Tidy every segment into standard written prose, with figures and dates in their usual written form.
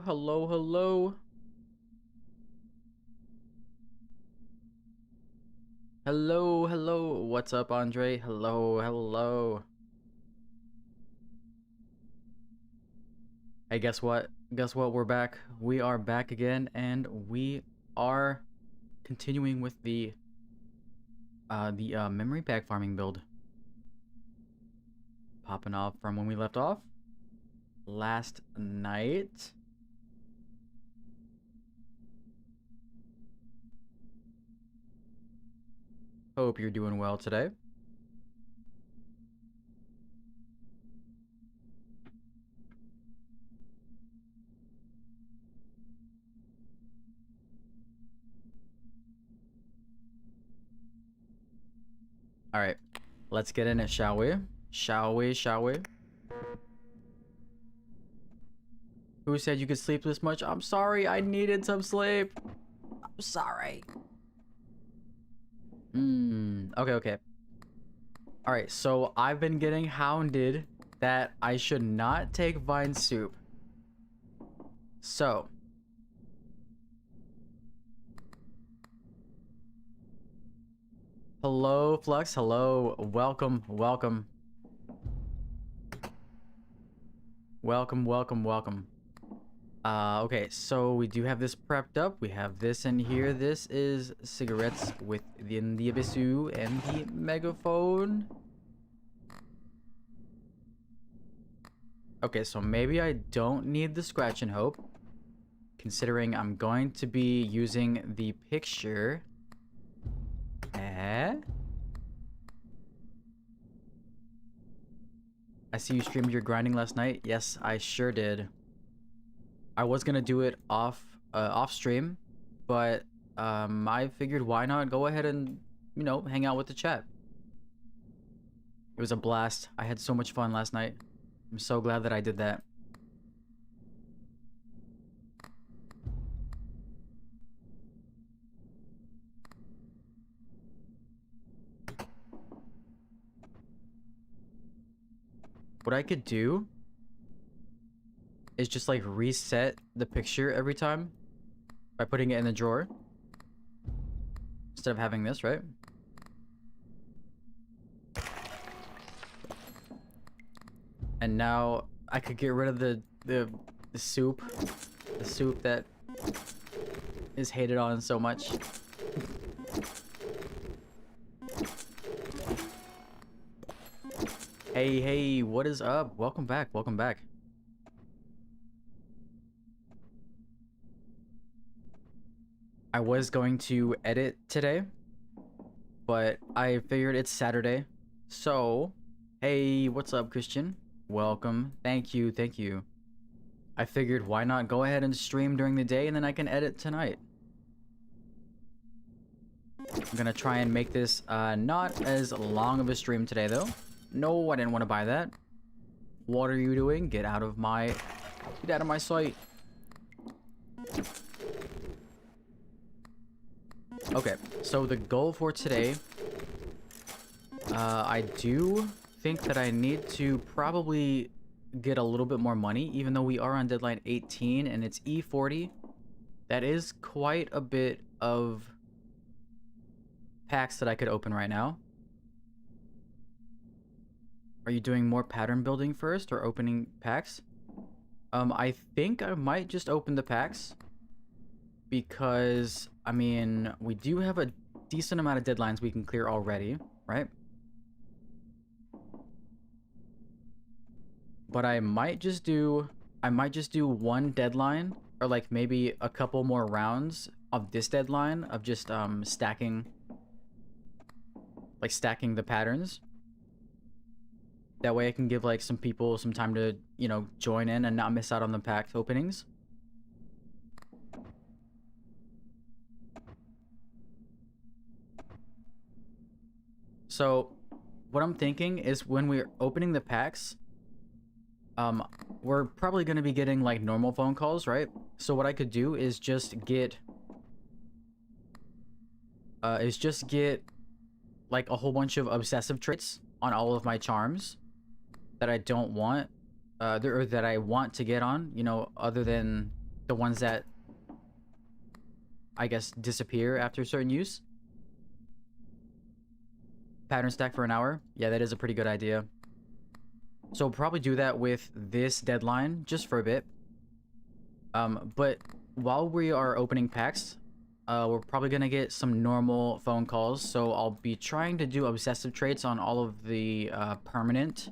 hello, hello. Hello, hello. What's up, Andre? Hello, hello. Hey, guess what? Guess what? We're back. We are back again, and we are continuing with the memory pack farming build. Popping off from when we left off last night. Hope you're doing well today. All right, let's get in it, shall we? Shall we? Shall we? Who said you could sleep this much? I'm sorry, I needed some sleep. I'm sorry. Okay. Alright, so I've been getting hounded that I should not take vine soup. So. Hello, Flux. Hello. Welcome, welcome. Welcome. Okay, so we do have this prepped up. We have this in here. This is cigarettes within the Abyssu and the megaphone. Okay, so maybe I don't need the scratch and hope, considering I'm going to be using the picture. I see you streamed your grinding last night. Yes, I sure did. I was gonna do it off stream, but I figured why not go ahead and, you know, hang out with the chat. It was a blast. I had so much fun last night. I'm so glad that I did that. What I could do is just like reset the picture every time by putting it in the drawer instead of having this, right? And now I could get rid of the soup, the soup that is hated on so much. Hey, what is up? Welcome back. I was going to edit today, but I figured it's Saturday. So, hey, what's up, Christian? Welcome. Thank you. I figured why not go ahead and stream during the day and then I can edit tonight. I'm gonna try and make this not as long of a stream today though. No, I didn't want to buy that. What are you doing? Get out of my sight. Okay, so the goal for today, I do think that I need to probably get a little bit more money, even though we are on deadline 18 and it's E40. That is quite a bit of packs that I could open right now. Are you doing more pattern building first or opening packs? I think I might just open the packs because, I mean, we do have a decent amount of deadlines we can clear already, right? But I might just do one deadline or like maybe a couple more rounds of this deadline of just stacking the patterns. That way I can give like some people some time to, you know, join in and not miss out on the pack openings. So what I'm thinking is when we're opening the packs, we're probably going to be getting like normal phone calls, right? So what I could do is just get like a whole bunch of obsessive traits on all of my charms that I don't want, or that I want to get on, you know, other than the ones that, I guess, disappear after certain use. Pattern stack for an hour. Yeah, that is a pretty good idea. So we'll probably do that with this deadline just for a bit. But while we are opening packs, we're probably gonna get some normal phone calls. So I'll be trying to do obsessive traits on all of the permanent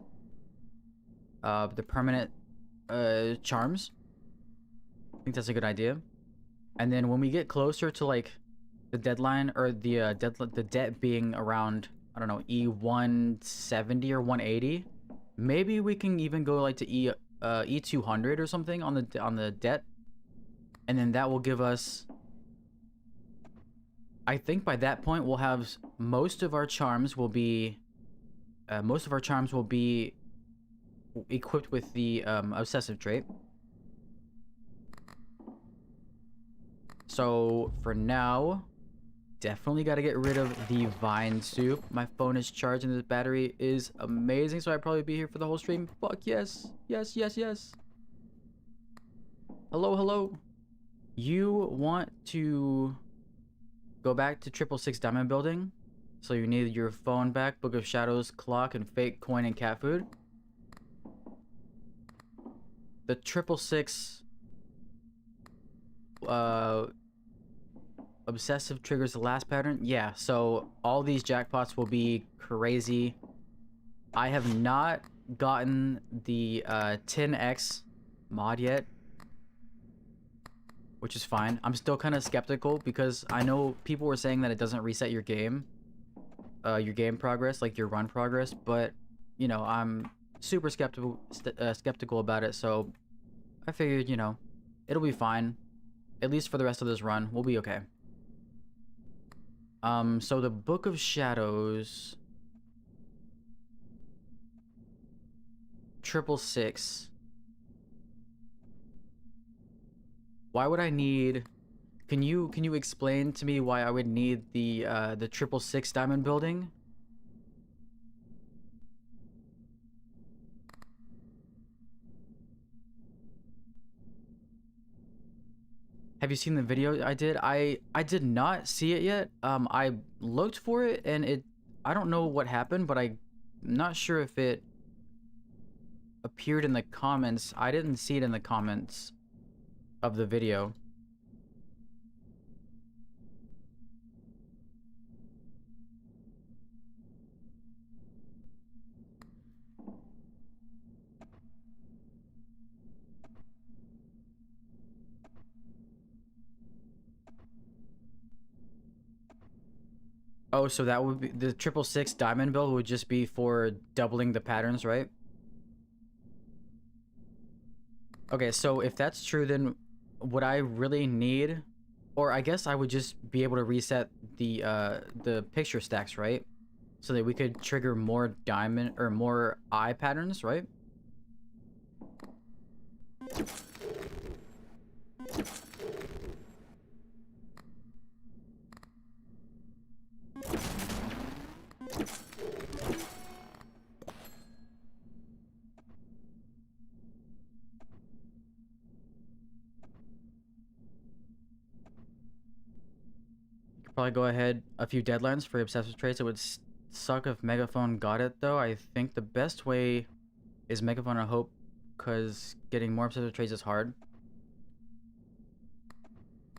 charms. I think that's a good idea. And then when we get closer to like the deadline, or the debt being around, I don't know, E170 or 180, maybe we can even go like to E200 or something on the debt, and then that will give us, I think by that point we'll have most of our charms will be equipped with the obsessive trait. So for now, definitely got to get rid of the vine soup. My phone is charged and the battery is amazing, so I'd probably be here for the whole stream. Fuck yes. Yes, yes, yes. Hello, hello. You want to go back to 666 Diamond Building? So you need your phone back, Book of Shadows, clock, and fake coin and cat food. The 666 obsessive triggers the last pattern. Yeah, so all these jackpots will be crazy. I have not gotten the 10x mod yet, which is fine. I'm still kind of skeptical because I know people were saying that it doesn't reset your game progress, like your run progress, but you know, I'm super skeptical about it, so I figured, you know, it'll be fine. At least for the rest of this run, we'll be okay. So the Book of Shadows, 666. Why would I need? Can you explain to me why I would need the 666 Diamond Building? Have you seen the video I did? I did not see it yet. I looked for it and I don't know what happened, but I'm not sure if it appeared in the comments. I didn't see it in the comments of the video. Oh, so that would be the 666 diamond build would just be for doubling the patterns, right? Okay, so if that's true, then would I really need, or I guess I would just be able to reset the picture stacks, right? So that we could trigger more diamond or more eye patterns, right? Probably go ahead a few deadlines for obsessive traits. It would suck if Megaphone got it though. I think the best way is Megaphone, I hope, because getting more obsessive traits is hard.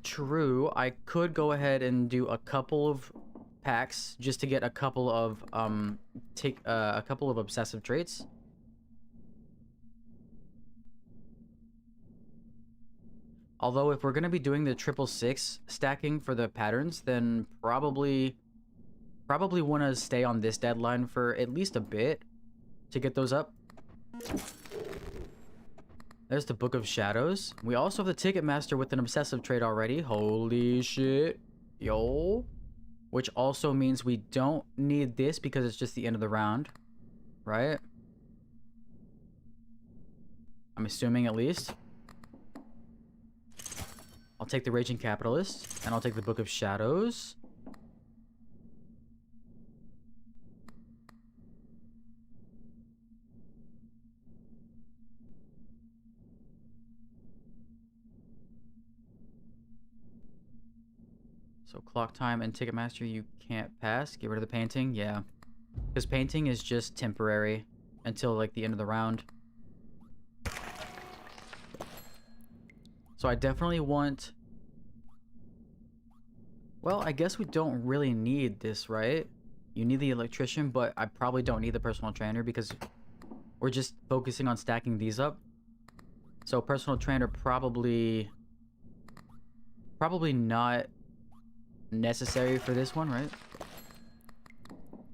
True, I could go ahead and do a couple of packs just to get a couple of a couple of obsessive traits. Although if we're gonna be doing the 666 stacking for the patterns, then probably want to stay on this deadline for at least a bit to get those up. There's the Book of Shadows. We also have the Ticketmaster with an obsessive trait already. Holy shit. Yo. Which also means we don't need this because it's just the end of the round. Right? I'm assuming at least. I'll take the Raging Capitalist, and I'll take the Book of Shadows. So clock time and Ticketmaster you can't pass. Get rid of the painting, yeah. Because painting is just temporary until like the end of the round. So I definitely want... Well, I guess we don't really need this, right? You need the electrician, but I probably don't need the personal trainer because we're just focusing on stacking these up. So personal trainer probably not necessary for this one, right?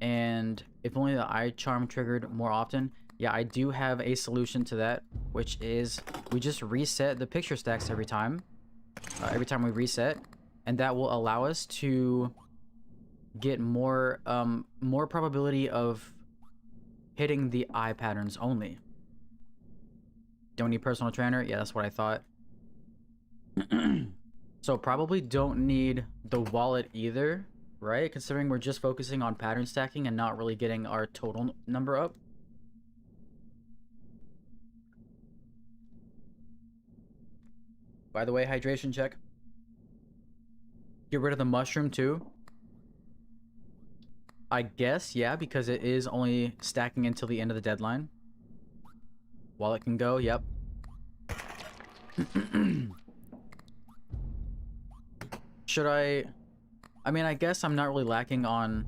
And if only the eye charm triggered more often. Yeah, I do have a solution to that, which is we just reset the picture stacks every time we reset, and that will allow us to get more probability of hitting the eye patterns only. Don't need personal trainer? Yeah, that's what I thought. So probably don't need the wallet either, right? Considering we're just focusing on pattern stacking and not really getting our total number up. By the way, hydration check. Get rid of the mushroom too. I guess, yeah, because it is only stacking until the end of the deadline. Wallet can go, yep. Should I mean, I guess I'm not really lacking on...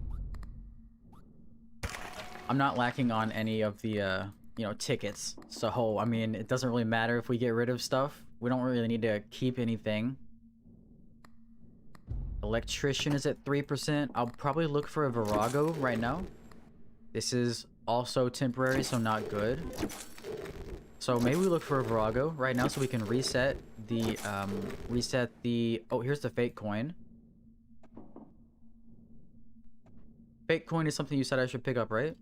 I'm not lacking on any of the, you know, tickets. So, I mean, it doesn't really matter if we get rid of stuff. We don't really need to keep anything. Electrician is at 3%. I'll probably look for a Virago right now. This is also temporary, so not good. So maybe we look for a Virago right now so we can reset the, oh, here's the fake coin. Fake coin is something you said I should pick up, right?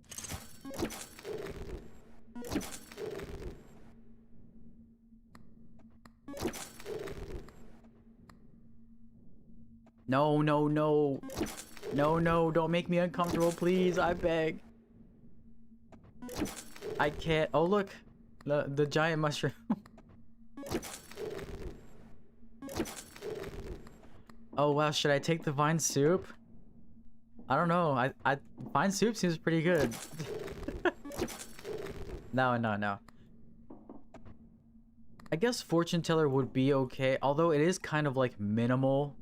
No, no, no. No, no, don't make me uncomfortable, please. I beg. I can't. Oh, look. The giant mushroom. Oh, wow. Should I take the vine soup? I don't know. Vine soup seems pretty good. No, no, no. I guess fortune teller would be okay, although it is kind of like minimal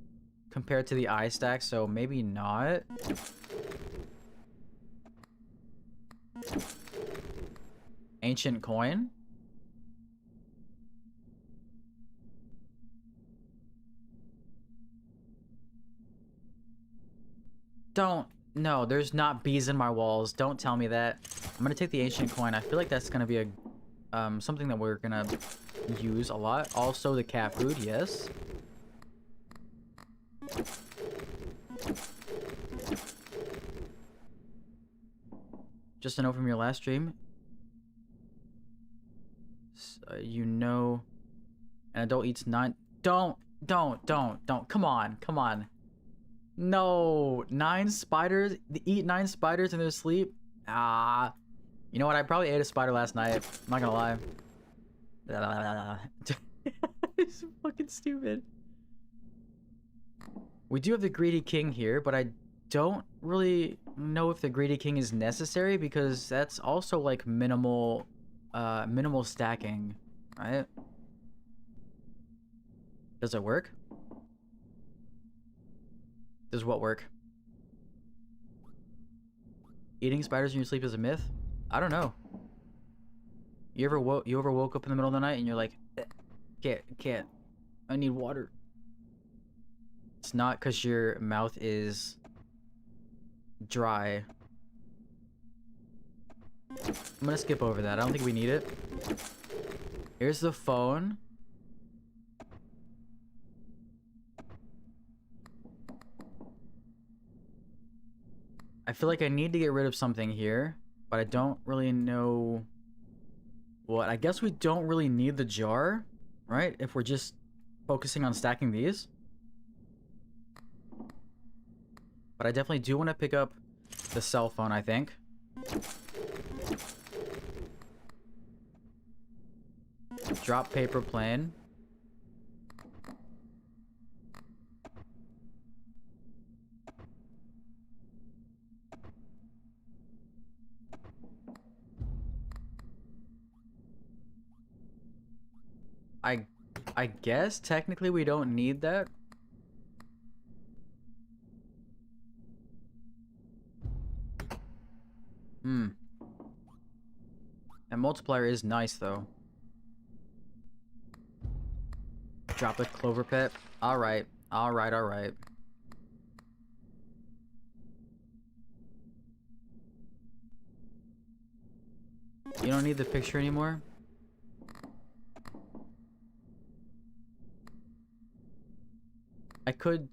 compared to the eye stack, so maybe not. Ancient coin. Don't. No, there's not bees in my walls. Don't tell me that. I'm gonna take the ancient coin. I feel like that's gonna be a something that we're gonna use a lot. Also the cat food, yes. Just a note from your last stream. You know, an adult eats 9. Don't. Come on, come on. No, 9 spiders. They eat 9 spiders in their sleep. Ah, you know what? I probably ate a spider last night. I'm not gonna lie. It's fucking stupid. We do have the greedy king here, but I don't really know if the greedy king is necessary because that's also like minimal stacking, right? Does it work? Does what work? Eating spiders in your sleep is a myth? I don't know. You ever woke up in the middle of the night and you're like, can't. I need water. It's not because your mouth is dry. I'm gonna skip over that. I don't think we need it. Here's the phone. I feel like I need to get rid of something here, but I don't really know what. I guess we don't really need the jar, right? If we're just focusing on stacking these. But I definitely do want to pick up the cell phone, I think. Drop paper plane. I guess technically we don't need that. Hmm. That multiplier is nice though. Drop the clover pet. Alright. Alright, alright. You don't need the picture anymore? I could...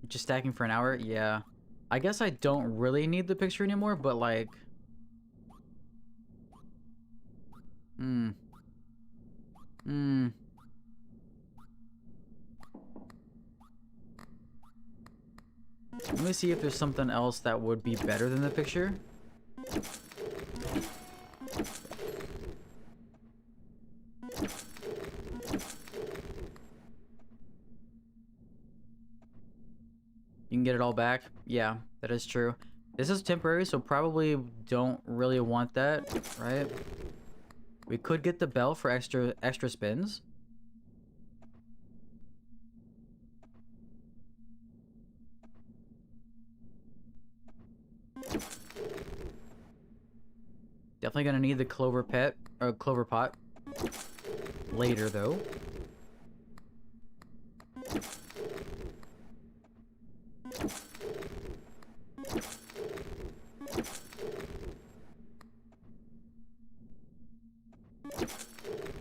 Just stacking for an hour? Yeah. I guess I don't really need the picture anymore, but like... Hmm. Hmm. Let me see if there's something else that would be better than the picture. You can get it all back. Yeah, that is true. This is temporary, so probably don't really want that, right? We could get the bell for extra spins. Definitely gonna need the clover pet or clover pot later though.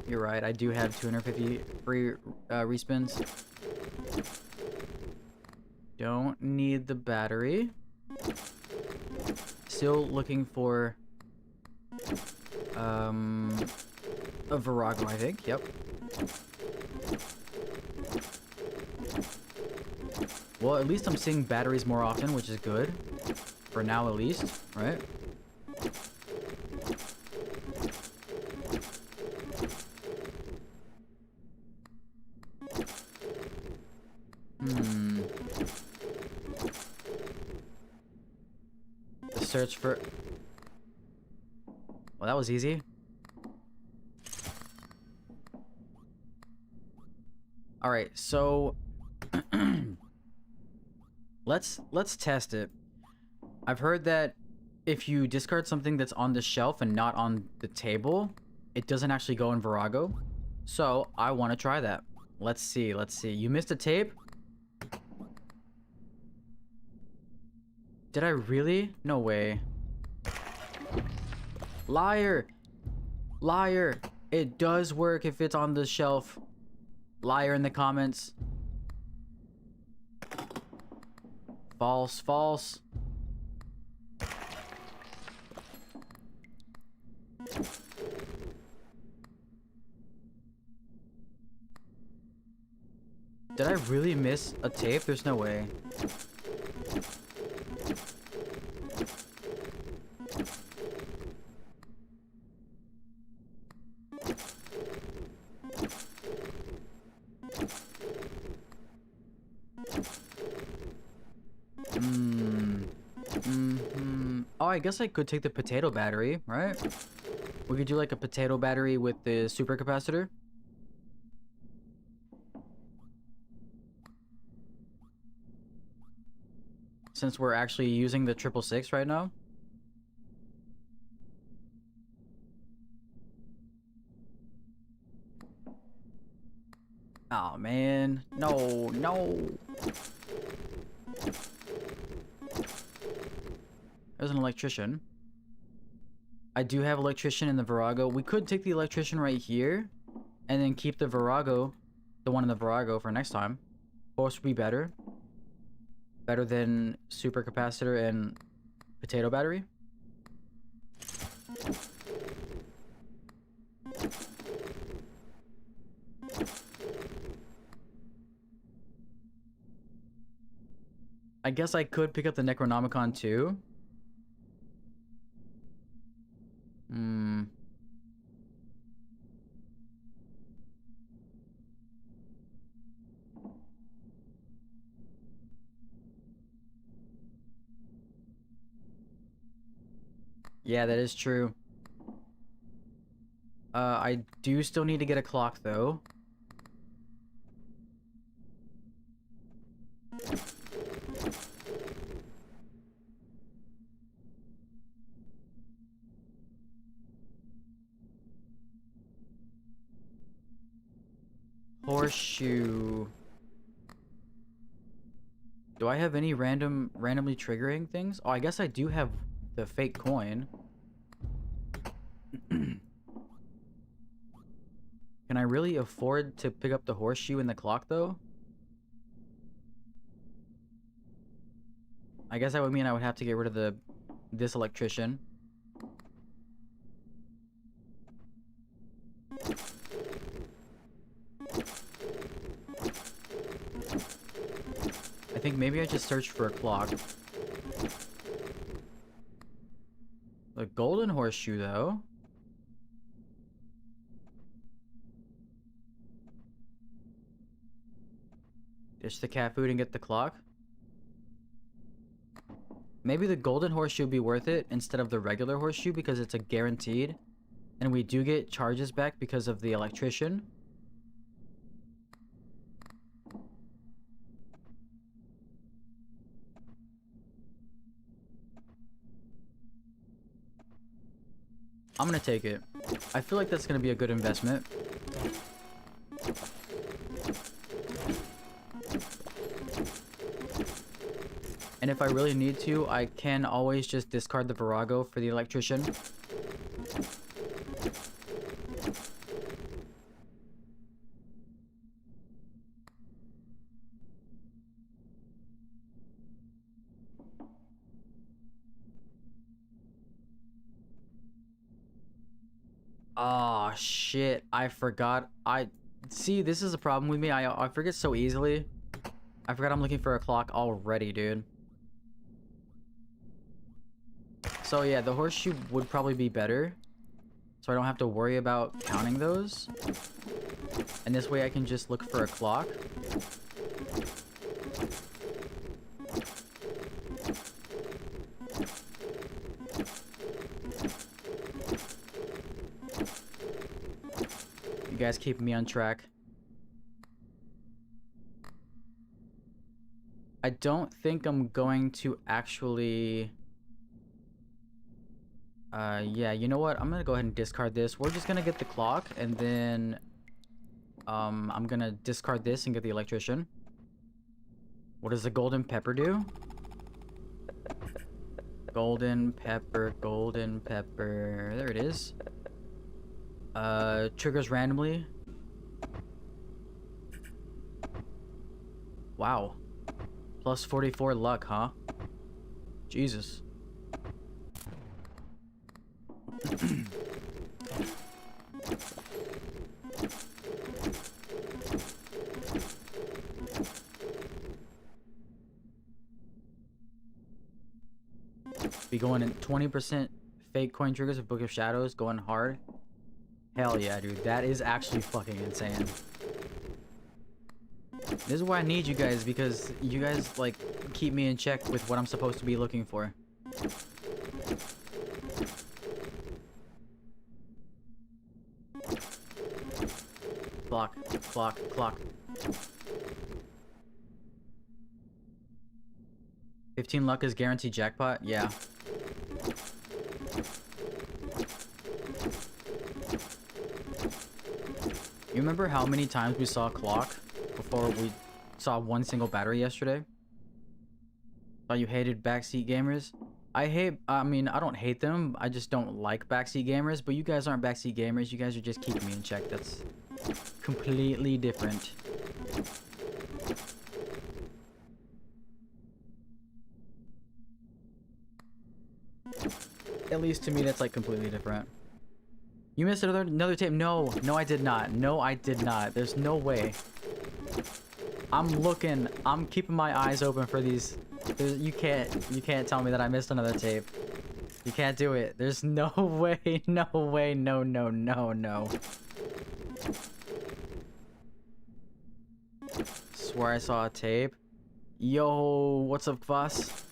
You're right, I do have 250 free respins. Don't need the battery. Still looking for a Virago, I think. Yep. Well, at least I'm seeing batteries more often, which is good. For now, at least, right? Hmm. The search for... Well, that was easy. Alright, so... Let's test it. I've heard that if you discard something that's on the shelf and not on the table, it doesn't actually go in Virago. So, I want to try that. Let's see, let's see. You missed a tape? Did I really? No way. Liar! Liar! It does work if it's on the shelf. Liar in the comments. False, false. Did I really miss a tape? There's no way. Oh, I guess I could take the potato battery, right? We could do like a potato battery with the super capacitor. Since we're actually using the 666 right now. Oh man, no, no. There's an electrician. I do have electrician in the Virago. We could take the electrician right here and then keep the Virago, the one in the Virago for next time. Both would be better. Better than super capacitor and potato battery. I guess I could pick up the Necronomicon too. Yeah, that is true. I do still need to get a clock though. Horseshoe. Do I have any randomly triggering things? Oh, I guess I do have the fake coin. Can I really afford to pick up the horseshoe and the clock though? I guess that would mean I would have to get rid of this electrician. I think maybe I just searched for a clock. The golden horseshoe though. Dish the cat food and get the clock. Maybe the golden horseshoe would be worth it instead of the regular horseshoe because it's a guaranteed. And we do get charges back because of the electrician. I'm gonna take it. I feel like that's gonna be a good investment. And if I really need to, I can always just discard the Virago for the electrician. Oh shit, I forgot. See, this is a problem with me. I forget so easily. I forgot I'm looking for a clock already, dude. So yeah, the horseshoe would probably be better. So I don't have to worry about counting those. And this way I can just look for a clock. You guys keep me on track. I don't think I'm going to actually... yeah, you know what? I'm gonna go ahead and discard this. We're just gonna get the clock, and then... I'm gonna discard this and get the electrician. What does the golden pepper do? Golden pepper, golden pepper. There it is. Triggers randomly. Wow. Plus 44 luck, huh? Jesus. Be going in 20% fake coin triggers with Book of Shadows, going hard. Hell yeah, dude. That is actually fucking insane. This is why I need you guys, because you guys, like, keep me in check with what I'm supposed to be looking for. Clock, clock, clock. 15 luck is guaranteed jackpot? Yeah. You remember how many times we saw a clock before we saw one single battery yesterday? Thought you hated backseat gamers? I mean, I don't hate them. I just don't like backseat gamers, but you guys aren't backseat gamers. You guys are just keeping me in check. That's completely different. At least to me, that's like completely different. You missed another tape. No, I did not. No, I did not. There's no way. I'm looking. I'm keeping my eyes open for these. You can't tell me that I missed another tape. You can't do it. There's no way. No way. No, no, no, no. Swear I saw a tape. Yo, what's up, Voss?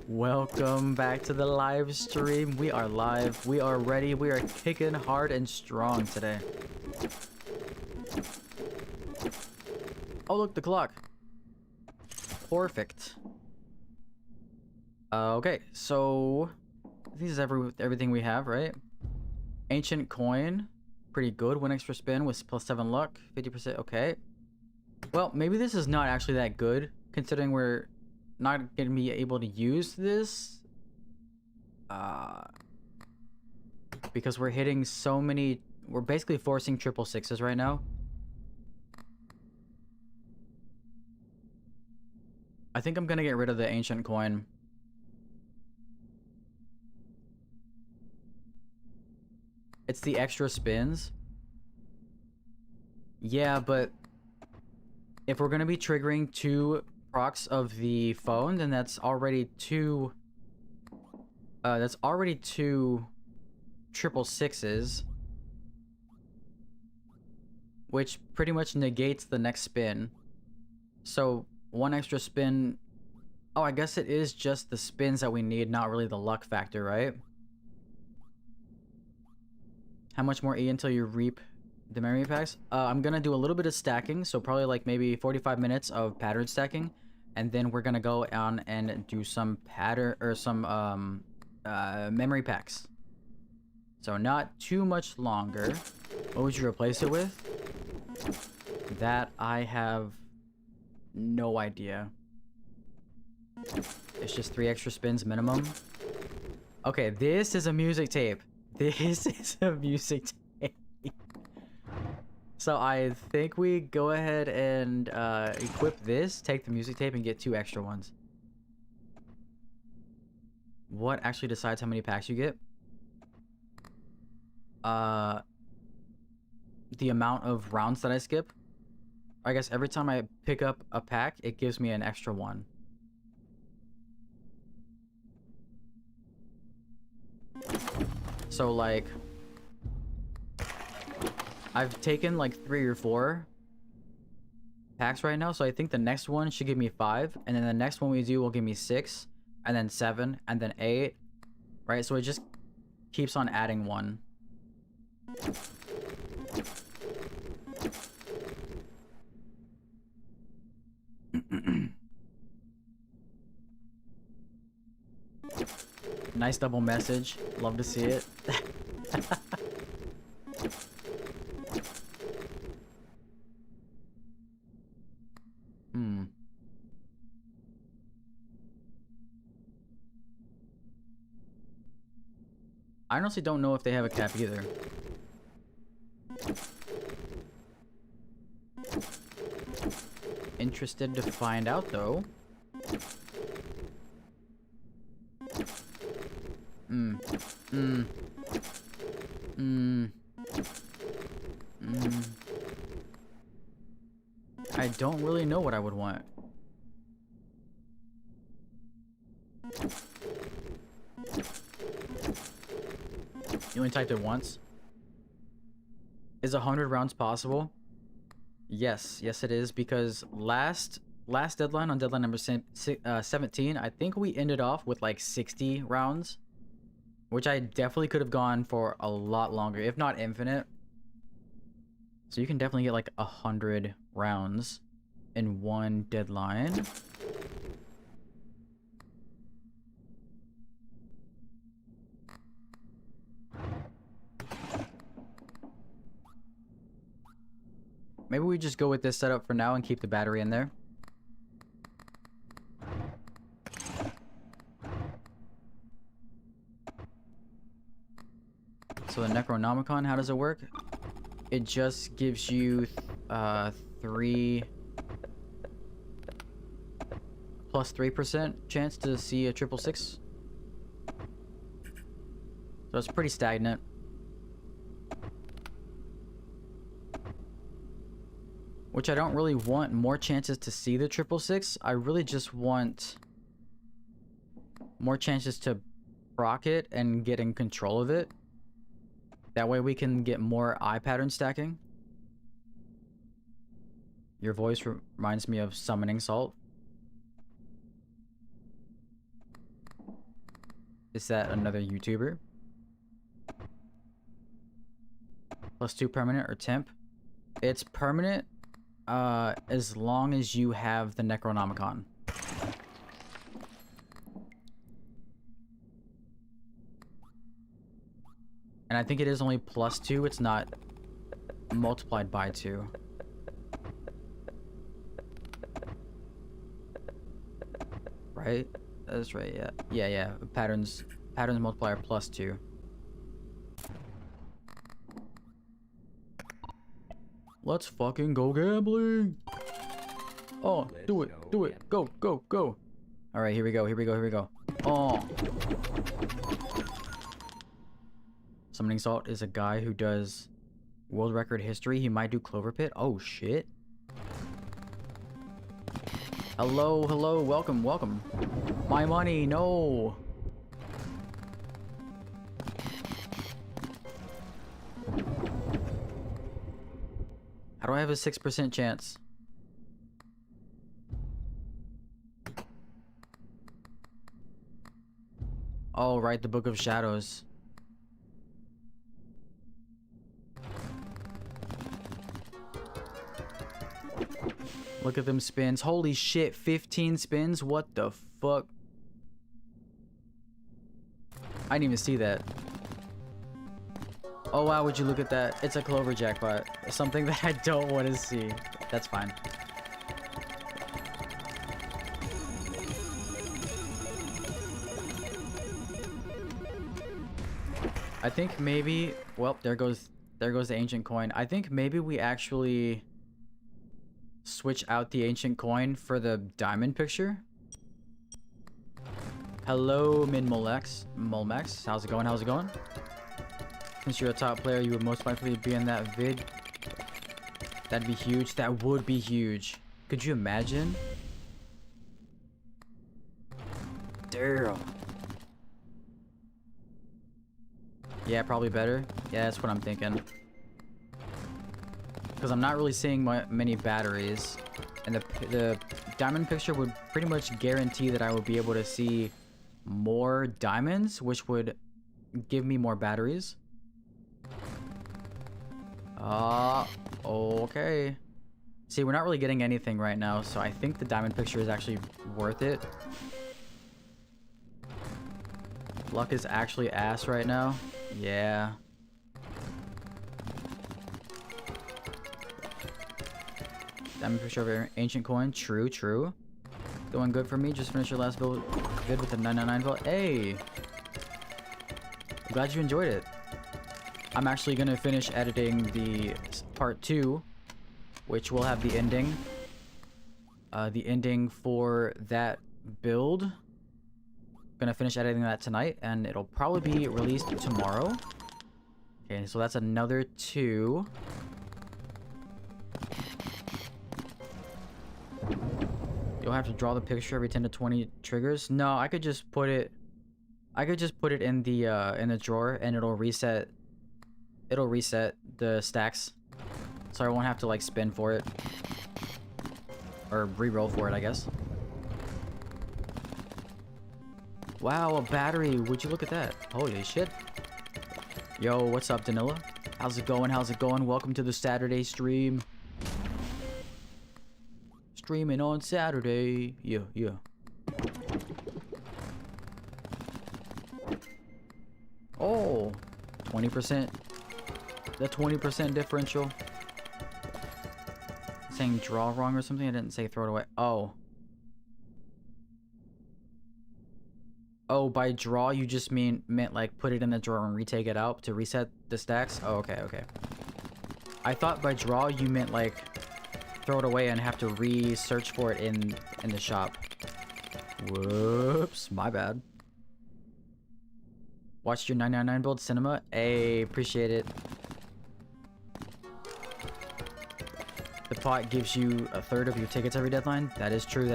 Welcome back to the live stream. We are live. We are ready. We are kicking hard and strong today. Oh, look, the clock. Perfect. Okay, so this is everything we have, right? Ancient coin, pretty good. 1 extra spin with +7 luck, 50%. Okay. Well, maybe this is not actually that good, considering we're not gonna be able to use this. Because we're hitting so many. We're basically forcing 666s right now. I think I'm gonna get rid of the ancient coin. It's the extra spins. Yeah, but if we're gonna be triggering 2 procs of the phone, then that's already 2. That's already 2 666s, which pretty much negates the next spin. So 1 extra spin. Oh, I guess it is just the spins that we need, not really the luck factor, right? How much more E until you reap the memory packs? I'm gonna do a little bit of stacking, so probably like maybe 45 minutes of pattern stacking, and then we're gonna go on and do some pattern or some memory packs. So not too much longer. What would you replace it with? That I have no idea. It's just 3 extra spins minimum. Okay, this is a music tape. This is a music tape. So I think we go ahead and equip this, take the music tape, and get 2 extra ones. What actually decides how many packs you get? The amount of rounds that I skip. I guess every time I pick up a pack, it gives me an extra one. So like, I've taken like 3 or 4 packs right now, so I think the next one should give me 5, and then the next one we do will give me 6, and then 7, and then 8, right? So it just keeps on adding 1. Nice double message. Love to see it. I honestly don't know if they have a cap either. Interested to find out though. I don't really know what I would want. You only typed it once? Is 100 rounds possible? Yes, yes it is, because last deadline, on deadline number 17, I think we ended off with like 60 rounds, which I definitely could have gone for a lot longer, if not infinite. So you can definitely get like 100 rounds in one deadline. Maybe we just go with this setup for now and keep the battery in there. So the Necronomicon, how does it work? It just gives you 3 plus 3% chance to see a 666. So it's pretty stagnant. Which I don't really want more chances to see the 666. I really just want more chances to proc it and get in control of it. That way we can get more eye pattern stacking. Your voice reminds me of Summoning Salt. Is that another YouTuber? +2 permanent or temp? It's permanent as long as you have the Necronomicon. And I think it is only +2, it's not multiplied by 2. Right? That's right, yeah. Yeah. Patterns multiplier +2. Let's fucking go gambling. Oh, do it. Go. All right, here we go. Oh. Summoning Salt is a guy who does world record history. He might do Clover Pit. Oh, shit. Hello, welcome. My money, no. How do I have a 6% chance? Oh, right, the Book of Shadows. Look at them spins. Holy shit, 15 spins? What the fuck? I didn't even see that. Oh wow, would you look at that? It's a Clover jackpot. Something that I don't want to see. That's fine. I think maybe... Well, there goes the ancient coin. I think maybe we actually switch out the ancient coin for the diamond picture. Hello, Molmex. How's it going? Since you're a top player, you would most likely be in that vid. That'd be huge. That would be huge. Could you imagine? Damn. Yeah, probably better. Yeah, that's what I'm thinking. Because I'm not really seeing many batteries. And the diamond picture would pretty much guarantee that I would be able to see more diamonds, which would give me more batteries. Okay. See, we're not really getting anything right now, so I think the diamond picture is actually worth it. Luck is actually ass right now. Yeah. Diamond picture of an ancient coin. True. Going good for me. Just finished your last vid with a 999 vote. Hey! I'm glad you enjoyed it. I'm actually gonna finish editing the part 2, which will have the ending. The ending for that build. Gonna finish editing that tonight, and it'll probably be released tomorrow. Okay, so that's another 2. You'll have to draw the picture every 10 to 20 triggers. No, I could just put it in the drawer, and it'll reset the stacks, so I won't have to like spin for it or re-roll for it, I guess. Wow, a battery. Would you look at that? Holy shit. Yo, what's up, Danila? How's it going? Welcome to the Saturday stream. Streaming on Saturday. Yeah. Oh, 20%. The 20% differential. Saying draw wrong or something? I didn't say throw it away. Oh, by draw you just meant like put it in the drawer and retake it out to reset the stacks? Oh, okay. I thought by draw you meant like throw it away and have to re-search for it in the shop. Whoops, my bad. Watched your 999 build, Cinema. Hey, appreciate it. The pot gives you a third of your tickets every deadline. That is true.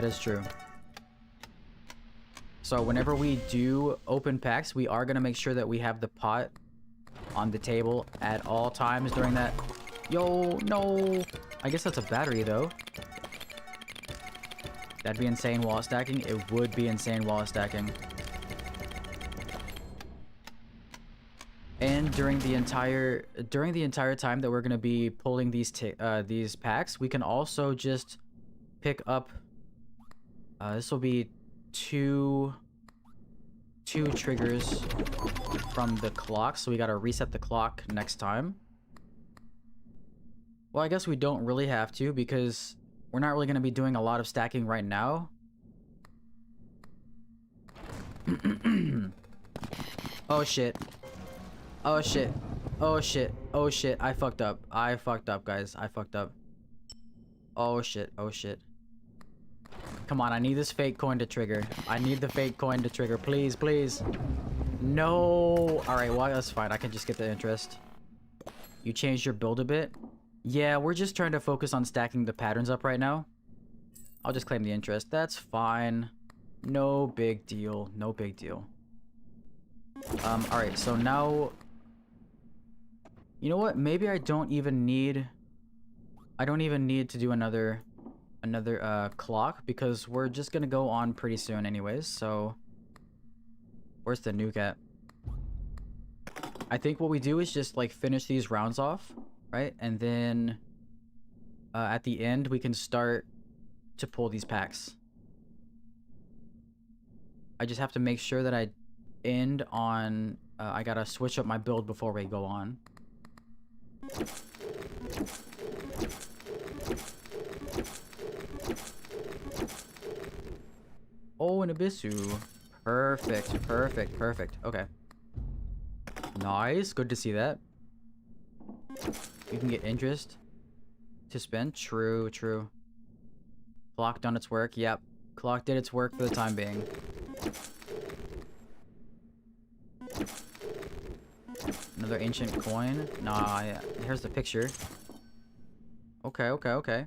So whenever we do open packs, we are going to make sure that we have the pot on the table at all times during that. Yo, no. I guess that's a battery, though. That'd be insane while stacking. It would be insane while stacking. during the entire time that we're gonna be pulling these packs, we can also just pick up. This will be two triggers from the clock, so we gotta reset the clock next time. Well, I guess we don't really have to because we're not really gonna be doing a lot of stacking right now. Oh shit. Oh shit. Oh shit. Oh shit. I fucked up. I fucked up, guys. I fucked up. Oh shit. Oh shit. Come on, I need this fake coin to trigger. I need the fake coin to trigger. Please, please. No. Alright, well, that's fine. I can just get the interest. You changed your build a bit? Yeah, we're just trying to focus on stacking the patterns up right now. I'll just claim the interest. That's fine. No big deal. No big deal. Alright, so now... You know what? Maybe I don't even need to do another clock because we're just gonna go on pretty soon anyways, so... Where's the nuke at? I think what we do is just, like, finish these rounds off, right? And then... at the end, we can start to pull these packs. I just have to make sure that I end on... I gotta switch up my build before we go on. Oh, an Abyssu. Perfect, perfect, perfect. Okay. Nice. Good to see that. You can get interest to spend. True, true. Clock done its work. Yep. Clock did its work for the time being. Another ancient coin. Nah, yeah. Here's the picture. Okay, okay, okay.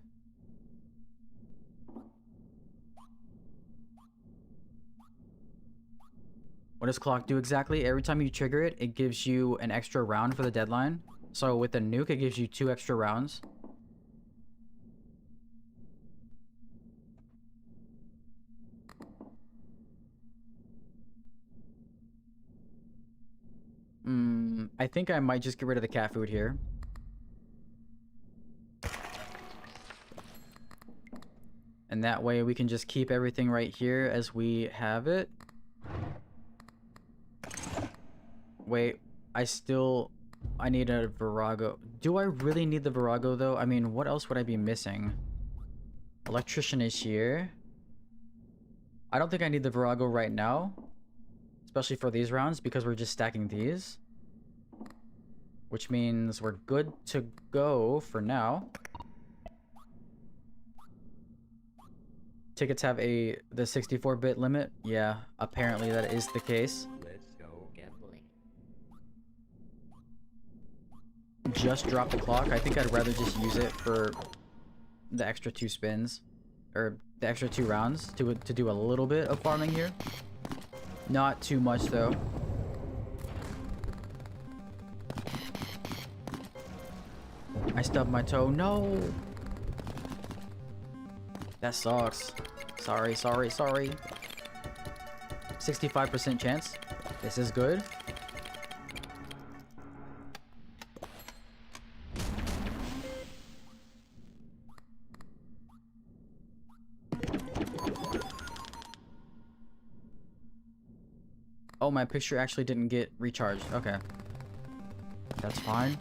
What does clock do exactly? Every time you trigger it, it gives you an extra round for the deadline. So with the nuke, it gives you 2 extra rounds. I think I might just get rid of the cat food here. And that way we can just keep everything right here as we have it. Wait, I need a Virago. Do I really need the Virago though? I mean, what else would I be missing? Electrician is here. I don't think I need the Virago right now. Especially for these rounds because we're just stacking these. Which means we're good to go for now. Tickets have the 64-bit limit. Yeah, apparently that is the case. Let's go gambling. Just drop the clock. I think I'd rather just use it for the extra 2 spins. Or the extra 2 rounds to do a little bit of farming here. Not too much though. I stubbed my toe. No! That sucks. Sorry, sorry, sorry. 65% chance. This is good. Oh, my picture actually didn't get recharged. Okay. That's fine.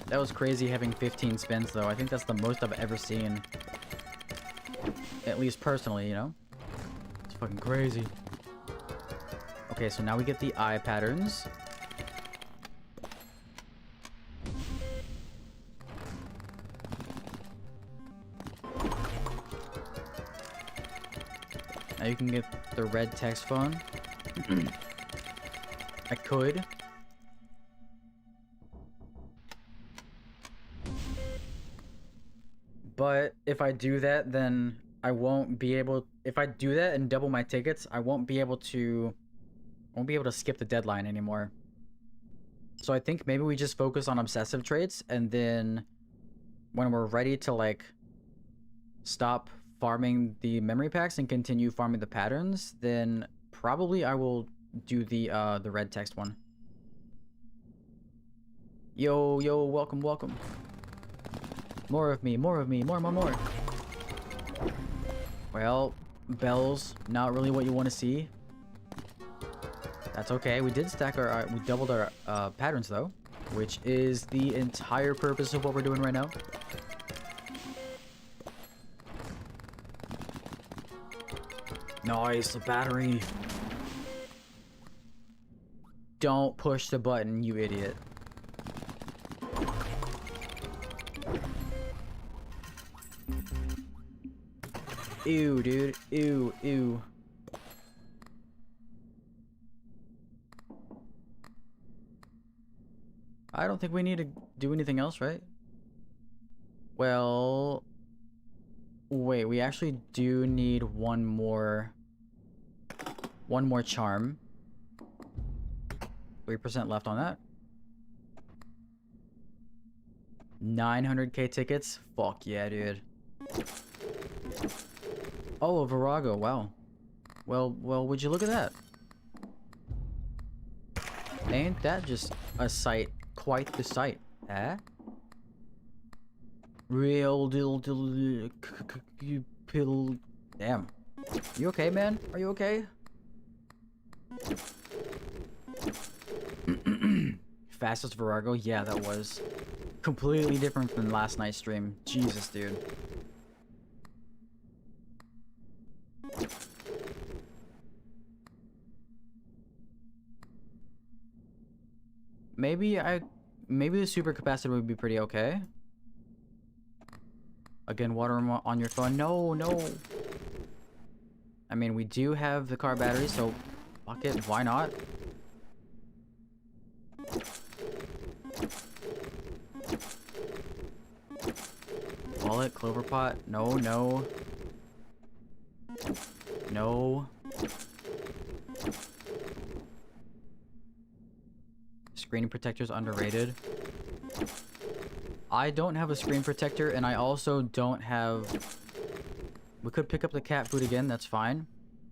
That was crazy having 15 spins though. I think that's the most I've ever seen. At least personally, you know? It's fucking crazy. Okay, so now we get the eye patterns. Now you can get the red text phone. I could. But if I do that, then I won't be able... If I do that and double my tickets, I won't be able to skip the deadline anymore. So I think maybe we just focus on obsessive traits, and then when we're ready to like stop farming the memory packs and continue farming the patterns, then probably I will do the red text one. Yo, yo, welcome, welcome. More of me, more of me, more. Well, bells, not really what you want to see. That's okay. We did stack our, we doubled our patterns though, which is the entire purpose of what we're doing right now. Nice, a battery. Don't push the button, you idiot. Ew, dude. Ew, ew. I don't think we need to do anything else, right? Well... Wait, we actually do need one more charm. 3% left on that. 900k tickets? Fuck yeah, dude. Oh, a Virago, wow. Well, would you look at that? Ain't that just a sight? Quite the sight, eh? Real pill. Damn. You okay, man? Are you okay? Fastest Virago? Yeah, that was completely different from last night's stream. Jesus, dude. Maybe the super capacitor would be pretty okay. Again, water on your phone. No, no. I mean, we do have the car battery, so fuck it. Why not? Wallet, clover pot. No, no. No. Screen protector's underrated. I don't have a screen protector, and I also don't have... We could pick up the cat food again, that's fine.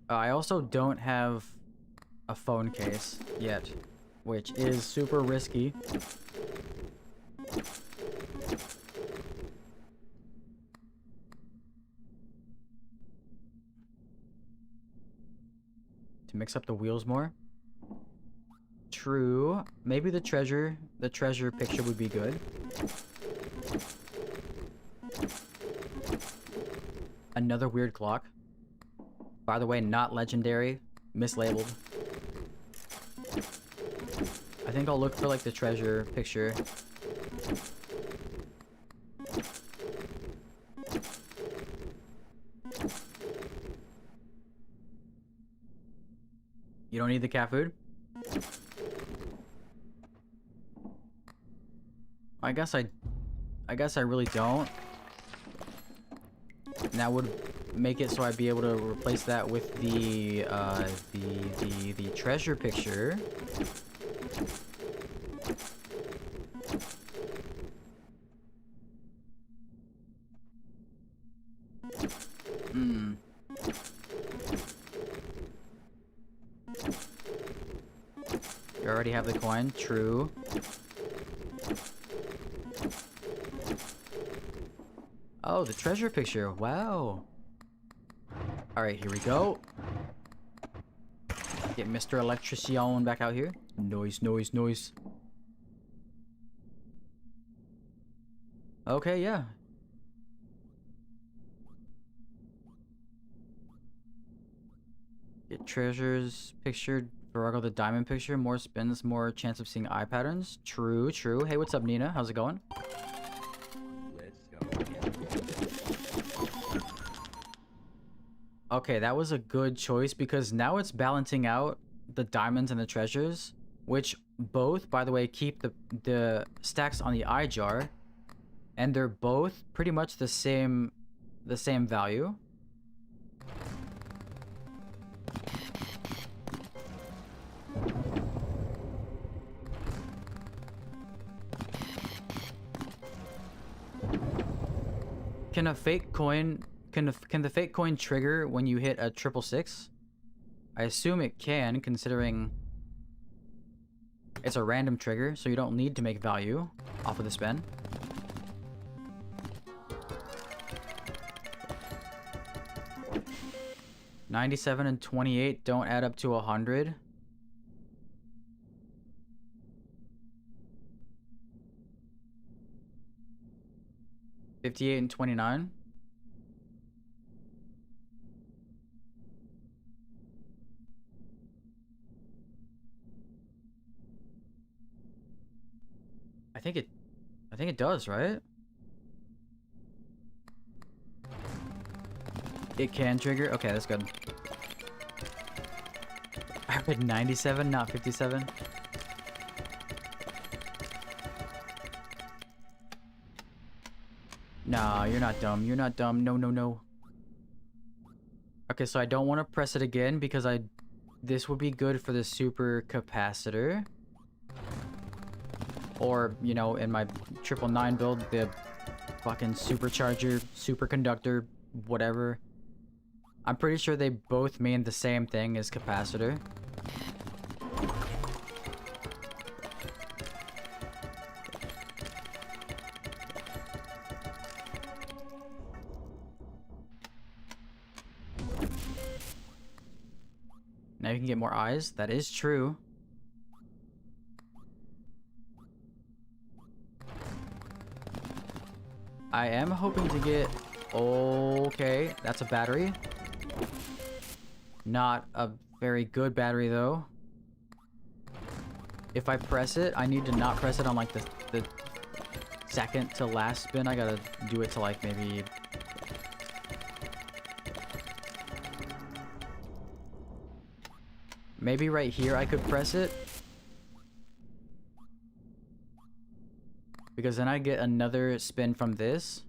I also don't have a phone case yet, which is super risky. To mix up the wheels more. True. Maybe the treasure picture would be good. Another weird clock. By the way, not legendary. Mislabeled. I think I'll look for like the treasure picture. You don't need the cat food? I guess I really don't. And that would make it so I'd be able to replace that with the treasure picture. You already have the coin, true. Oh, the treasure picture. Wow. Alright, here we go. Get Mr. Electrician back out here. Noise, noise, noise. Okay, yeah. Get treasures pictured. Virago the diamond picture. More spins, more chance of seeing eye patterns. True, true. Hey, what's up, Nina? How's it going? Okay, that was a good choice because now it's balancing out the diamonds and the treasures, which both, by the way, keep the stacks on the eye jar, and they're both pretty much the same value. Can a fake coin can the fake coin trigger when you hit a 666? I assume it can, considering it's a random trigger, so you don't need to make value off of the spin. $97 and $28 don't add up to $100. $58 and $29. I think it does, right? It can trigger? Okay, that's good. I read 97, not 57. Nah, you're not dumb. You're not dumb. No, no, no. Okay, so I don't want to press it again because this would be good for the super capacitor. Or, you know, in my 999 build, the fucking supercharger, superconductor, whatever. I'm pretty sure they both mean the same thing as capacitor. Now you can get more eyes. That is true. I am hoping to get... Okay, that's a battery. Not a very good battery, though. If I press it, I need to not press it on, like, the second to last spin. I gotta do it to, like, maybe... Maybe right here I could press it. Because then I get another spin from this.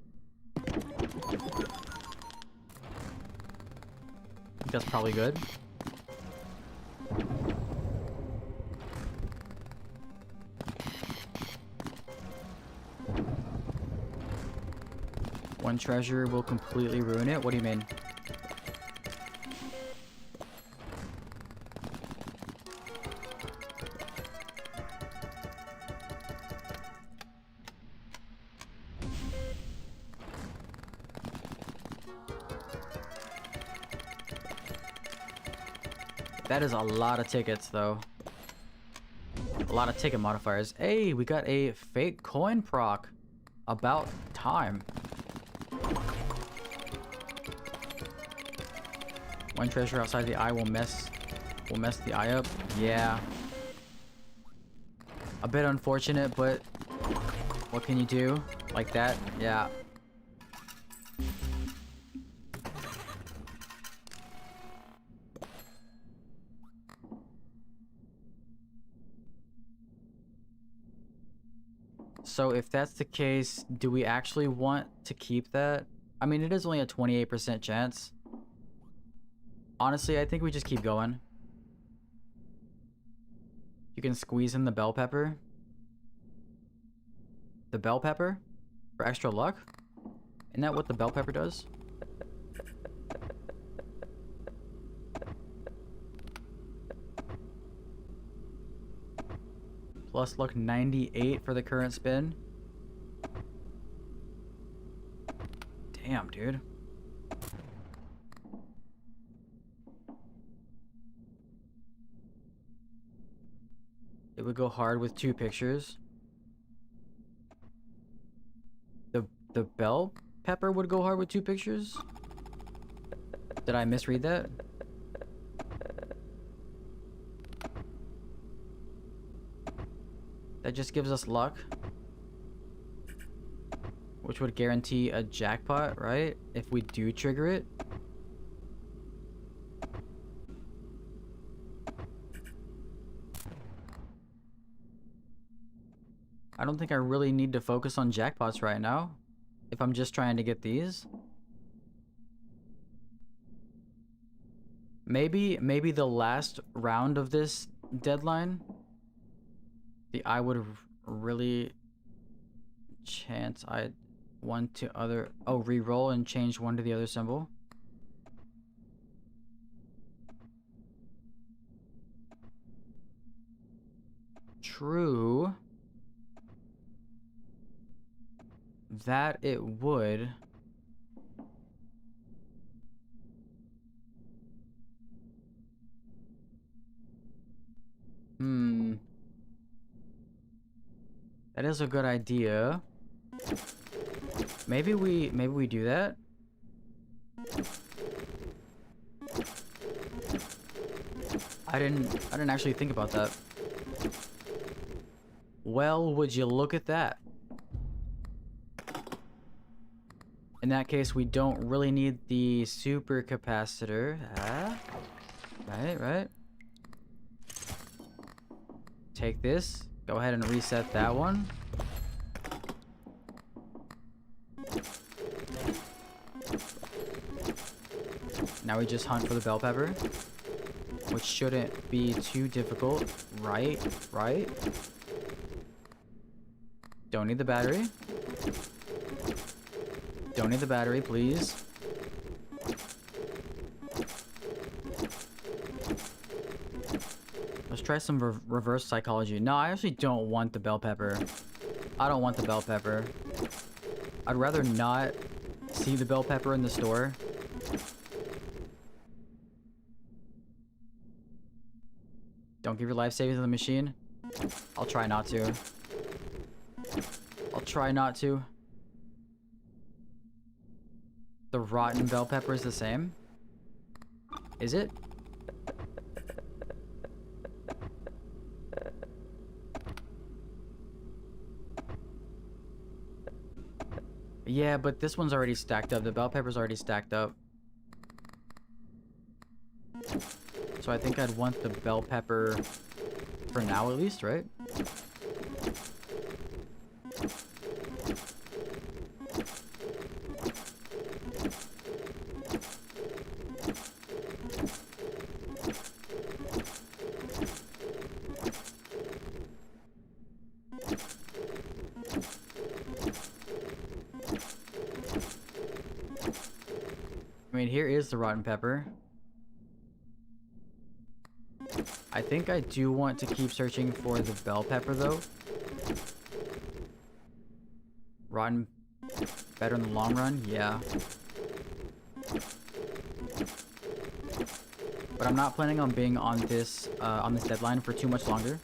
That's probably good. One treasure will completely ruin it? What do you mean? That is a lot of tickets, though. A lot of ticket modifiers. Hey, we got a fake coin proc. About time. One treasure outside the eye will mess the eye up. Yeah. A bit unfortunate, but what can you do? Like that? Yeah. So if that's the case, do we actually want to keep that? I mean, it is only a 28% chance. Honestly, I think we just keep going. You can squeeze in the bell pepper. The bell pepper? For extra luck? Isn't that what the bell pepper does? Plus luck 98 for the current spin. Damn, dude. It would go hard with 2 pictures. The bell pepper would go hard with 2 pictures? Did I misread that? That just gives us luck. Which would guarantee a jackpot, right? If we do trigger it. I don't think I really need to focus on jackpots right now. If I'm just trying to get these. Maybe the last round of this deadline, I would really chance one to other. Oh, re-roll and change one to the other symbol. True. That it would. That is a good idea. Maybe we do that. I didn't actually think about that. Well, would you look at that? In that case, we don't really need the super capacitor. Right. Take this. Go ahead and reset that one. Now we just hunt for the bell pepper, which shouldn't be too difficult. Right. Don't need the battery. Don't need the battery, please. Let's try some reverse psychology. No, I actually don't want the bell pepper. I don't want the bell pepper. I'd rather not see the bell pepper in the store. Don't give your life savings to the machine. I'll try not to. The rotten bell pepper is the same? Is it? Yeah, but this one's already stacked up. The bell pepper's already stacked up. So I think I'd want the bell pepper for now at least, right? I mean, here is the rotten pepper. I think I do want to keep searching for the bell pepper, though. Rotten better in the long run? Yeah. But I'm not planning on being on this deadline for too much longer.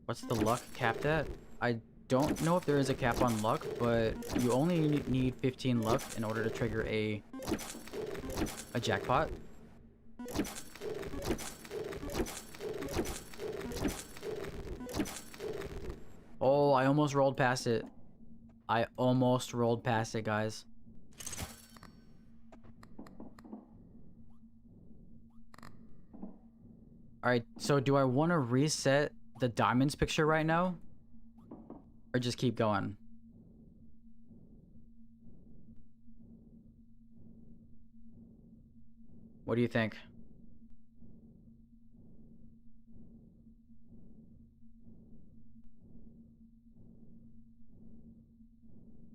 What's the luck capped at? I don't know if there is a cap on luck, but you only need 15 luck in order to trigger a jackpot. Oh, I almost rolled past it. Guys. Alright, so do I want to reset the diamonds picture right now? Or just keep going? What do you think?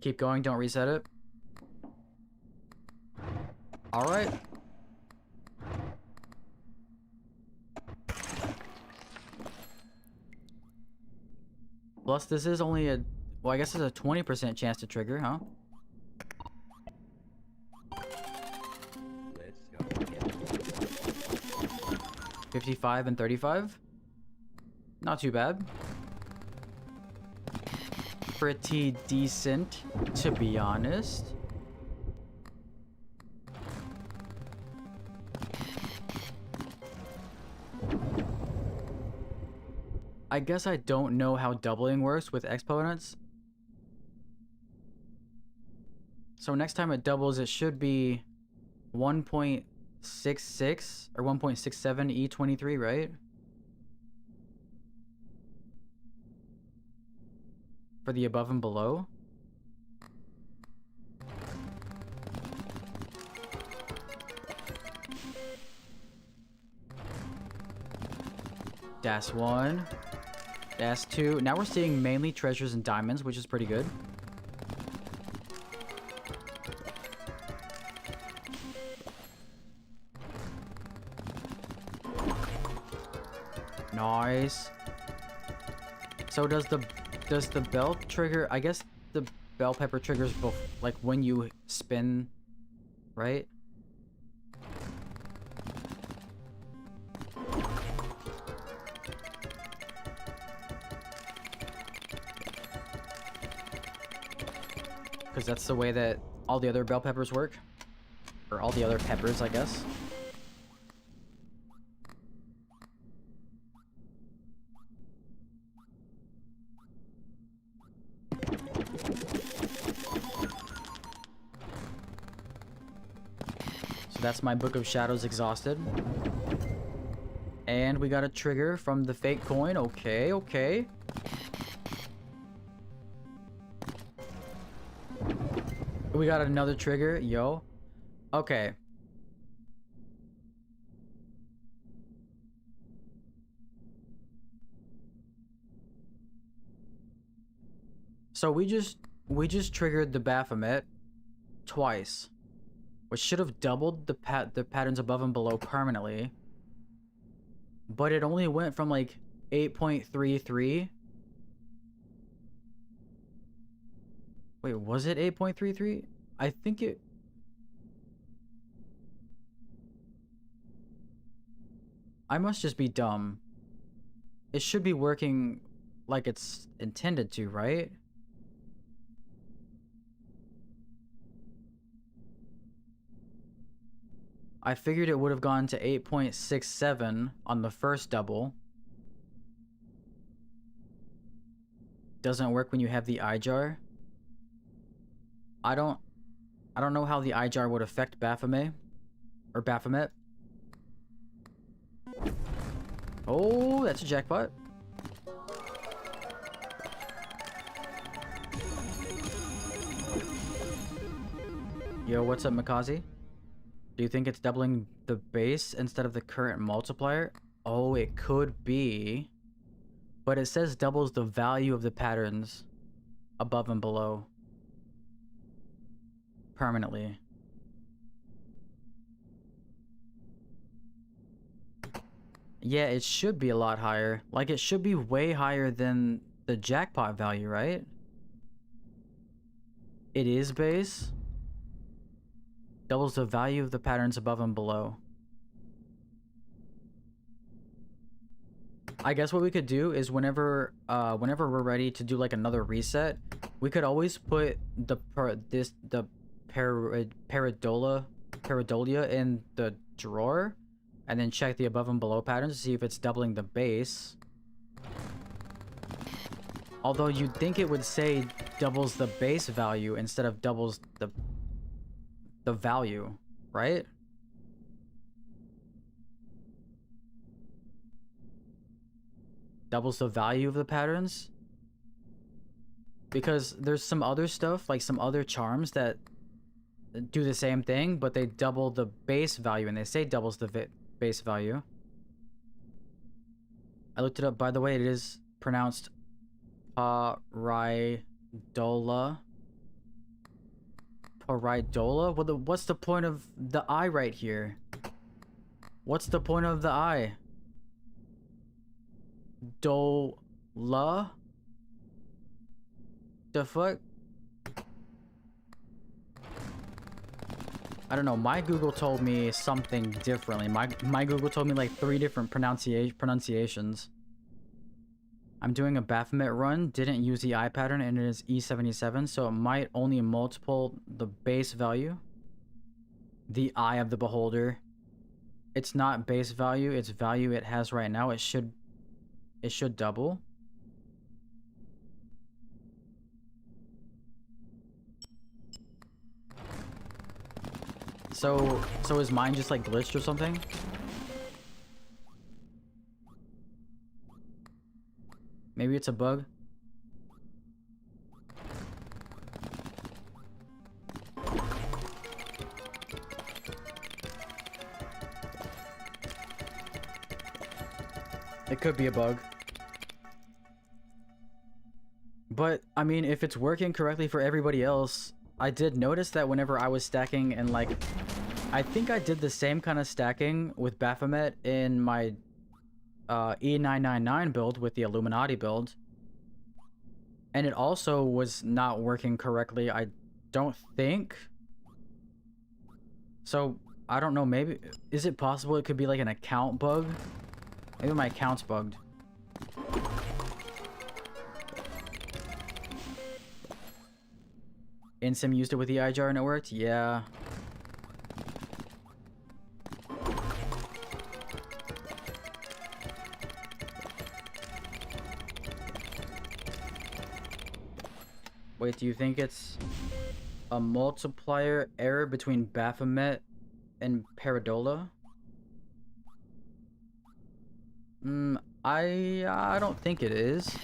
Keep going, don't reset it. Alright. Plus, this is only a... Well, I guess it's a 20% chance to trigger, huh? Let's go again. 55 and 35? Not too bad. Pretty decent, to be honest. I guess I don't know how doubling works with exponents. So next time it doubles, it should be 1.66 or 1.67 E23, right? For the above and below. That's 1. That's 2. Now we're seeing mainly treasures and diamonds, which is pretty good. Nice. So does the bell trigger? I guess the bell pepper triggers both, like when you spin, right? Because that's the way that all the other bell peppers work, or all the other peppers, I guess. That's my Book of Shadows exhausted. And we got a trigger from the fake coin. Okay, okay. We got another trigger. Yo. Okay. So we just triggered the Baphomet twice, which should have doubled the patterns above and below permanently. But it only went from like 8.33. Wait, was it 8.33? I think it... I must just be dumb. It should be working like it's intended to, right? I figured it would have gone to 8.67 on the first double. Doesn't work when you have the eye jar. I don't know how the eye jar would affect Baphomet or Baphomet. Oh, that's a jackpot. Yo, what's up, Makazi? Do you think it's doubling the base instead of the current multiplier? Oh, it could be. But it says doubles the value of the patterns above and below permanently. Yeah, it should be a lot higher. Like, it should be way higher than the jackpot value, right? It is base. Doubles the value of the patterns above and below. I guess what we could do is whenever we're ready to do like another reset, we could always put the pareidolia in the drawer, and then check the above and below patterns to see if it's doubling the base. Although you'd think it would say doubles the base value instead of doubles the value, right? Doubles the value of the patterns. Because there's some other stuff, like some other charms that do the same thing, but they double the base value, and they say doubles the base value. I looked it up, by the way. It is pronounced pareidola. Pareidola? Well, what's the point of the eye right here? What's the point of the eye? Dola? The fuck? I don't know. My Google told me something differently. My Google told me like 3 different pronunciations. I'm doing a Baphomet run, didn't use the eye pattern, and it is E77, so it might only multiple the base value. The eye of the beholder. It's not base value, it's value it has right now. It should double. So is mine just like glitched or something? Maybe it's a bug. It could be a bug. But, I mean, if it's working correctly for everybody else, I did notice that whenever I was stacking and, like, I think I did the same kind of stacking with Baphomet in my E999 build with the Illuminati build. And it also was not working correctly, I don't think. So, I don't know, maybe... Is it possible it could be like an account bug? Maybe my account's bugged. InSim used it with the iJar and it worked? Yeah. Wait, do you think it's a multiplier error between Baphomet and Paradola? I don't think it is.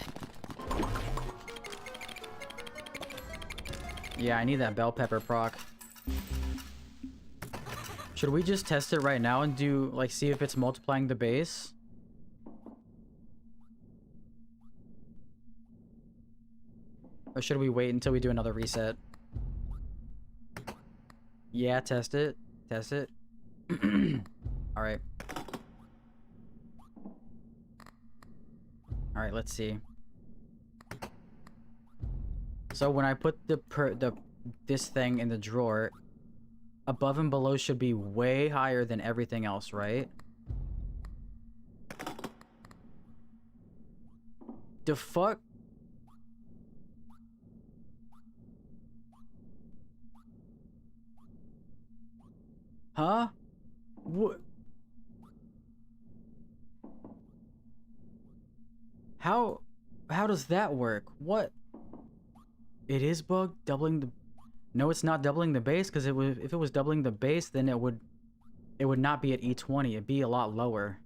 Yeah, I need that bell pepper proc. Should we just test it right now and do, like, see if it's multiplying the base? Or should we wait until we do another reset? Yeah, test it. Test it. Alright. Alright, let's see. So when I put this thing in the drawer, above and below should be way higher than everything else, right? The fuck? Huh? What? How does that work? What? It is bugged? Doubling the... No, it's not doubling the base, because if it was doubling the base, then it would not be at E20. It'd be a lot lower.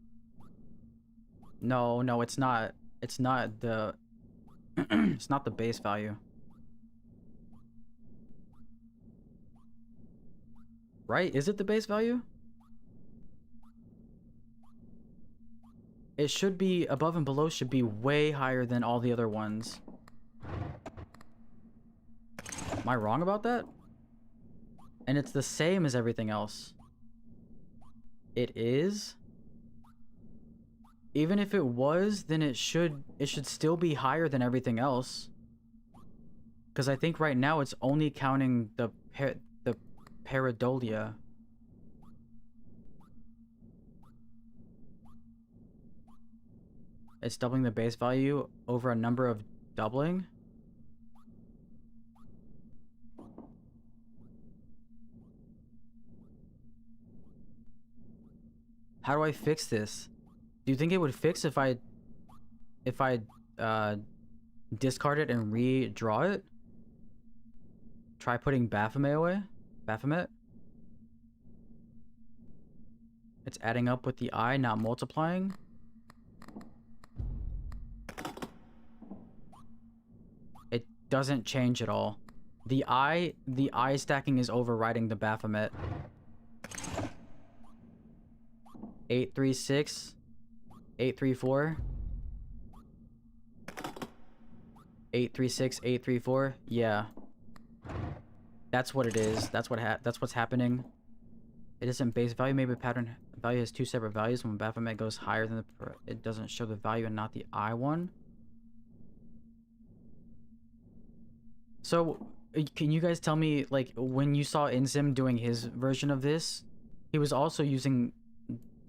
No, no, it's not. It's not the... it's not the base value. Right? Is it the base value? It should be... Above and below should be way higher than all the other ones. Am I wrong about that? And it's the same as everything else. It is? Even if it was, then it should still be higher than everything else. Because I think right now it's only counting the Paradolia. It's doubling the base value over a number of doubling. How do I fix this? Do you think it would fix if I discard it and redraw it? Try putting Baphomet away? Baphomet? It's adding up with the I, not multiplying. It doesn't change at all. The I stacking is overriding the Baphomet. 836, 834, 836, 834. Yeah, that's what it is. That's what's happening. It isn't base value. Maybe pattern value has two separate values. When Baphomet goes higher than it doesn't show the value and not the I one. So, can you guys tell me, like, when you saw InSim doing his version of this, he was also using...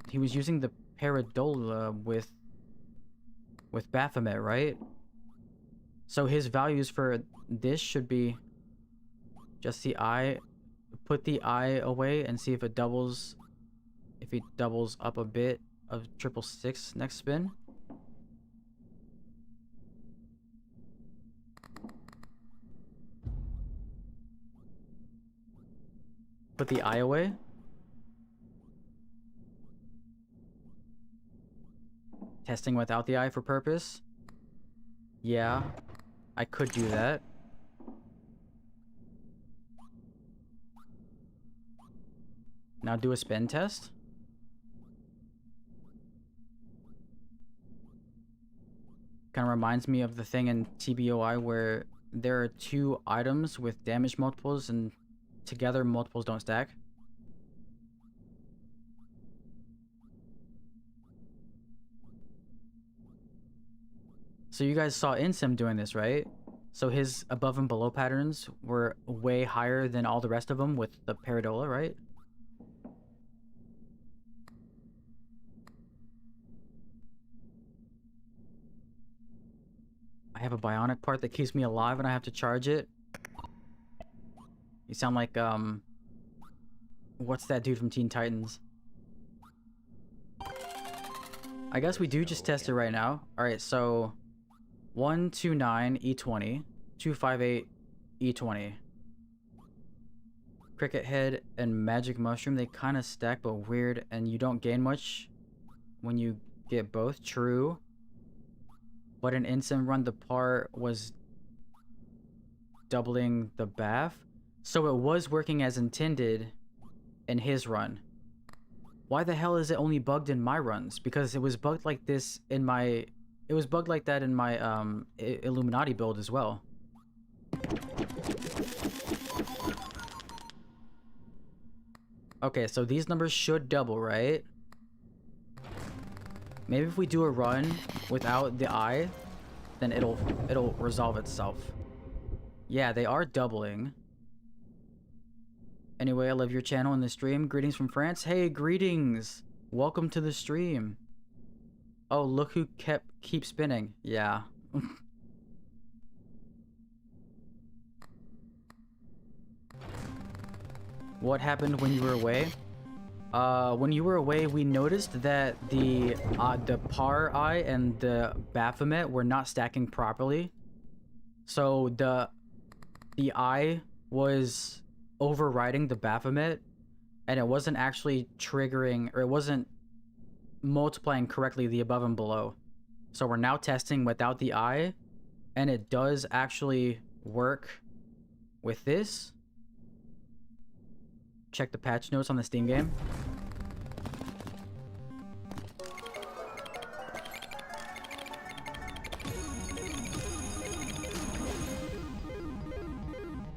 He was using the Paradola with Baphomet, right? So his values for this should be just the I. Put the I away and see if it doubles. If he doubles up a bit of 666 next spin. Put the I away. Testing without the eye for purpose. Yeah, I could do that. Now do a spin test. Kind of reminds me of the thing in TBOI where there are two items with damage multiples and together multiples don't stack. So you guys saw Insim doing this, right? So his above and below patterns were way higher than all the rest of them with the Paradola, right? I have a bionic part that keeps me alive and I have to charge it. You sound like, what's that dude from Teen Titans? I guess we do just test it right now. Alright, so 129 E20, 258 E20. Cricket Head and Magic Mushroom, they kind of stack but weird, and you don't gain much when you get both. True. But in Instant Run, the part was doubling the BAF, so it was working as intended in his run. Why the hell is it only bugged in my runs? Because it was bugged like this in my... It was bugged like that in my Illuminati build as well. Okay, so these numbers should double, right? Maybe if we do a run without the eye, then it'll resolve itself. Yeah, they are doubling. Anyway, I love your channel and the stream. Greetings from France. Hey, greetings! Welcome to the stream. Oh, look who keep spinning. Yeah. What happened when you were away? When you were away, we noticed that the Par Eye and the Baphomet were not stacking properly. So the Eye was overriding the Baphomet, and it wasn't actually triggering, or it wasn't multiplying correctly the above and below. So we're now testing without the Eye, and it does actually work with this. Check the patch notes on the Steam game.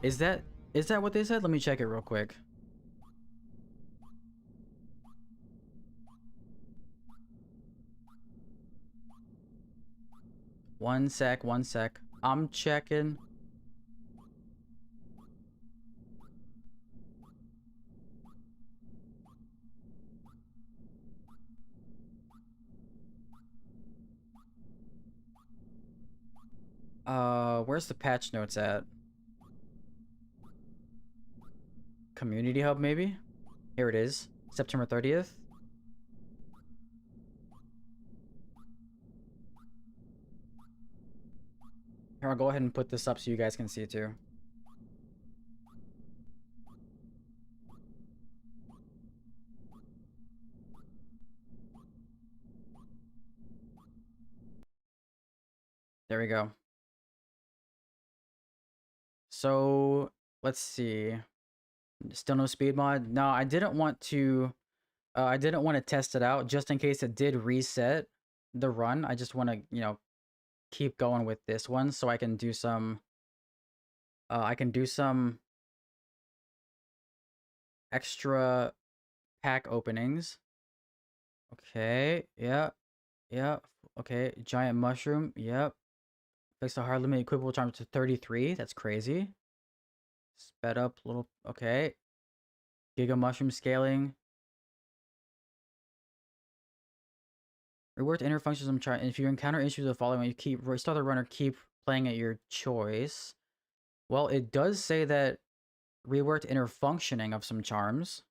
Is that what they said? Let me check it real quick. One sec. I'm checking. Where's the patch notes at? Community Hub, maybe? Here it is. September 30th. Here, I'll go ahead and put this up so you guys can see it too. There we go. So, let's see. Still no speed mod? No, I didn't want to test it out just in case it did reset the run. I just want to, you know, keep going with this one so I can do some extra pack openings. Okay, yeah. Okay, giant mushroom, yep. Fix the hard limit equipable charm to 33. That's crazy. Sped up a little. Okay. Giga mushroom scaling. Reworked inner functions. I'm trying. If you encounter issues with the following, you keep restart the runner. Keep playing at your choice. Well, it does say that reworked inner functioning of some charms.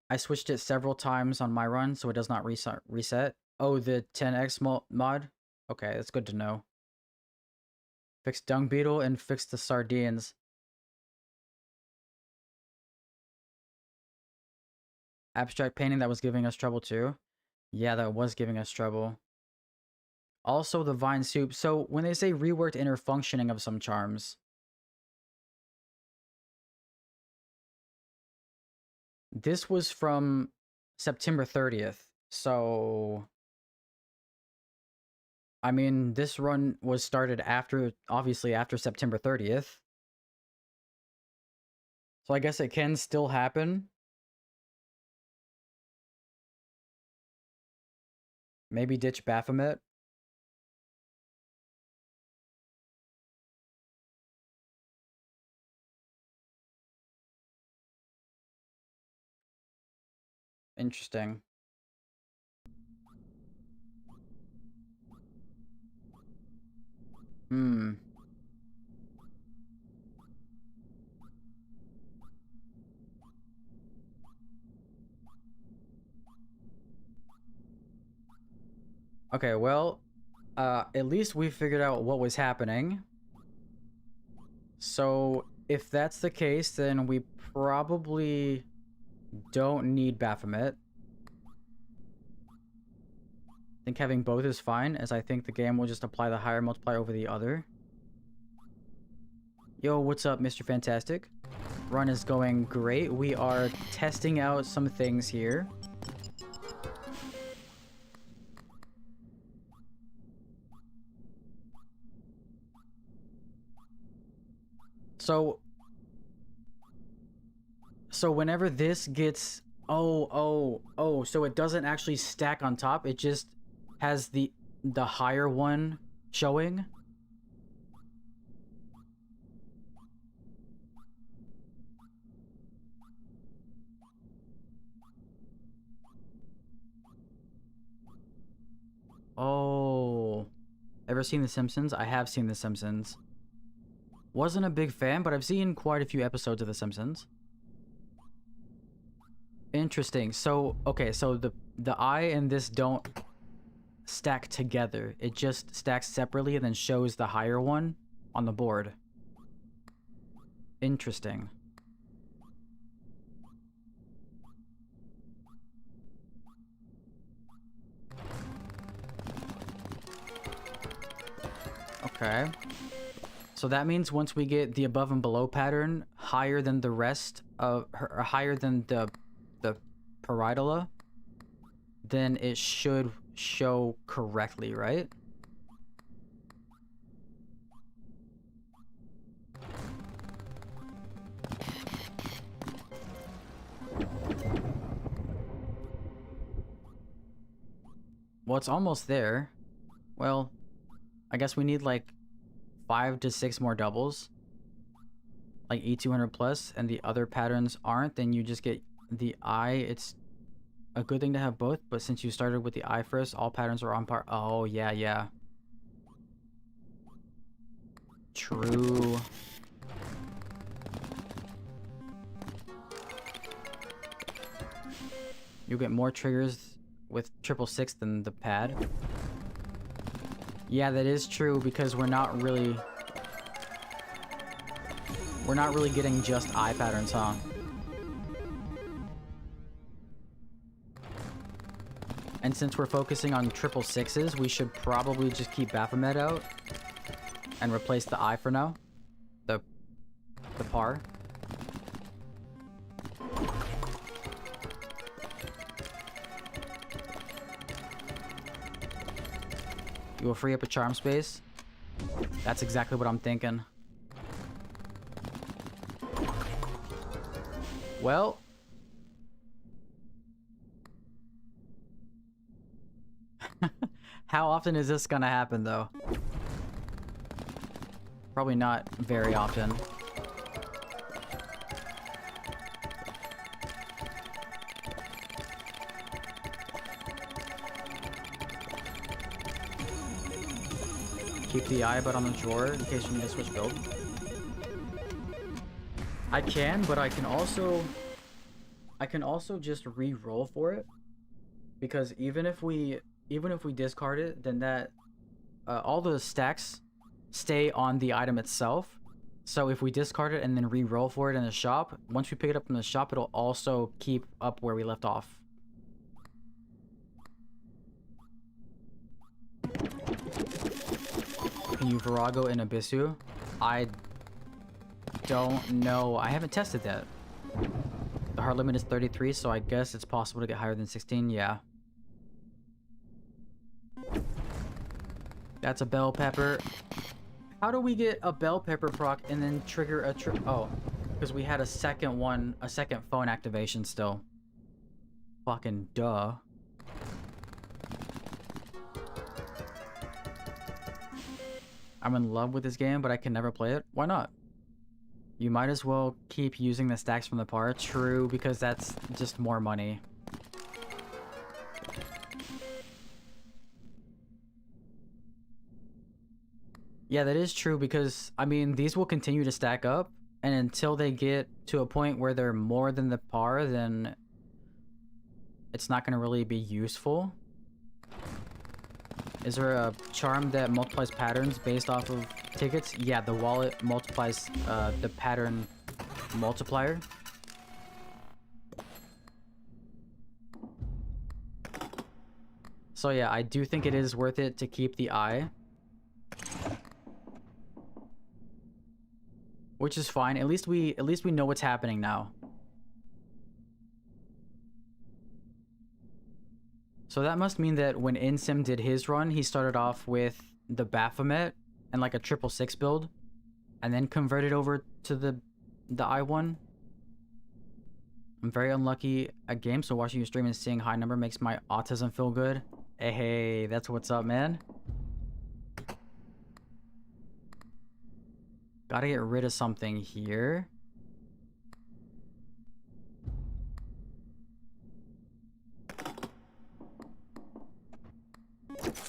I switched it several times on my run, so it does not reset. Oh, the 10x mod? Okay, that's good to know. Fix Dung Beetle and fix the sardines. Abstract painting, that was giving us trouble too. Yeah, that was giving us trouble. Also the vine soup. So when they say reworked inner functioning of some charms, this was from September 30th. So I mean, this run was started after, obviously, after September 30th. So I guess it can still happen. Maybe ditch Baphomet. Interesting. Hmm. Okay, well, at least we figured out what was happening. So if that's the case, then we probably don't need Baphomet. I think having both is fine, as I think the game will just apply the higher multiplier over the other. Yo, what's up, Mr. Fantastic? Run is going great. We are testing out some things here. So whenever this gets... Oh, so it doesn't actually stack on top. It just has the higher one showing. Oh. Ever seen The Simpsons? I have seen The Simpsons. Wasn't a big fan, but I've seen quite a few episodes of The Simpsons. Interesting. So, okay, so the eye and this don't stack together. It just stacks separately and then shows the higher one on the board. Interesting. Okay. So that means once we get the above and below pattern higher than the rest of or higher than the parietal, then it should show correctly, right? Well, it's almost there. Well, I guess we need like 5 to 6 more doubles. Like E200 plus, and the other patterns aren't, then you just get the eye. It's a good thing to have both, but since you started with the eye first, all patterns are on par. Oh, yeah. True. You get more triggers with 666 than the pad. Yeah, that is true, because we're not really getting just eye patterns, huh? And since we're focusing on 666s, we should probably just keep Baphomet out and replace the eye for now. The par. You will free up a charm space. That's exactly what I'm thinking. Well, how often is this gonna happen, though? Probably not very often. Keep the eye but on the drawer in case you need to switch build. I can, but I can also just re-roll for it, because even if we discard it, then that all the stacks stay on the item itself. So if we discard it and then re-roll for it in the shop, once we pick it up in the shop, it'll also keep up where we left off. Can you Virago in Abyssu? I don't know. I haven't tested that. The hard limit is 33, so I guess it's possible to get higher than 16. Yeah. That's a bell pepper. How do we get a bell pepper proc and then trigger a oh, because we had a second one, a second phone activation still. Fucking duh. I'm in love with this game, but I can never play it. Why not? You might as well keep using the stacks from the par. True, because that's just more money. Yeah, that is true because, I mean, these will continue to stack up, and until they get to a point where they're more than the par, then it's not going to really be useful. Is there a charm that multiplies patterns based off of tickets? Yeah, the wallet multiplies the pattern multiplier. So yeah, I do think it is worth it to keep the eye. Which is fine. At least we know what's happening now. So that must mean that when InSim did his run, he started off with the Baphomet and like a 666 build, and then converted over to the I1. I'm very unlucky at games, so watching you stream and seeing high number makes my autism feel good. Hey, that's what's up, man. Gotta get rid of something here.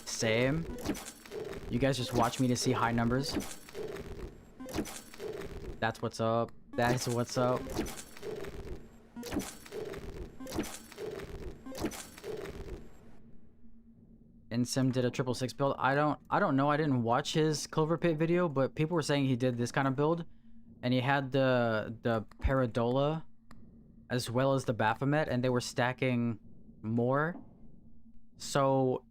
Same. You guys just watch me to see high numbers. That's what's up. That's what's up. InSim did a 666 build. I don't know. I didn't watch his Clover Pit video, but people were saying he did this kind of build, and he had the Paradola as well as the Baphomet, and they were stacking more. So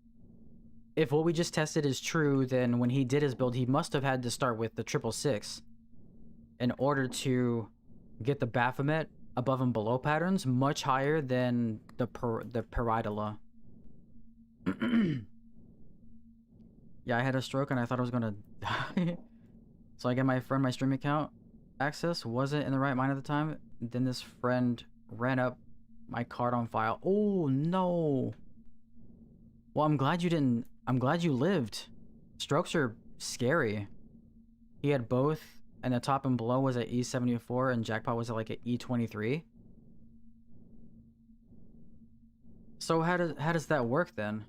if what we just tested is true, then when he did his build, he must have had to start with the 666 in order to get the Baphomet above and below patterns much higher than the Paradola. Yeah, I had a stroke and I thought I was gonna die. So I get my friend my stream account access. Wasn't in the right mind at the time. Then this friend ran up my card on file. Oh no. Well, I'm glad you didn't. I'm glad you lived. Strokes are scary. He had both, and the top and below was at E74, and jackpot was at like at E23. So how does that work then?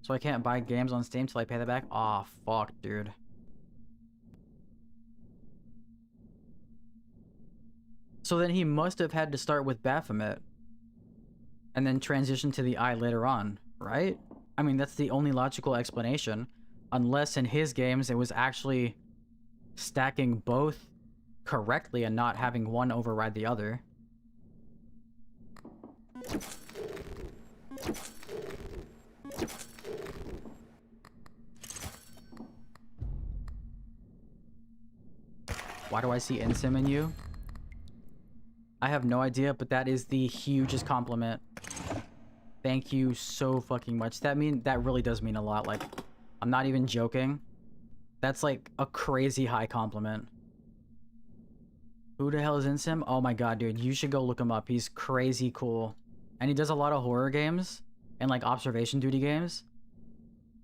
So I can't buy games on Steam till I pay that back? Aw, fuck, dude. So then he must have had to start with Baphomet and then transition to the Eye later on, right? I mean, that's the only logical explanation. Unless in his games it was actually stacking both correctly and not having one override the other. Why do I see InSim in you? I have no idea, but that is the hugest compliment. Thank you so fucking much. That really does mean a lot. Like, I'm not even joking. That's like a crazy high compliment. Who the hell is InSim? Oh my god, dude. You should go look him up. He's crazy cool. And he does a lot of horror games and like observation duty games.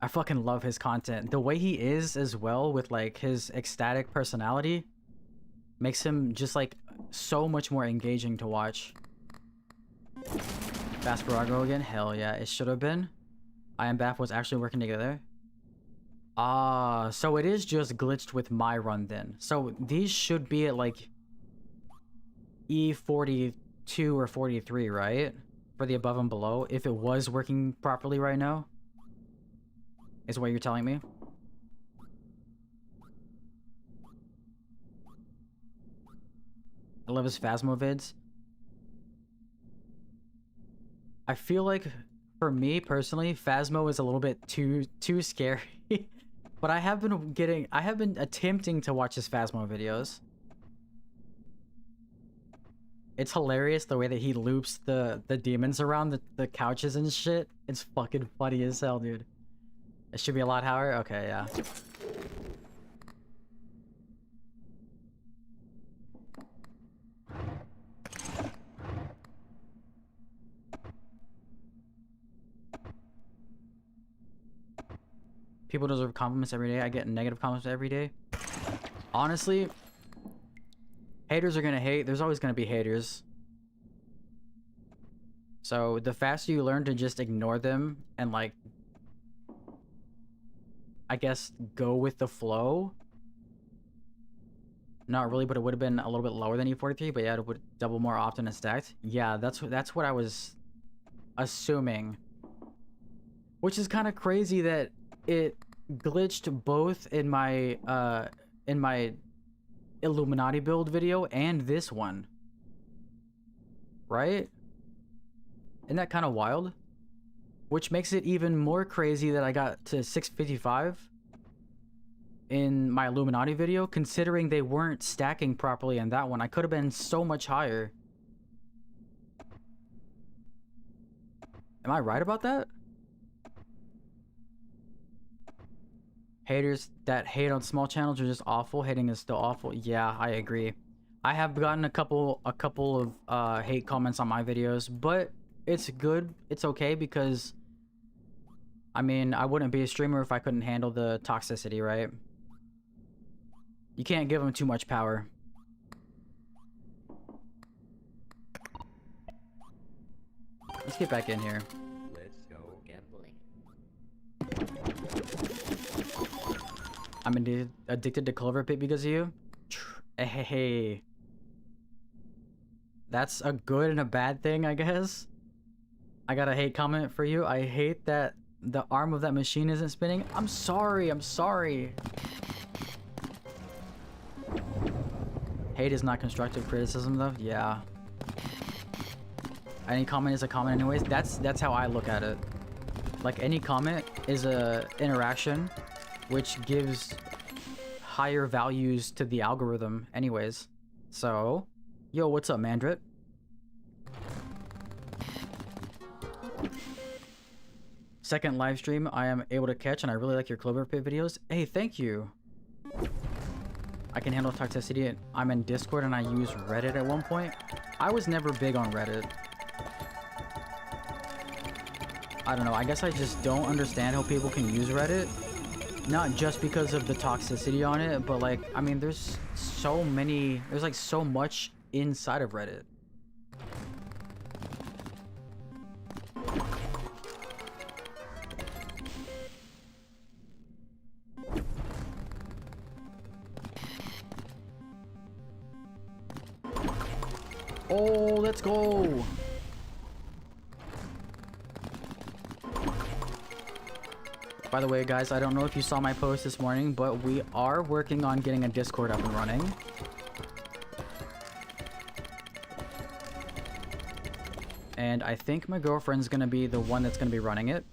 I fucking love his content. The way he is as well with like his ecstatic personality makes him just like so much more engaging to watch. Vasparago again? Hell yeah, it should have been. I and Bath was actually working together. Ah, so it is just glitched with my run then. So these should be at like E42 or 43, right? For the above and below, if it was working properly right now. Is what you're telling me? I love his Phasmo vids. I feel like, for me personally, Phasmo is a little bit too scary. But I have been attempting to watch his Phasmo videos. It's hilarious the way that he loops the demons around the couches and shit. It's fucking funny as hell, dude. It should be a lot higher? Okay, yeah. People deserve compliments every day. I get negative comments every day. Honestly, haters are gonna hate. There's always gonna be haters. So the faster you learn to just ignore them and like, I guess, go with the flow. Not really, but it would have been a little bit lower than E43, but yeah, it would double more often and stacked. Yeah, that's what I was assuming. Which is kind of crazy that it glitched both in my Illuminati build video and this one. Right? Isn't that kind of wild? Which makes it even more crazy that I got to 655 in my Illuminati video, considering they weren't stacking properly in that one. I could have been so much higher. Am I right about that? Haters that hate on small channels are just awful. Hating is still awful. Yeah, I agree. I have gotten a couple of hate comments on my videos, but it's good. It's okay because, I mean, I wouldn't be a streamer if I couldn't handle the toxicity, right? You can't give them too much power. Let's get back in here. Let's go gambling. I'm addicted to Clover Pit because of you? Hey. That's a good and a bad thing, I guess. I got a hate comment for you. I hate that the arm of that machine isn't spinning. I'm sorry. Hate is not constructive criticism, though. Yeah. Any comment is a comment anyways. That's how I look at it. Like, any comment is a interaction, which gives higher values to the algorithm anyways. So, yo, what's up, Mandrit? Second live stream I am able to catch, and I really like your Clover Pit videos. Hey, thank you. I can handle toxicity. I'm in Discord and I use Reddit at one point. I was never big on Reddit. I don't know, I guess I just don't understand how people can use Reddit. Not just because of the toxicity on it, but like, I mean, there's like so much inside of Reddit. Oh, let's go. By the way, guys, I don't know if you saw my post this morning, but we are working on getting a Discord up and running. And I think my girlfriend's gonna be the one that's gonna be running it.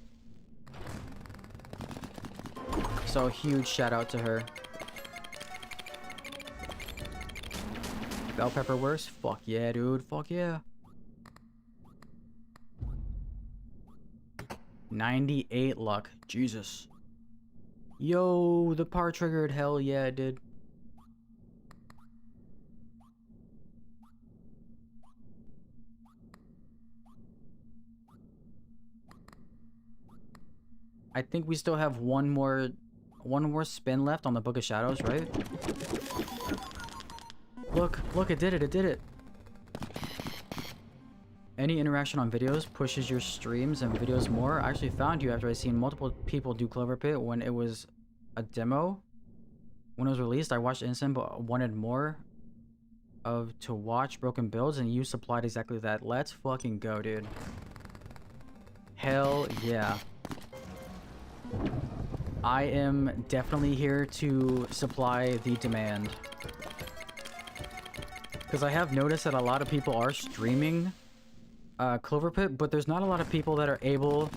So huge shout out to her. Bell pepper worse? Fuck yeah, dude. Fuck yeah. 98 luck. Jesus. Yo, the par triggered. Hell yeah, it did. I think we still have one more spin left on the Book of Shadows, right? Look, it did it. Any interaction on videos pushes your streams and videos more. I actually found you after I seen multiple people do Clover Pit when it was a demo. When it was released, I watched Instant but wanted more to watch broken builds, and you supplied exactly that. Let's fucking go, dude. Hell yeah. I am definitely here to supply the demand. Because I have noticed that a lot of people are streaming Clover Pit, but there's not a lot of people that are able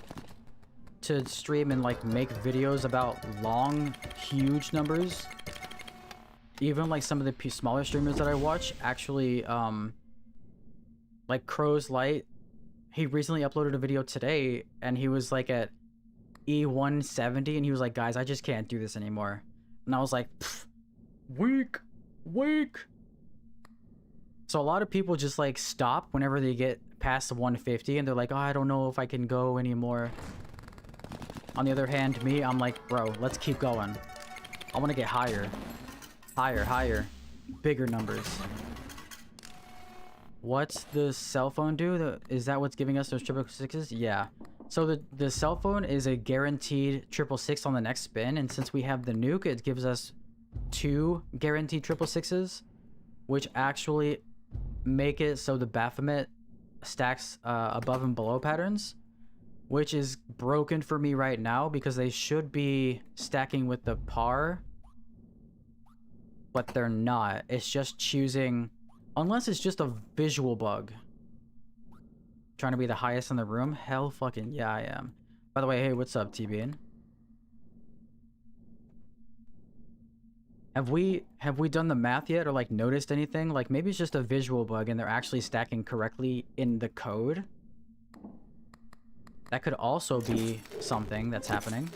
to stream and like make videos about long, huge numbers. Even like some of the smaller streamers that I watch, actually, like Crow's Light, he recently uploaded a video today, and he was like at E170, and he was like, guys, I just can't do this anymore. And I was like, weak. So a lot of people just like stop whenever they get past the 150, and they're like, oh, I don't know if I can go anymore. On the other hand, me, I'm like, bro, let's keep going. I want to get higher. Higher. Bigger numbers. What's the cell phone do? Is that what's giving us those 666s? Yeah. So the cell phone is a guaranteed 666 on the next spin, and since we have the nuke, it gives us 2 guaranteed 666s, which actually make it so the Baphomet stacks above and below patterns, which is broken for me right now because they should be stacking with the par, but they're not. It's just choosing, unless it's just a visual bug. Trying to be the highest in the room? Hell fucking yeah, I am. By the way, hey, what's up, TBN? Have we done the math yet, or like noticed anything? Like maybe it's just a visual bug and they're actually stacking correctly in the code. That could also be something that's happening.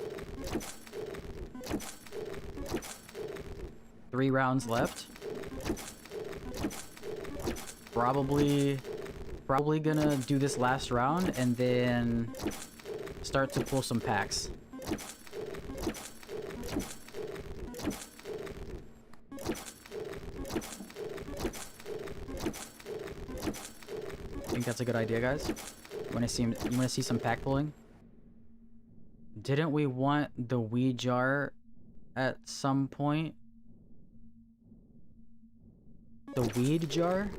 3 rounds left. Probably gonna do this last round and then start to pull some packs. Think that's a good idea, guys? You wanna see some pack pulling? Didn't we want the weed jar at some point? The weed jar?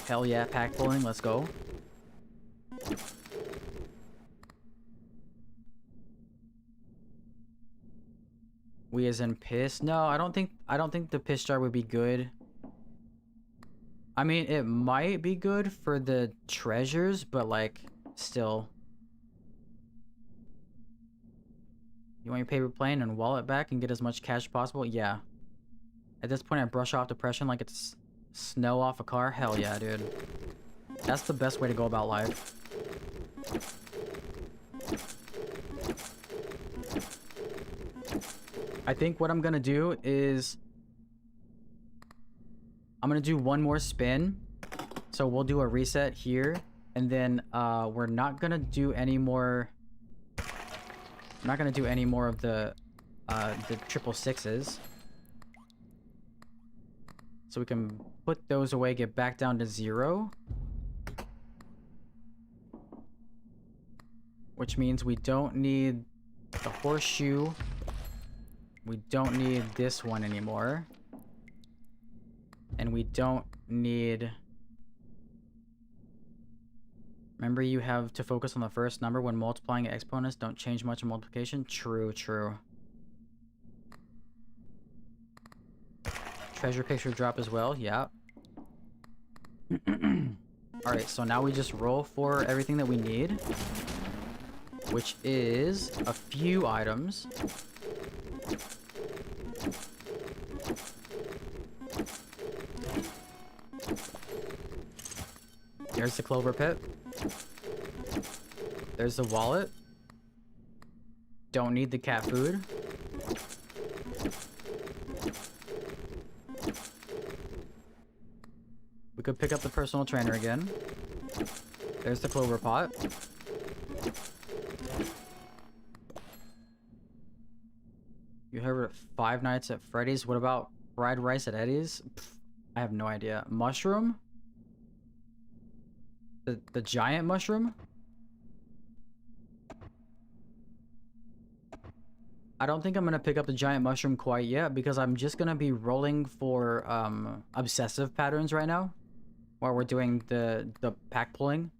Hell yeah, pack pulling, let's go. We as in piss? No, I don't think the piss jar would be good. I mean, it might be good for the treasures, but like, still. You want your paper plane and wallet back and get as much cash as possible? Yeah. At this point, I brush off depression like it's snow off a car? Hell yeah, dude. That's the best way to go about life. I think what I'm gonna do is I'm gonna do one more spin. So we'll do a reset here, and then we're not gonna do any more. I'm not gonna do any more of the 666s. So we can put those away, get back down to 0. Which means we don't need the horseshoe. We don't need this one anymore. And we don't need... Remember, you have to focus on the first number when multiplying exponents. Don't change much in multiplication. True. Treasure picture drop as well. Yeah. Alright, so now we just roll for everything that we need, which is a few items. There's the clover pit. There's the wallet. Don't need the cat food. We could pick up the personal trainer again. There's the clover pot. You heard of Five Nights at Freddy's? What about fried rice at Eddie's? Pff, I have no idea. Mushroom? The giant mushroom? I don't think I'm gonna pick up the giant mushroom quite yet because I'm just gonna be rolling for obsessive patterns right now while we're doing the pack pulling.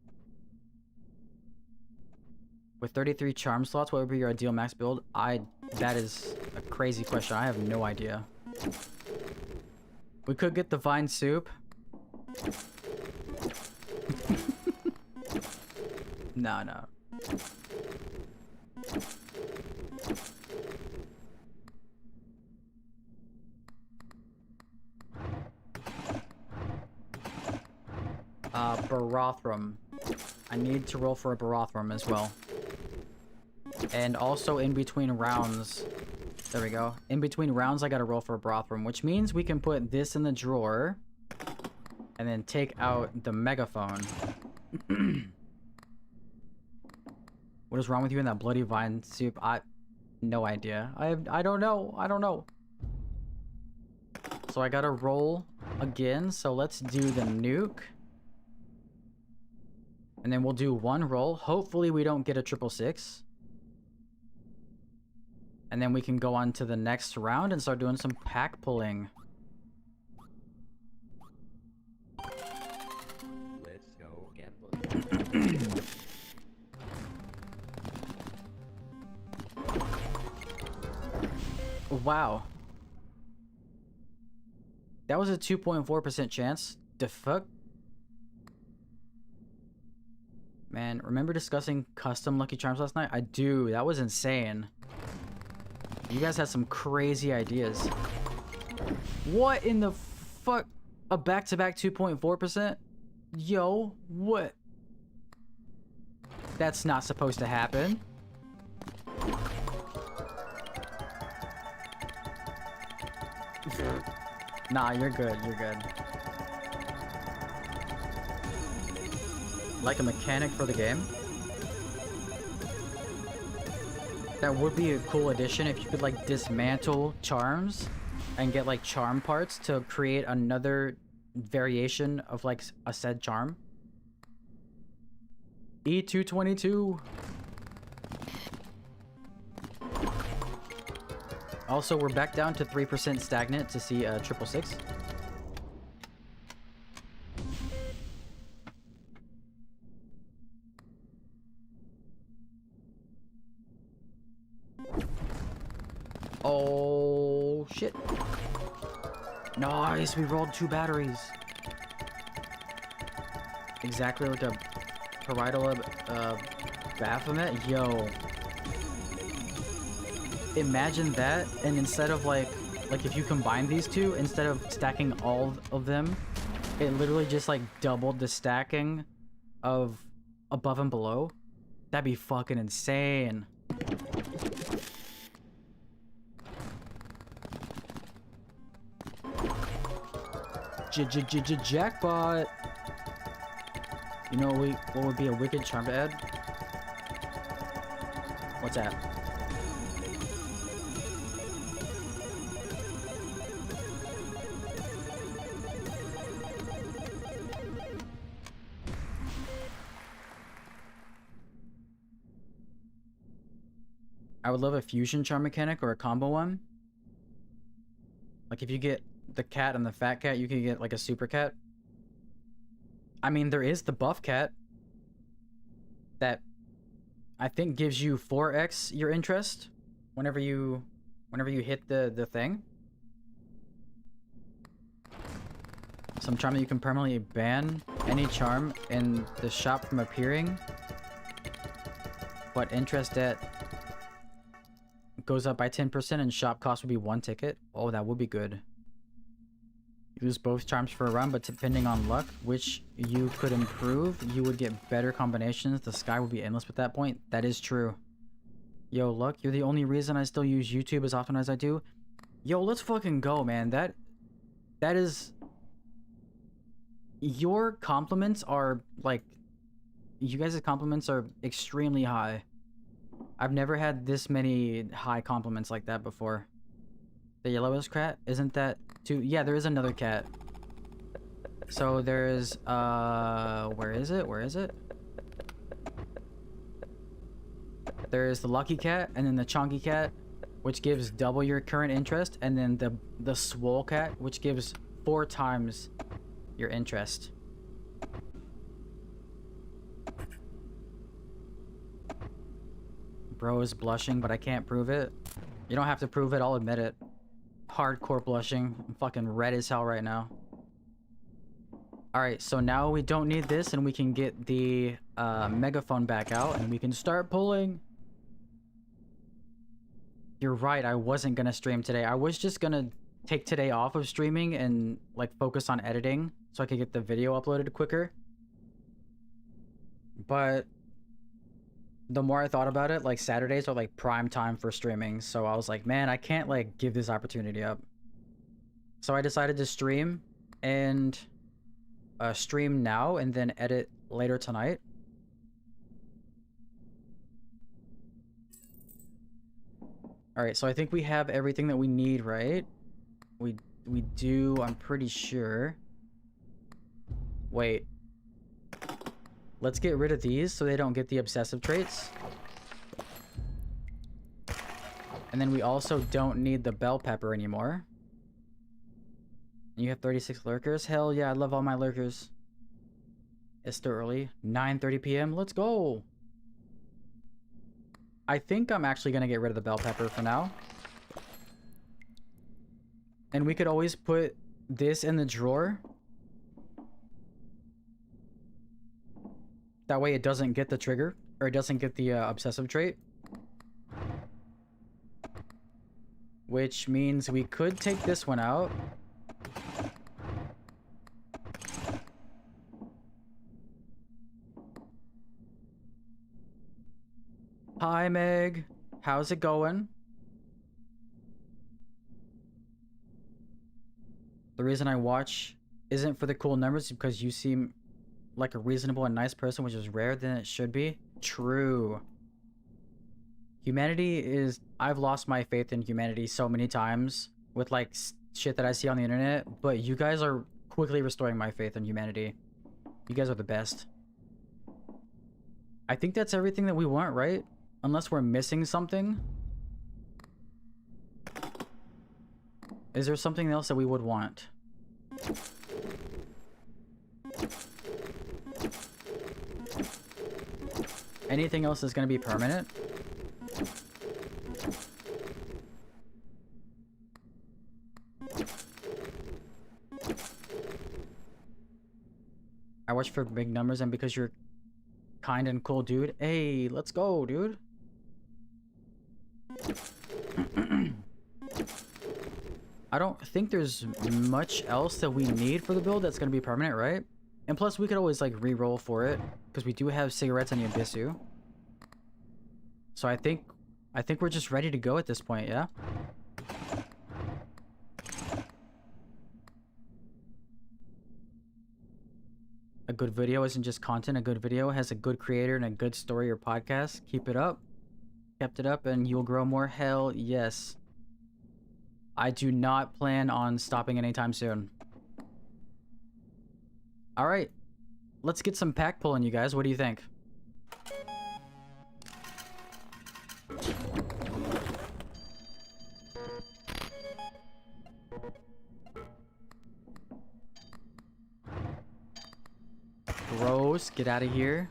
With 33 charm slots, what would be your ideal max build? That is a crazy question. I have no idea. We could get the vine soup. No. Barothrum. I need to roll for a Barothrum as well. And also in between rounds, there we go. In between rounds, I gotta roll for a Barothrum, which means we can put this in the drawer and then take out the megaphone. What is wrong with you in that bloody vine soup? No idea. I don't know. So I gotta roll again. So let's do the nuke. And then we'll do one roll. Hopefully we don't get a 666. And then we can go on to the next round and start doing some pack pulling. Let's go gambling. Wow. That was a 2.4% chance. The fuck? Man, remember discussing custom Lucky Charms last night? I do. That was insane. You guys had some crazy ideas. What in the fuck? A back-to-back 2.4%? Yo, what? That's not supposed to happen. Nah, you're good. You're good. Like a mechanic for the game. That would be a cool addition if you could like dismantle charms and get like charm parts to create another variation of like a said charm. E222. Also, we're back down to 3% stagnant to see a 666. Oh, shit. Nice, we rolled 2 batteries. Exactly like a parietal Baphomet. Yo. Imagine that, and instead of like if you combine these two, instead of stacking all of them, it literally just like doubled the stacking of above and below. That'd be fucking insane. Jackpot. You know what would be a wicked charm to add? What's that? I would love a fusion charm mechanic or a combo one. Like if you get the cat and the fat cat, you can get like a super cat. I mean, there is the buff cat that I think gives you 4x your interest whenever you hit the thing. Some charm that you can permanently ban any charm in the shop from appearing, but interest at goes up by 10% and shop cost would be 1 ticket. Oh, that would be good. Use both charms for a run, but depending on luck, which you could improve, you would get better combinations. The sky would be endless at that point. That is true. Yo, Luck, you're the only reason I still use YouTube as often as I do. Yo, let's fucking go, man. That is... Your compliments are, like... You guys' compliments are extremely high. I've never had this many high compliments like that before. The yellowest cat? Isn't that too... Yeah, there is another cat. So there's, where is it? Where is it? There's the lucky cat, and then the chonky cat, which gives double your current interest, and then the swole cat, which gives 4 times your interest. Bro is blushing, but I can't prove it. You don't have to prove it, I'll admit it. Hardcore blushing. I'm fucking red as hell right now. Alright, so now we don't need this, and we can get the megaphone back out, and we can start pulling. You're right, I wasn't gonna stream today. I was just gonna take today off of streaming and like focus on editing so I could get the video uploaded quicker. But the more I thought about it, like Saturdays are like prime time for streaming. So I was like, man, I can't like give this opportunity up. So I decided to stream and stream now and then edit later tonight. All right, so I think we have everything that we need, right? We do, I'm pretty sure. Wait. Let's get rid of these so they don't get the obsessive traits. And then we also don't need the bell pepper anymore. You have 36 lurkers? Hell yeah, I love all my lurkers. It's still early. 9:30 p.m. Let's go! I think I'm actually gonna get rid of the bell pepper for now. And we could always put this in the drawer. That way it doesn't get the trigger, or it doesn't get the obsessive trait. Which means we could take this one out. Hi, Meg. How's it going? The reason I watch isn't for the cool numbers, because you seem like a reasonable and nice person, which is rare than it should be. True. Humanity is... I've lost my faith in humanity so many times with like shit that I see on the internet, but you guys are quickly restoring my faith in humanity. You guys are the best. I think that's everything that we want, right? Unless we're missing something. Is there something else that we would want? Anything else is going to be permanent? I watch for big numbers, and because you're kind and cool, dude. Hey, let's go, dude. I don't think there's much else that we need for the build that's going to be permanent, right? And plus, we could always, like, re-roll for it, because we do have cigarettes on the Abyssu. So I think we're just ready to go at this point, yeah? A good video isn't just content. A good video has a good creator and a good story or podcast. Keep it up. Kept it up and you'll grow more. Hell yes. I do not plan on stopping anytime soon. Alright. Let's get some pack pulling, you guys. What do you think? Gross, get out of here.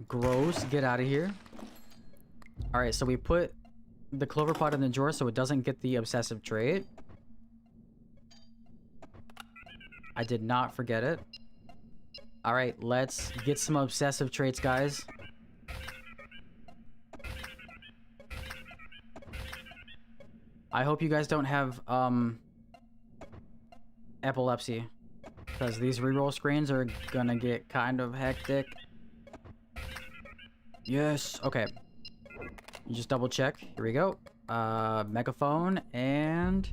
Gross, get out of here. Alright, so we put the clover pot in the drawer so it doesn't get the obsessive trait. I did not forget it. Alright, let's get some obsessive traits, guys. I hope you guys don't have, epilepsy. Because these reroll screens are gonna get kind of hectic. Yes, okay. You just double check. Here we go. Megaphone and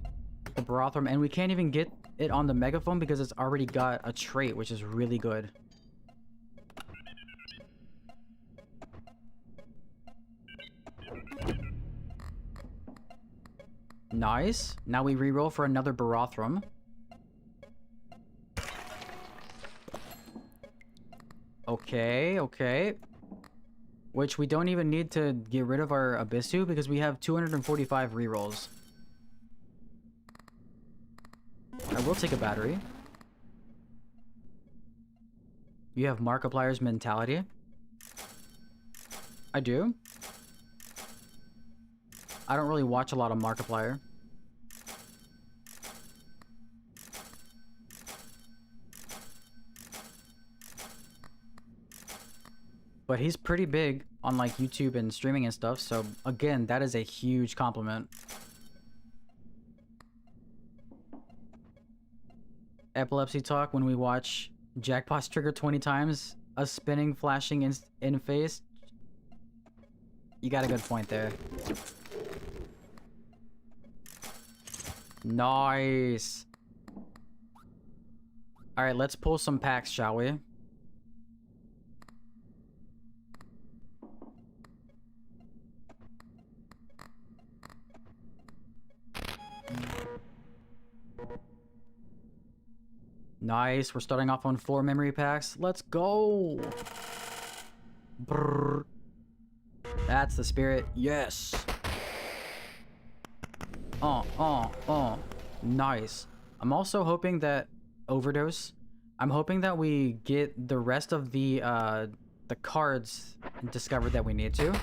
the Barothrum. And we can't even get it on the megaphone because it's already got a trait, which is really good. Nice. Now we reroll for another Barothrum. Okay, okay. Which we don't even need to get rid of our Abyssu because we have 245 rerolls. I will take a battery. You have Markiplier's mentality. I do. I don't really watch a lot of Markiplier. But he's pretty big on like YouTube and streaming and stuff, so again, that is a huge compliment. Epilepsy talk when we watch Jackpots trigger 20 times. A spinning, flashing in face. You got a good point there. Nice. Alright, let's pull some packs, shall we? Nice, we're starting off on 4 memory packs. Let's go! Brrr. That's the spirit. Yes! Nice. I'm also hoping that... Overdose. I'm hoping that we get the rest of the cards discovered that we need to.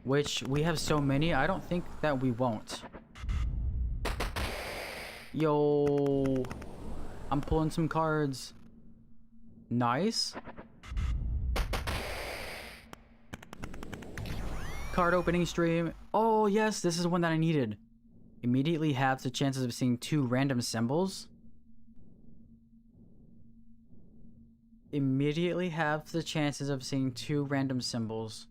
Which, we have so many, I don't think that we won't. Yo... I'm pulling some cards. Nice. Card opening stream. Oh, yes, this is one that I needed. Immediately halves the chances of seeing 2 random symbols. Immediately halves the chances of seeing 2 random symbols.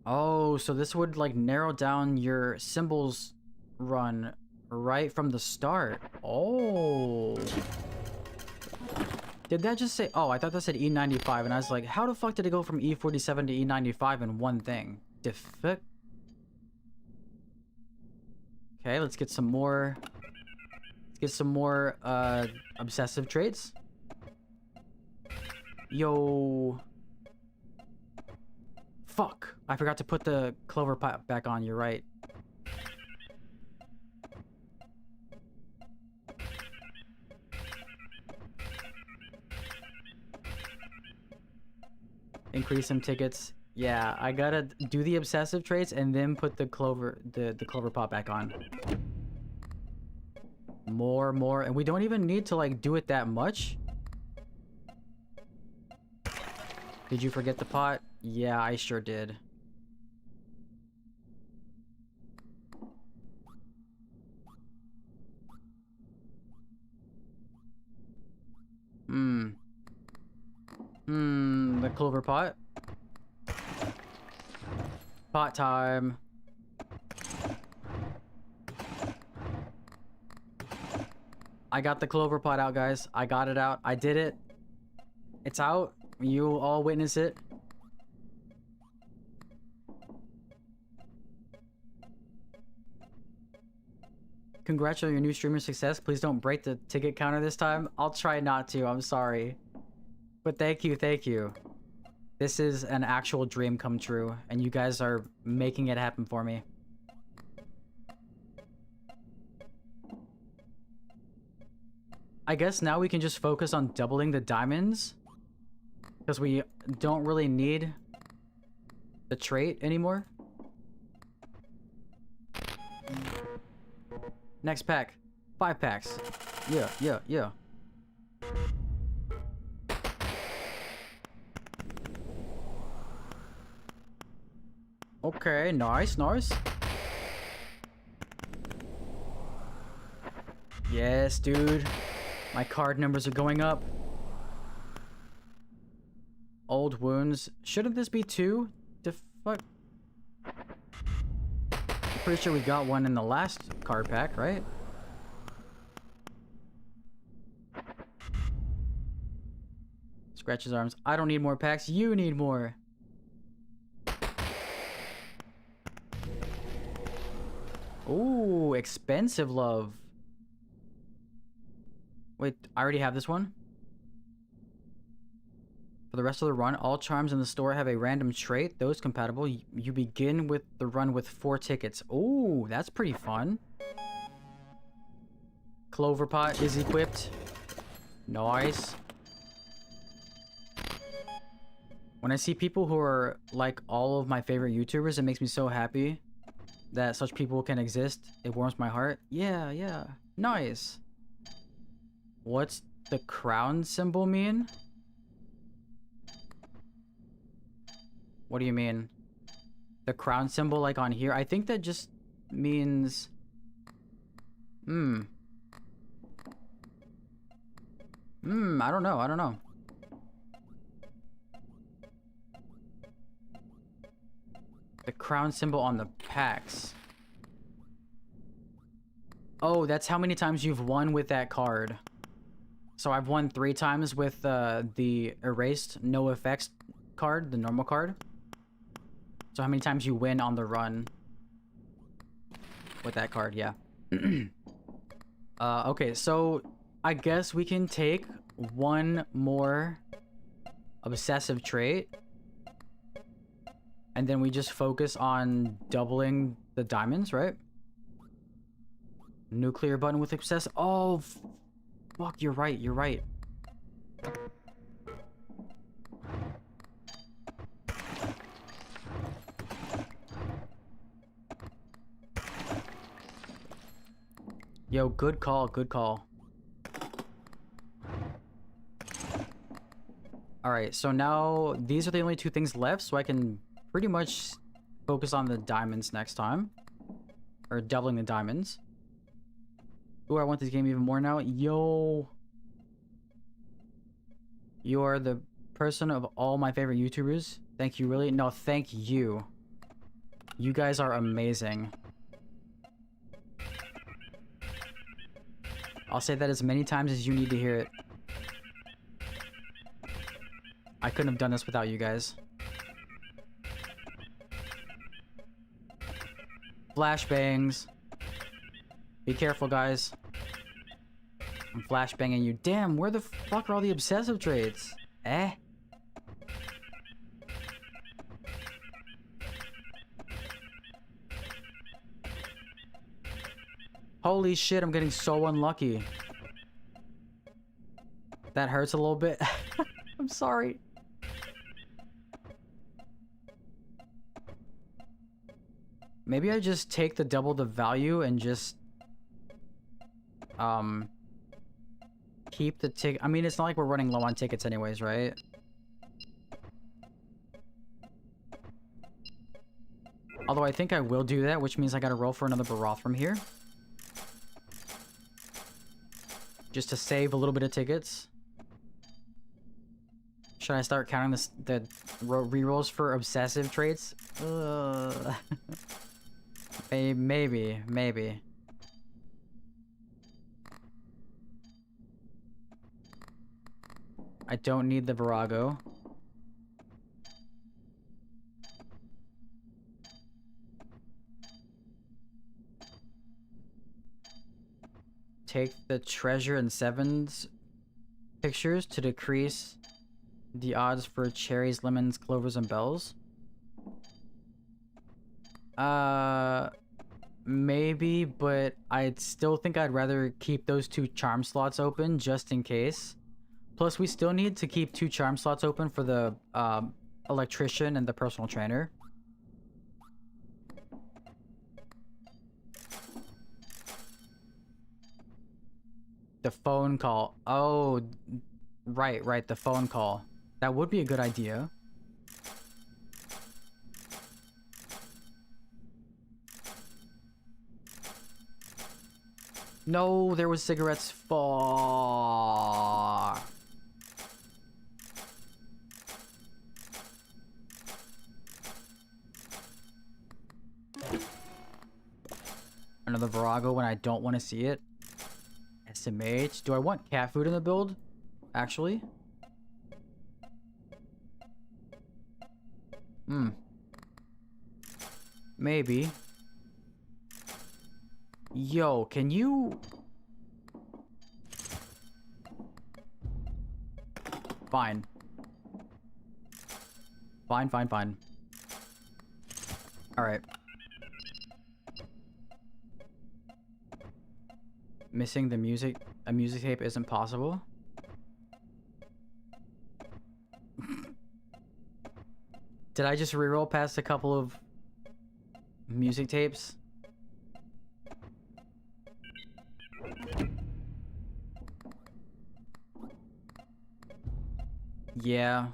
Oh, so this would, like, narrow down your symbols run right from the start. Oh. Did that just say... Oh, I thought that said E95, and I was like, how the fuck did it go from E47 to E95 in one thing? The fuck? Okay, let's get some more... Let's get some more, obsessive traits. Yo... Fuck! I forgot to put the clover pot back on, you're right. Increase some tickets. Yeah, I gotta do the obsessive traits and then put the clover pot back on. More, and we don't even need to like do it that much. Did you forget the pot? Yeah, I sure did. The clover pot. Pot time. I got the clover pot out, guys. I got it out. I did it. It's out. You all witness it. Congrats on your new streamer success. Please don't break the ticket counter this time. I'll try not to. I'm sorry. But thank you, thank you. This is an actual dream come true, and you guys are making it happen for me. I guess now we can just focus on doubling the diamonds, because we don't really need the trait anymore. Next pack. 5 packs. Yeah. Okay, nice. Yes, dude. My card numbers are going up. Old wounds. Shouldn't this be 2? The fuck? I'm pretty sure we got one in the last card pack, right? Scratch his arms. I don't need more packs. You need more. Ooh, expensive love. Wait, I already have this one? For the rest of the run, all charms in the store have a random trait. Those compatible. You begin with the run with 4 tickets. Ooh, that's pretty fun. Clover pot is equipped. Nice. When I see people who are like all of my favorite YouTubers, it makes me so happy that such people can exist. It warms my heart. Yeah. Nice. What's the crown symbol mean? What do you mean? The crown symbol like on here? I think that just means... I don't know. I don't know. The crown symbol on the packs. Oh, that's how many times you've won with that card. So I've won 3 times with the erased no effects card, the normal card. So how many times you win on the run with that card, yeah. Okay, so I guess we can take one more obsessive trait. And then we just focus on doubling the diamonds, right? Nuclear button with obsess. Oh, fuck, you're right, you're right. Yo, good call, good call. Alright, so now these are the only 2 things left, so I can pretty much focus on the diamonds next time. Or doubling the diamonds. Ooh, I want this game even more now. Yo. You are the person of all my favorite YouTubers. Thank you, really. No, thank you. You guys are amazing. I'll say that as many times as you need to hear it. I couldn't have done this without you guys. Flashbangs. Be careful, guys. I'm flashbanging you. Damn, where the fuck are all the obsessive traits? Eh? Holy shit, I'm getting so unlucky. That hurts a little bit. I'm sorry. Maybe I just take the double the value and just keep the ticket. I mean, it's not like we're running low on tickets anyways, right? Although I think I will do that, which means I gotta roll for another Baroth from here. Just to save a little bit of tickets. Should I start counting the rerolls for obsessive traits? Maybe. I don't need the Virago. Take the treasure and sevens pictures to decrease the odds for cherries, lemons, clovers, and bells. Maybe, but I still think I'd rather keep those 2 charm slots open just in case. Plus, we still need to keep 2 charm slots open for the electrician and the personal trainer. The phone call. Oh, right, the phone call. That would be a good idea. No, there was cigarettes. Fuck. Another Virago when I don't want to see it. SMH. Do I want cat food in the build? Actually? Maybe. Yo, can you... Fine. Fine. Alright. Missing the music... A music tape isn't possible? Did I just reroll past a couple of music tapes? Yeah.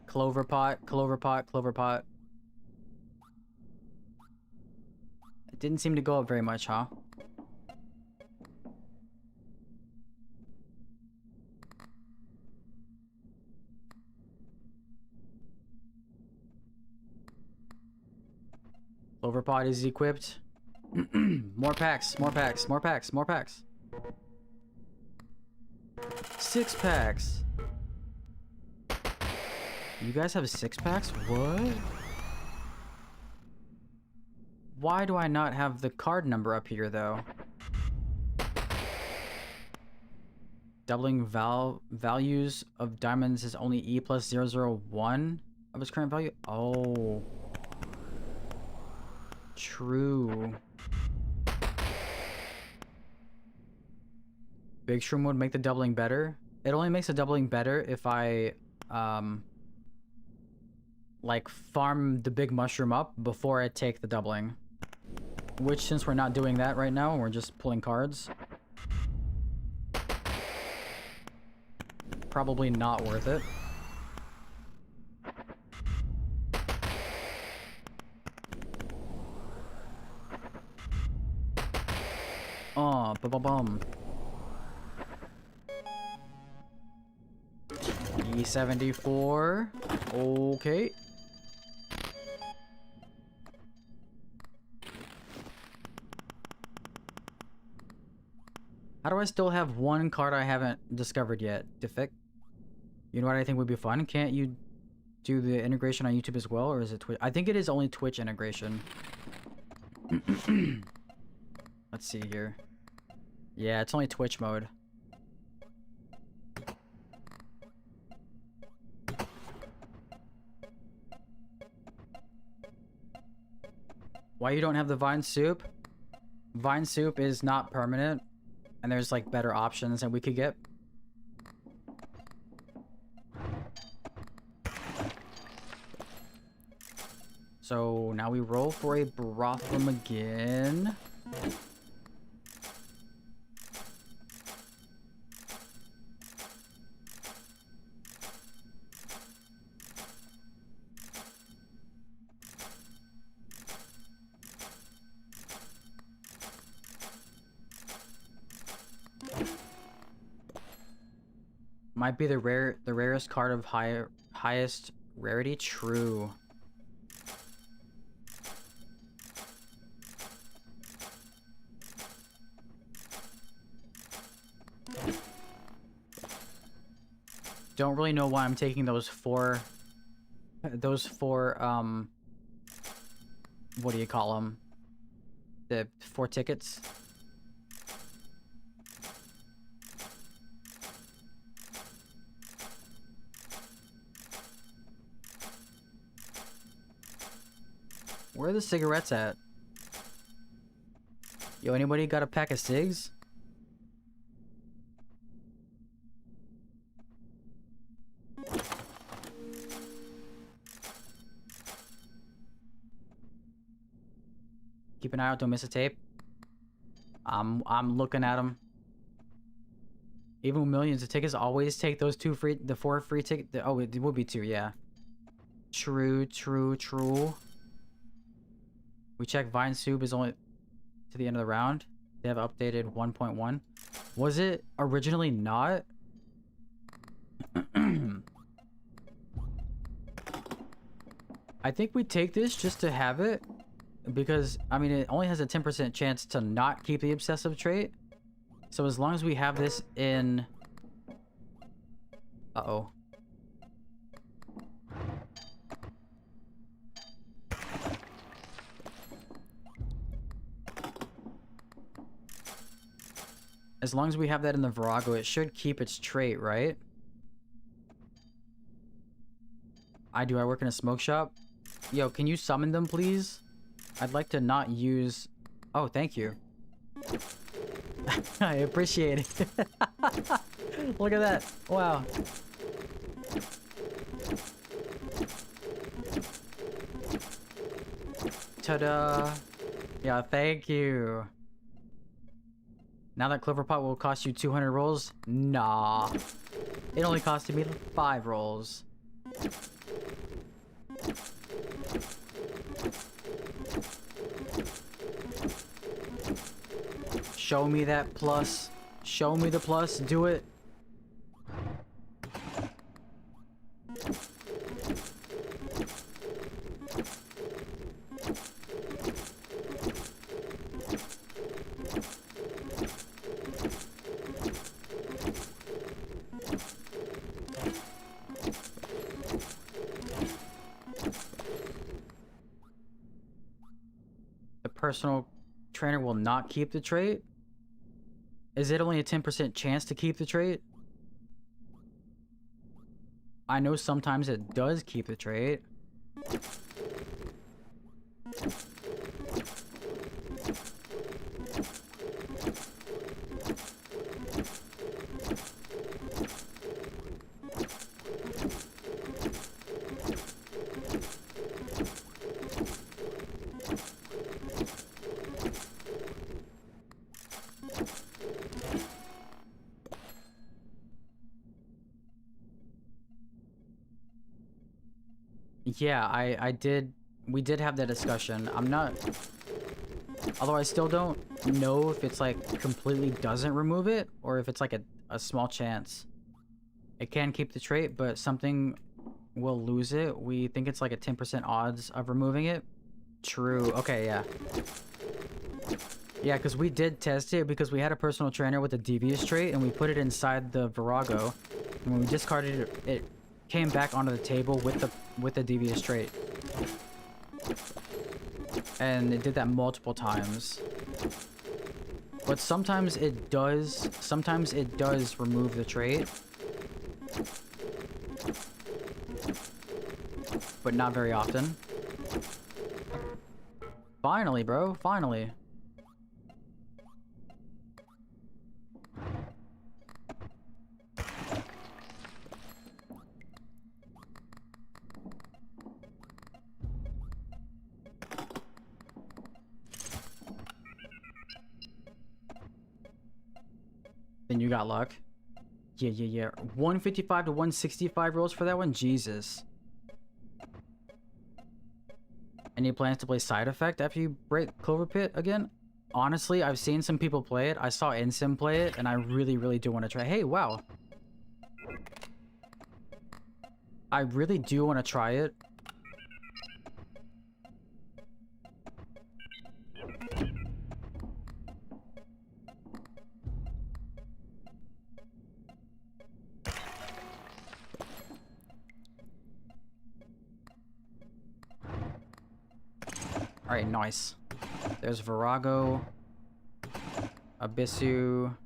Clover pot. It Didn't seem to go up very much, huh? Cloverpod is equipped. More packs, more packs, more packs, more packs. 6 packs. You guys have 6 packs? What? Why do I not have the card number up here, though? Doubling values of diamonds is only E plus 001 of its current value? Oh. True. Big Shroom would make the doubling better. It only makes the doubling better if I, like, farm the big mushroom up before I take the doubling. Which, since we're not doing that right now, we're just pulling cards. Probably not worth it. Oh, ba-ba-bum. E74. Okay. How do I still have one card I haven't discovered yet? Defect? You know what I think would be fun? Can't you do the integration on YouTube as well? Or is it Twitch? I think it is only Twitch integration. Let's see here. Yeah, it's only Twitch mode. Why you don't have the Vine Soup? Vine Soup is not permanent, and there's like better options that we could get. So now we roll for a Brotham again. Might be the rarest card of highest rarity. True. Don't really know why I'm taking those four what do you call them? The 4 tickets. Where are the cigarettes at? Yo, anybody got a pack of cigs? Keep an eye out, don't miss a tape. I'm looking at them. Even with millions of tickets, always take those 4 free tickets. Oh, it would be 2, yeah. True, true, true. We check Vine Soup is only to the end of the round. They have updated 1.1. Was it originally not? I think we take this just to have it. Because, I mean, it only has a 10% chance to not keep the obsessive trait. So as long as we have this in... Uh-oh. As long as we have that in the Virago, it should keep its trait, right? I work in a smoke shop. Yo, can you summon them, please? I'd like to not use... Oh, thank you. I appreciate it. Look at that. Wow. Ta-da. Yeah, thank you. Now that Cloverpot will cost you 200 rolls? Nah. It only costed me 5 rolls. Show me that plus. Show me the plus. Do it. The personal trainer will not keep the trait? Is it only a 10% chance to keep the trait? I know sometimes it does keep the trait. Yeah, we did have that discussion. Although I still don't know if it's like completely doesn't remove it or if it's like a small chance. It can keep the trait, but something will lose it. We think it's like a 10% odds of removing it. True. Okay, yeah. Yeah, because we did test it because we had a personal trainer with a devious trait and we put it inside the Virago. And when we discarded it, it came back onto the table with the devious trait. And it did that multiple times. But sometimes it does remove the trait. But not very often. Finally, bro, finally. Then you got luck. Yeah. 155 to 165 rolls for that one? Jesus. Any plans to play Side Effect after you break Clover Pit again? Honestly, I've seen some people play it. I saw Insim play it, and I really, really do want to try. Hey, wow. I really do want to try it. Alright, nice. There's Virago. Abyssu.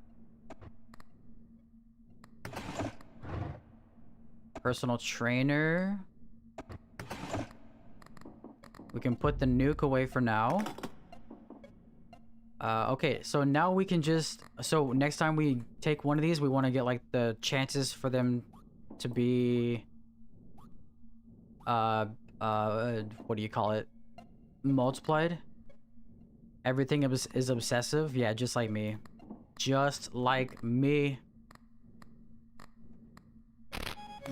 Personal trainer. We can put the nuke away for now. Okay, so now we can just... So next time we take one of these, we want to get like the chances for them to be... what do you call it? Multiplied. Everything is obsessive. Yeah, just like me. Just like me.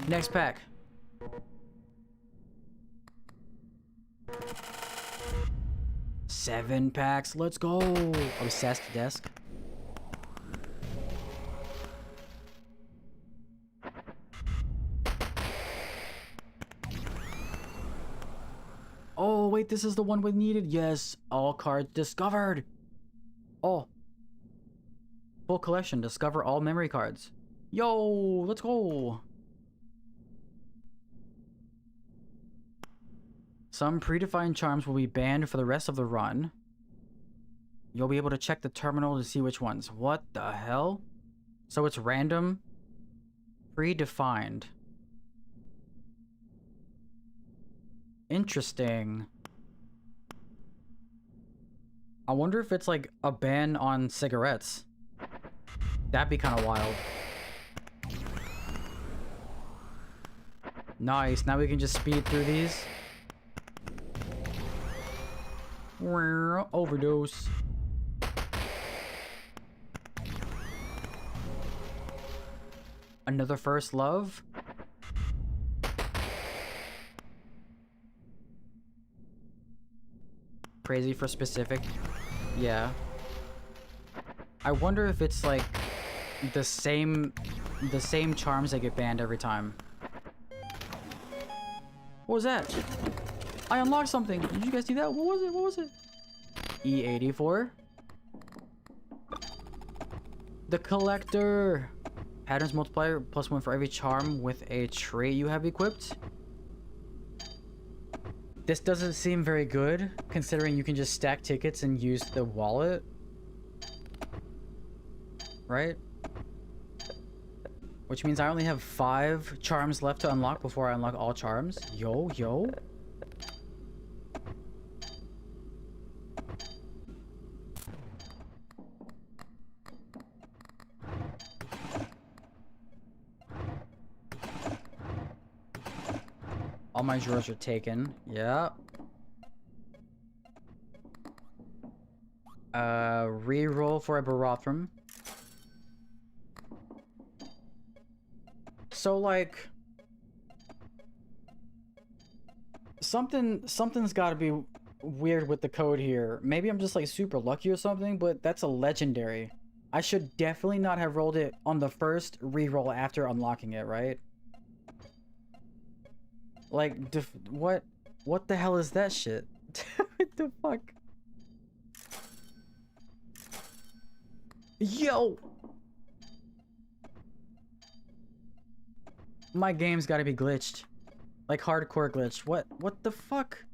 Next pack. Seven packs. Let's go. Obsessed desk. Oh, wait, this is the one we needed. Yes, all cards discovered. Oh. Full collection. Discover all memory cards. Yo, let's go. Some predefined charms will be banned for the rest of the run. You'll be able to check the terminal to see which ones. What the hell? So it's random? Predefined. Interesting. I wonder if it's like a ban on cigarettes. That'd be kind of wild. Nice. Now we can just speed through these. Overdose. Another first love. Crazy for specific. Yeah. I wonder if it's like the same charms that get banned every time. What was that? I unlocked something. Did you guys see that? What was it? What was it? E84. The collector. Patterns multiplier +1 for every charm with a trait you have equipped. This doesn't seem very good, considering you can just stack tickets and use the wallet. Right? Which means I only have 5 charms left to unlock before I unlock all charms. Yo, yo. All my drawers are taken. Yeah. Reroll for a Barothrum. So like something's got to be weird with the code here. Maybe I'm just like super lucky or something, but that's a legendary. I should definitely not have rolled it on the first reroll after unlocking it, right? Like what the hell is that shit? What the fuck? Yo! My game's gotta be glitched. Like hardcore glitched. What the fuck?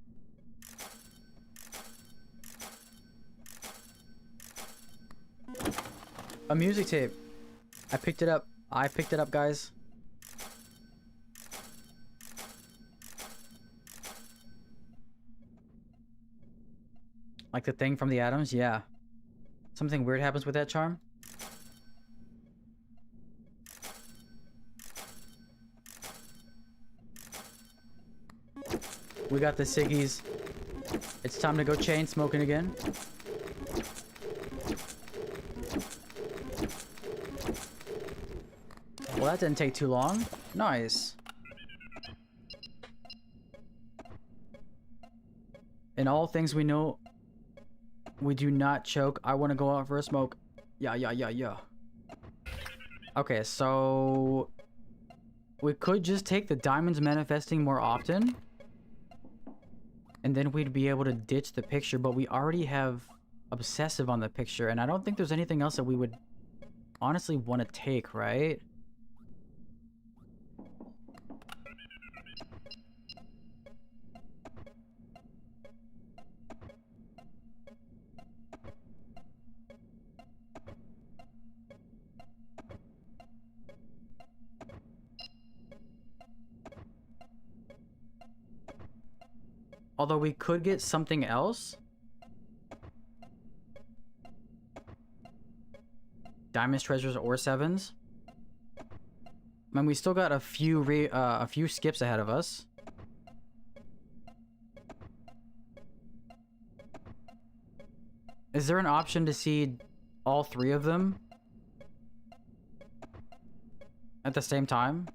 A music tape. I picked it up. I picked it up, guys. Like the thing from the Atoms? Yeah. Something weird happens with that charm? We got the ciggies. It's time to go chain smoking again. Well, that didn't take too long. Nice. In all things we know, we do not choke. I want to go out for a smoke. Yeah. Okay, so we could just take the diamonds manifesting more often. And then we'd be able to ditch the picture, but we already have obsessive on the picture, and I don't think there's anything else that we would honestly want to take, right? Although we could get something else. Diamonds, treasures, or sevens. I mean, we still got a few skips ahead of us. Is there an option to see all 3 of them at the same time?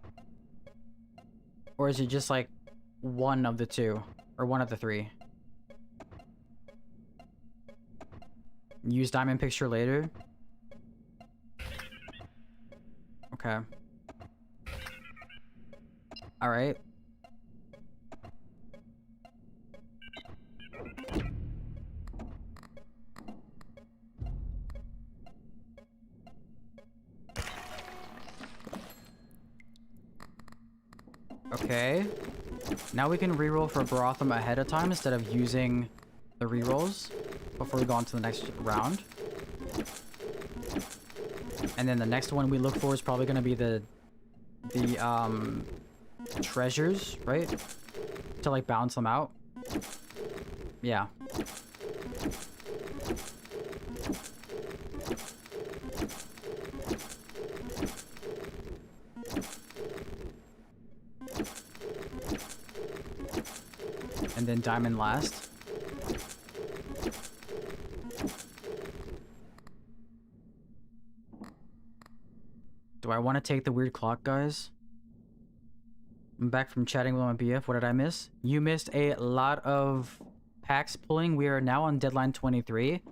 Or is it just like one of the 2? Or one of the 3? Use diamond picture later? Okay. Alright. Okay. Now we can reroll for Barothrum ahead of time instead of using the rerolls before we go on to the next round. And then the next one we look for is probably going to be the treasures, right? To like balance them out. Yeah. And then diamond last. Do I want to take the weird clock, guys? I'm back from chatting with my BF. What did I miss? You missed a lot of packs pulling. We are now on deadline 23.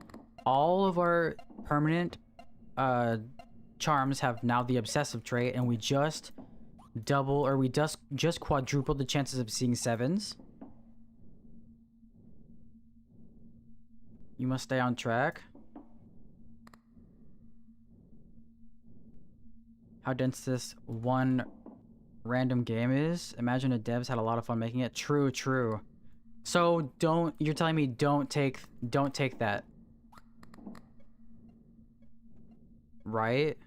All of our permanent charms have now the obsessive trait, and we just double, or we just quadruple the chances of seeing 7s. You must stay on track. How dense this one random game is. Imagine the devs had a lot of fun making it. True, true. So you're telling me don't take that. Right?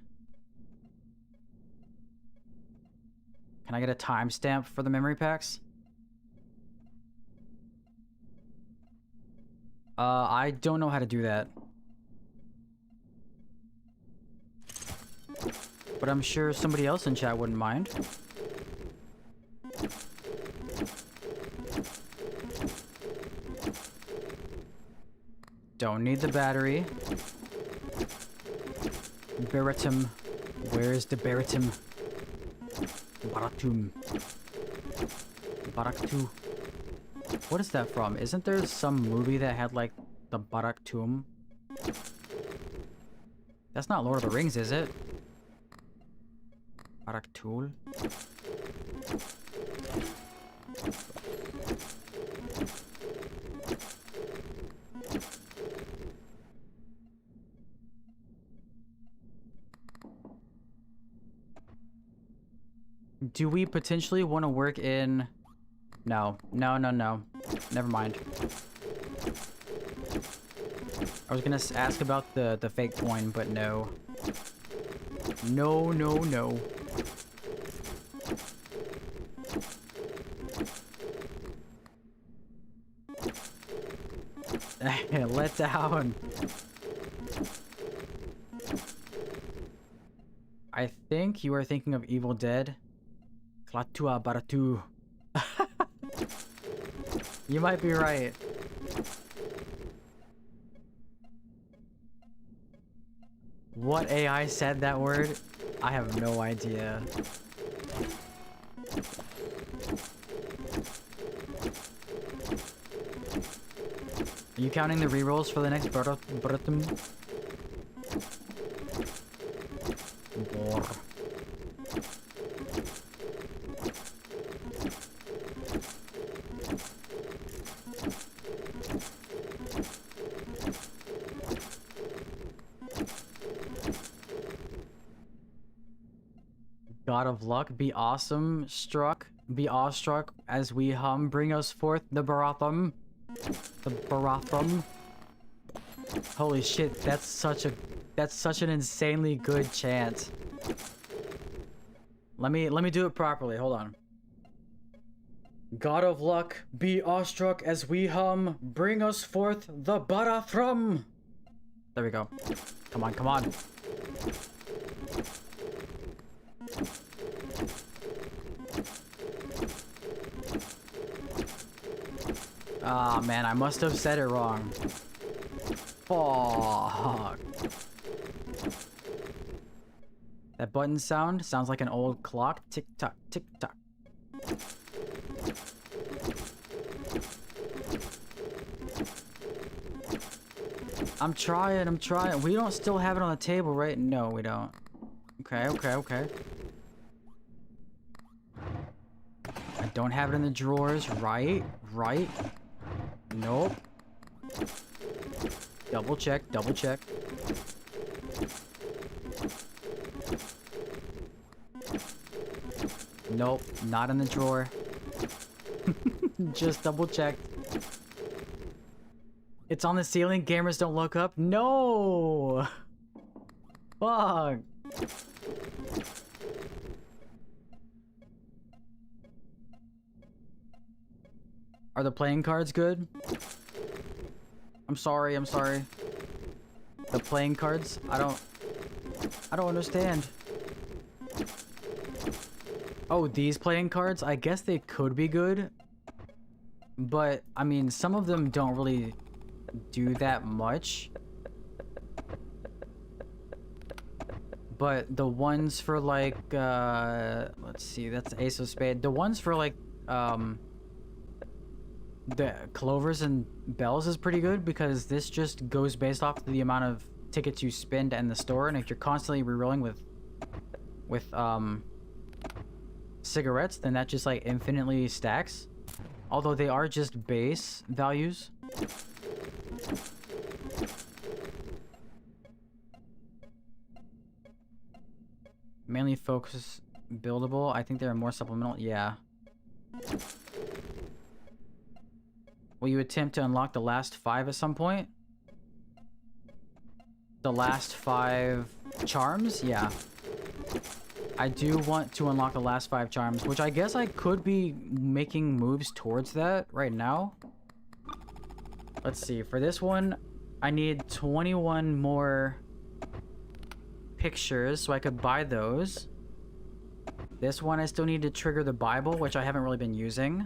Can I get a timestamp for the memory packs? I don't know how to do that. But I'm sure somebody else in chat wouldn't mind. Don't need the battery. Baratum. Where's the baratum? Baratum. Baraktu. What is that from? Isn't there some movie that had like the Baraktum? That's not Lord of the Rings, is it? Baraktul. Do we potentially want to work in... No. No, no, no. Never mind. I was gonna ask about the fake coin, but no. No, no, no. Let down. I think you are thinking of Evil Dead. Klatua Baratu. You might be right. What AI said that word? I have no idea. Are you counting the rerolls for the next Baratum? God of luck, be awesome struck, be awestruck as we hum, bring us forth the Barathum. The Barathum. Holy shit, that's such an insanely good chant. Let me do it properly, hold on. God of luck, be awestruck as we hum, bring us forth the Barathum. There we go. Come on, come on. Ah, man, I must have said it wrong. Fuck. That button sound sounds like an old clock. Tick tock, tick tock. I'm trying. We don't still have it on the table, right? No, we don't. Okay, okay, okay. I don't have it in the drawers, right? Right? Nope. Double check, double check. Nope, not in the drawer. Just double check. It's on the ceiling, gamers don't look up. No! Fuck! Are the playing cards good? I'm sorry, I'm sorry. The playing cards? I don't understand. Oh, these playing cards? I guess they could be good. But, I mean, some of them don't really do that much. But the ones for like, let's see, that's Ace of Spades. The ones for like, the clovers and bells is pretty good because this just goes based off the amount of tickets you spend in the store, and if you're constantly rerolling with cigarettes, then that just like infinitely stacks. Although they are just base values. Mainly focus buildable. I think there are more supplemental. Yeah. Will you attempt to unlock the last 5 at some point? The last 5 charms? Yeah. I do want to unlock the last 5 charms, which I guess I could be making moves towards that right now. Let's see. For this one, I need 21 more pictures so I could buy those. This one I still need to trigger the Bible, which I haven't really been using.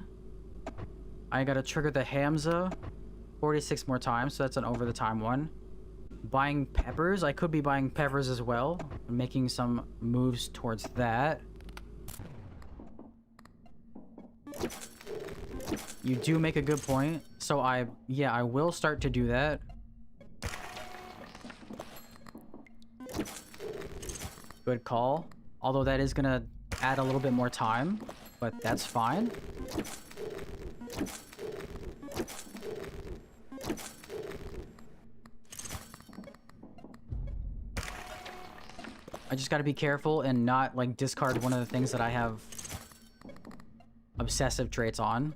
I gotta trigger the Hamza 46 more times, so that's an over the time one. Buying peppers, I could be buying peppers as well, making some moves towards that. You do make a good point, so I will start to do that. Good call. Although that is gonna add a little bit more time, but that's fine. I just gotta be careful and not like discard one of the things that I have obsessive traits on.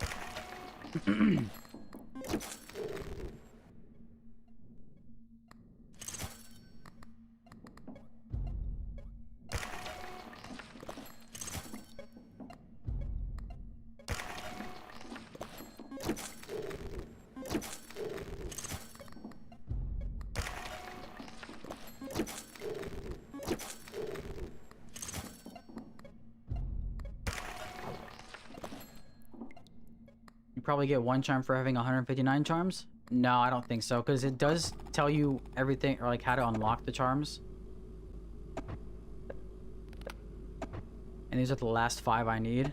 Probably get 1 charm for having 159 charms. No, I don't think so, because it does tell you everything, or like how to unlock the charms. And these are the last 5 I need.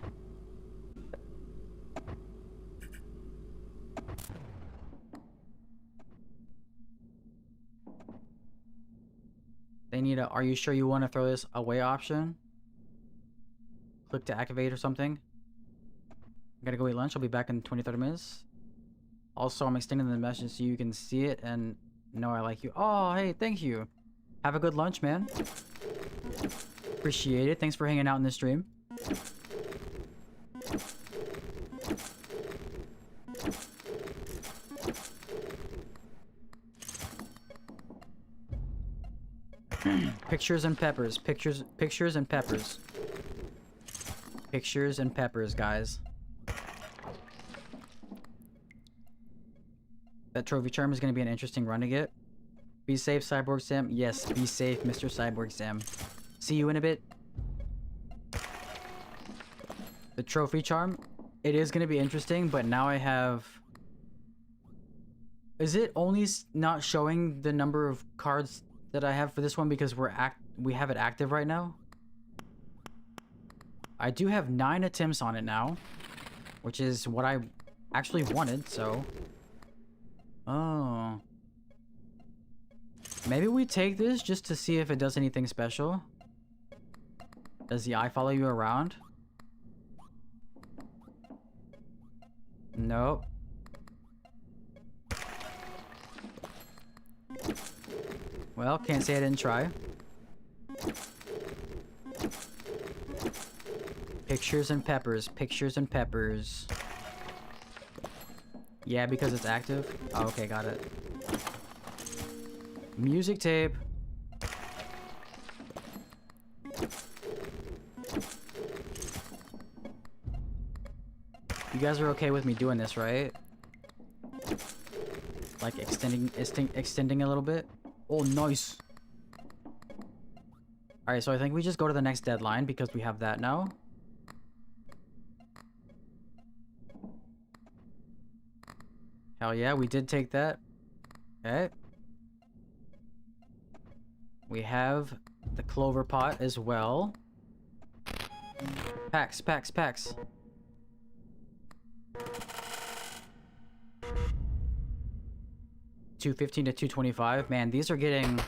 They need a, are you sure you want to throw this away option? Click to activate or something. Gotta go eat lunch. I'll be back in 20-30 minutes. Also, I'm extending the message so you can see it and know I like you. Oh, hey, thank you. Have a good lunch, man. Appreciate it. Thanks for hanging out in the stream. Pictures and peppers. Pictures and peppers. Pictures and peppers, guys. That trophy charm is going to be an interesting run to get. Be safe, Cyborg Sam. Yes, be safe, Mr. Cyborg Sam. See you in a bit. The trophy charm, it is going to be interesting, but now I have... Is it only not showing the number of cards that I have for this one because we have it active right now? I do have 9 attempts on it now, which is what I actually wanted, so... Oh. Maybe we take this just to see if it does anything special. Does the eye follow you around? Nope. Well, can't say I didn't try. Pictures and peppers. Pictures and peppers. Yeah, because it's active? Oh, okay, got it. Music tape. You guys are okay with me doing this, right? Like extending a little bit? Oh, nice. Alright, so I think we just go to the next deadline because we have that now. Hell yeah, we did take that. Okay. We have the clover pot as well. Packs. 215 to 225. Man, these are getting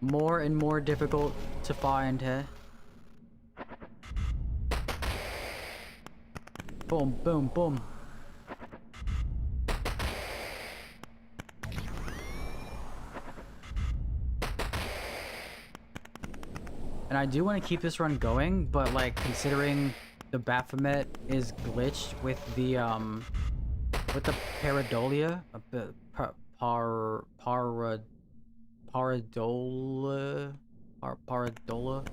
more and more difficult to find, huh? Boom, boom, boom. And I do want to keep this run going, but like considering the Baphomet is glitched with the pareidolia, paradola.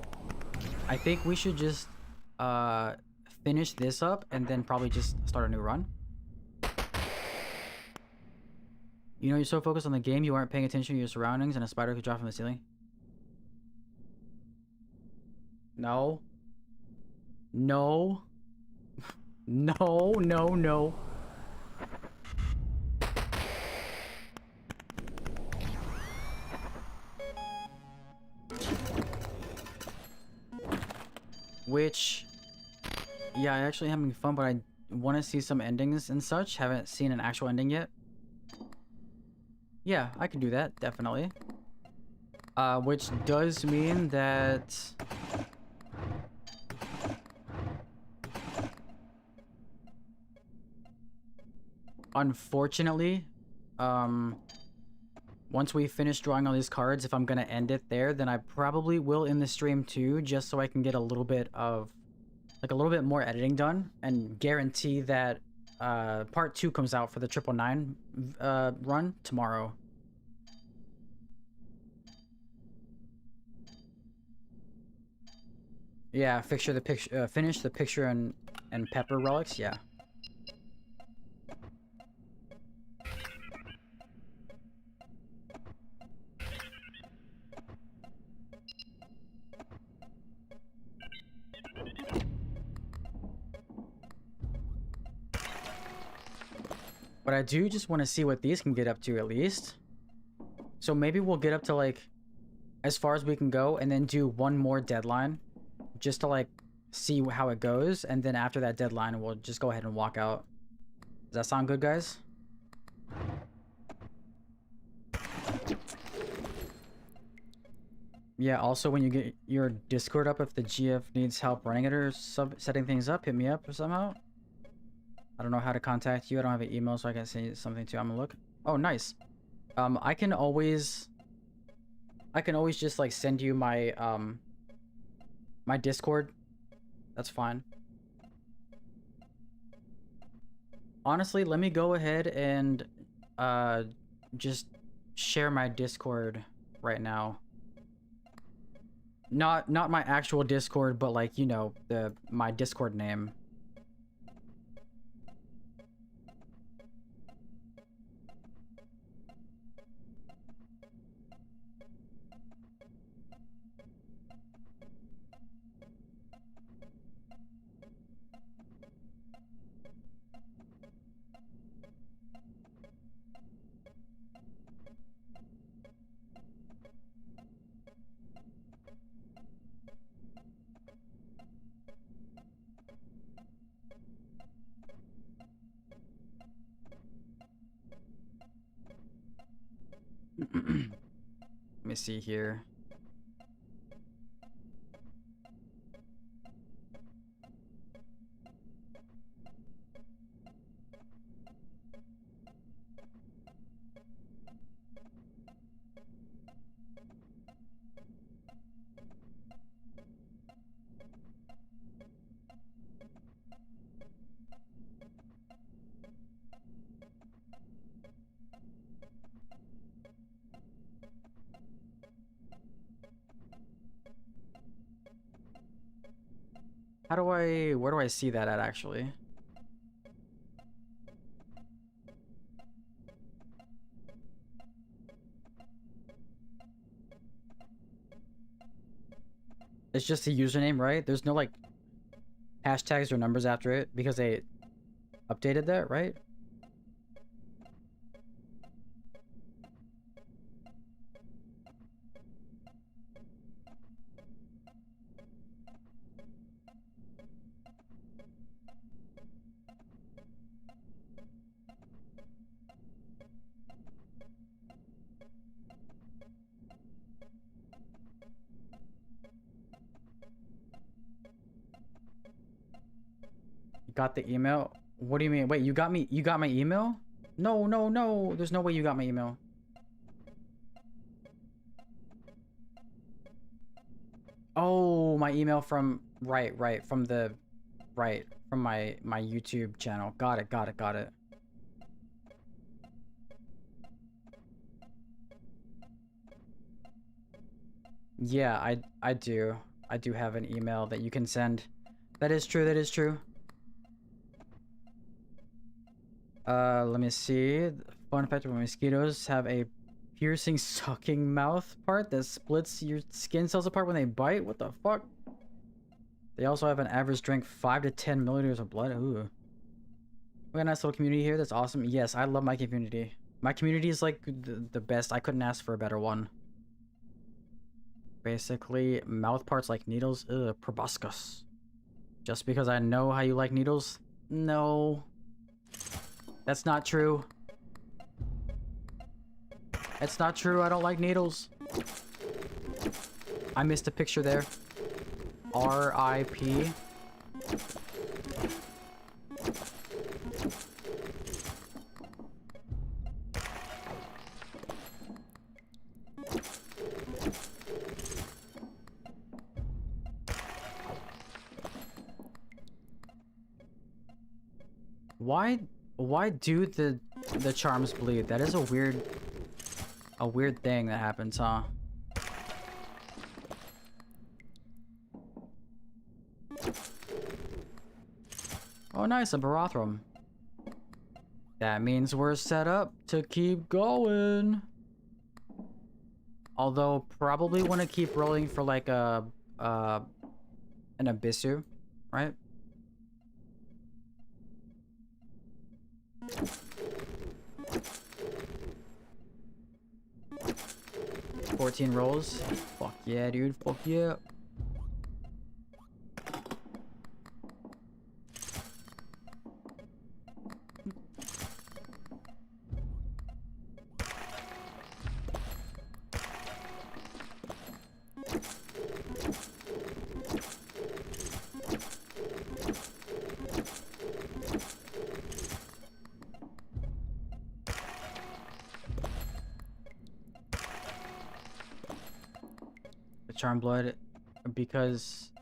I think we should just finish this up and then probably just start a new run. You know, you're so focused on the game you aren't paying attention to your surroundings, and a spider could drop from the ceiling. No. No. No, no, no. Which, yeah, I actually having fun, but I want to see some endings and such. Haven't seen an actual ending yet. Yeah, I can do that, definitely. Which does mean that... Unfortunately, once we finish drawing all these cards, if I'm gonna end it there, then I probably will end the stream too, just so I can get a little bit of... like a little bit more editing done, and guarantee that part 2 comes out for the 999 run tomorrow. Yeah, finish the picture and pepper relics. Yeah. But I do just want to see what these can get up to at least. So maybe we'll get up to like as far as we can go and then do one more deadline just to like see how it goes, and then after that deadline we'll just go ahead and walk out. Does that sound good, guys? Yeah, also when you get your Discord up, if the GF needs help running it or setting things up, hit me up or somehow. I don't know how to contact you. I don't have an email, so I can say something to you. I'm gonna look. Oh, nice. I can always just like send you my my Discord. That's fine. Honestly, let me go ahead and just share my Discord right now. Not my actual Discord, but like, you know, my Discord name. Let me see here. Where do I see that at actually? It's just a username, right? There's no like hashtags or numbers after it because they updated that, right? Got the email? What do you mean? Wait, you got me? You got my email? No, no, no. There's no way you got my email. Oh, my email from right, from the from my YouTube channel. Got it, got it, got it. Yeah, I do. I do have an email that you can send. That is true, that is true. Let me see. Fun fact about mosquitoes have a piercing sucking mouth part that splits your skin cells apart when they bite. What the fuck? They also have an average drink 5 to 10 milliliters of blood. Ooh. We got a nice little community here. That's awesome. Yes, I love my community. My community is like the best. I couldn't ask for a better one. Basically, mouth parts like needles. Ugh, proboscis. Just because I know how you like needles? No. That's not true. It's not true. I don't like needles. I missed a picture there. R.I.P. Why do the charms bleed? That is a weird thing that happens, huh? Oh nice, a Barathrum. That means we're set up to keep going. Although probably want to keep rolling for like a an Abyssu, right? 14 rolls. Fuck yeah, dude. Fuck yeah. Charm blood because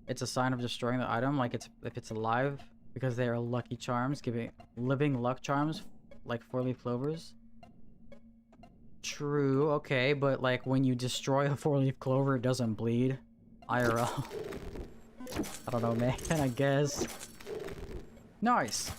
it's a sign of destroying the item, like it's if it's alive, because they are lucky charms, giving living luck charms like 4-leaf clovers. True, okay, but like when you destroy a 4-leaf clover, it doesn't bleed. IRL. I don't know, man. I guess. Nice.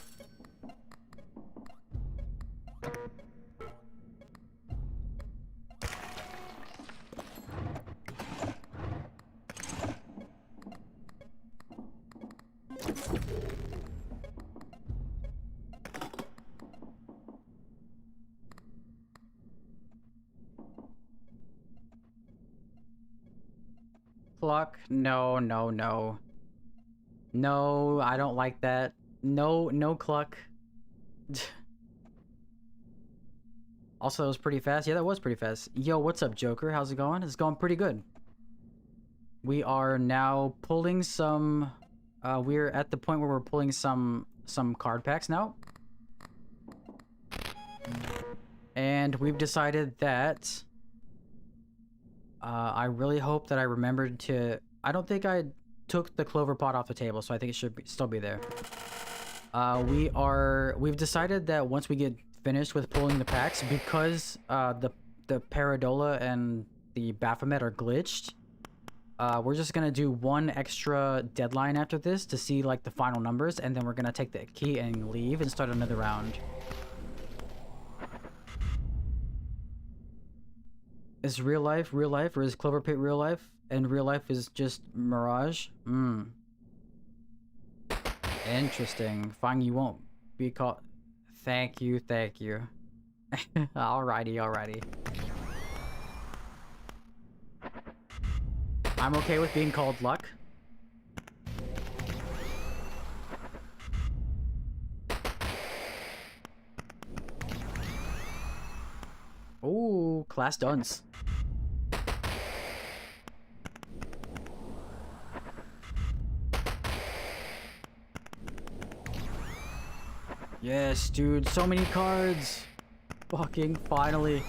Pluck? No, no, no. No, I don't like that. No, no cluck. Also, that was pretty fast. Yeah, that was pretty fast. Yo, what's up, Joker? How's it going? It's going pretty good. We are now pulling some... we're at the point where we're pulling some card packs now. And we've decided that... I really hope that I remembered to... I don't think I took the clover pot off the table, so I think it should still be there. We've decided that once we get finished with pulling the packs, because the Paradola and the Baphomet are glitched, we're just gonna do one extra deadline after this to see like the final numbers, and then we're gonna take the key and leave and start another round. Is real life, or is Clover Pit real life? And real life is just Mirage? Interesting. Fine, you won't be called... Thank you, thank you. Alrighty, alrighty. I'm okay with being called Luck. Ooh, class duns. Yes, dude, so many cards. Fucking finally.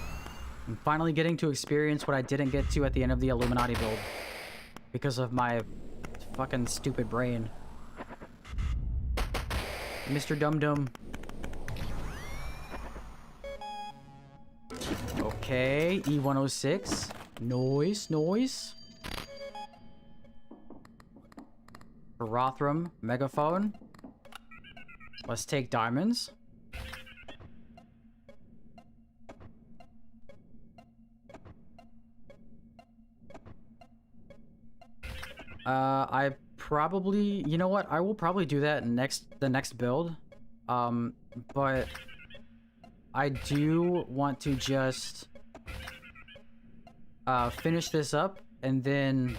I'm finally getting to experience what I didn't get to at the end of the Illuminati build. Because of my fucking stupid brain. Mr. Dum Dum. Okay, E106. Noise, noise. Rothram, megaphone. Let's take diamonds. I probably, you know what? I will probably do that the next build. But I do want to just finish this up, and then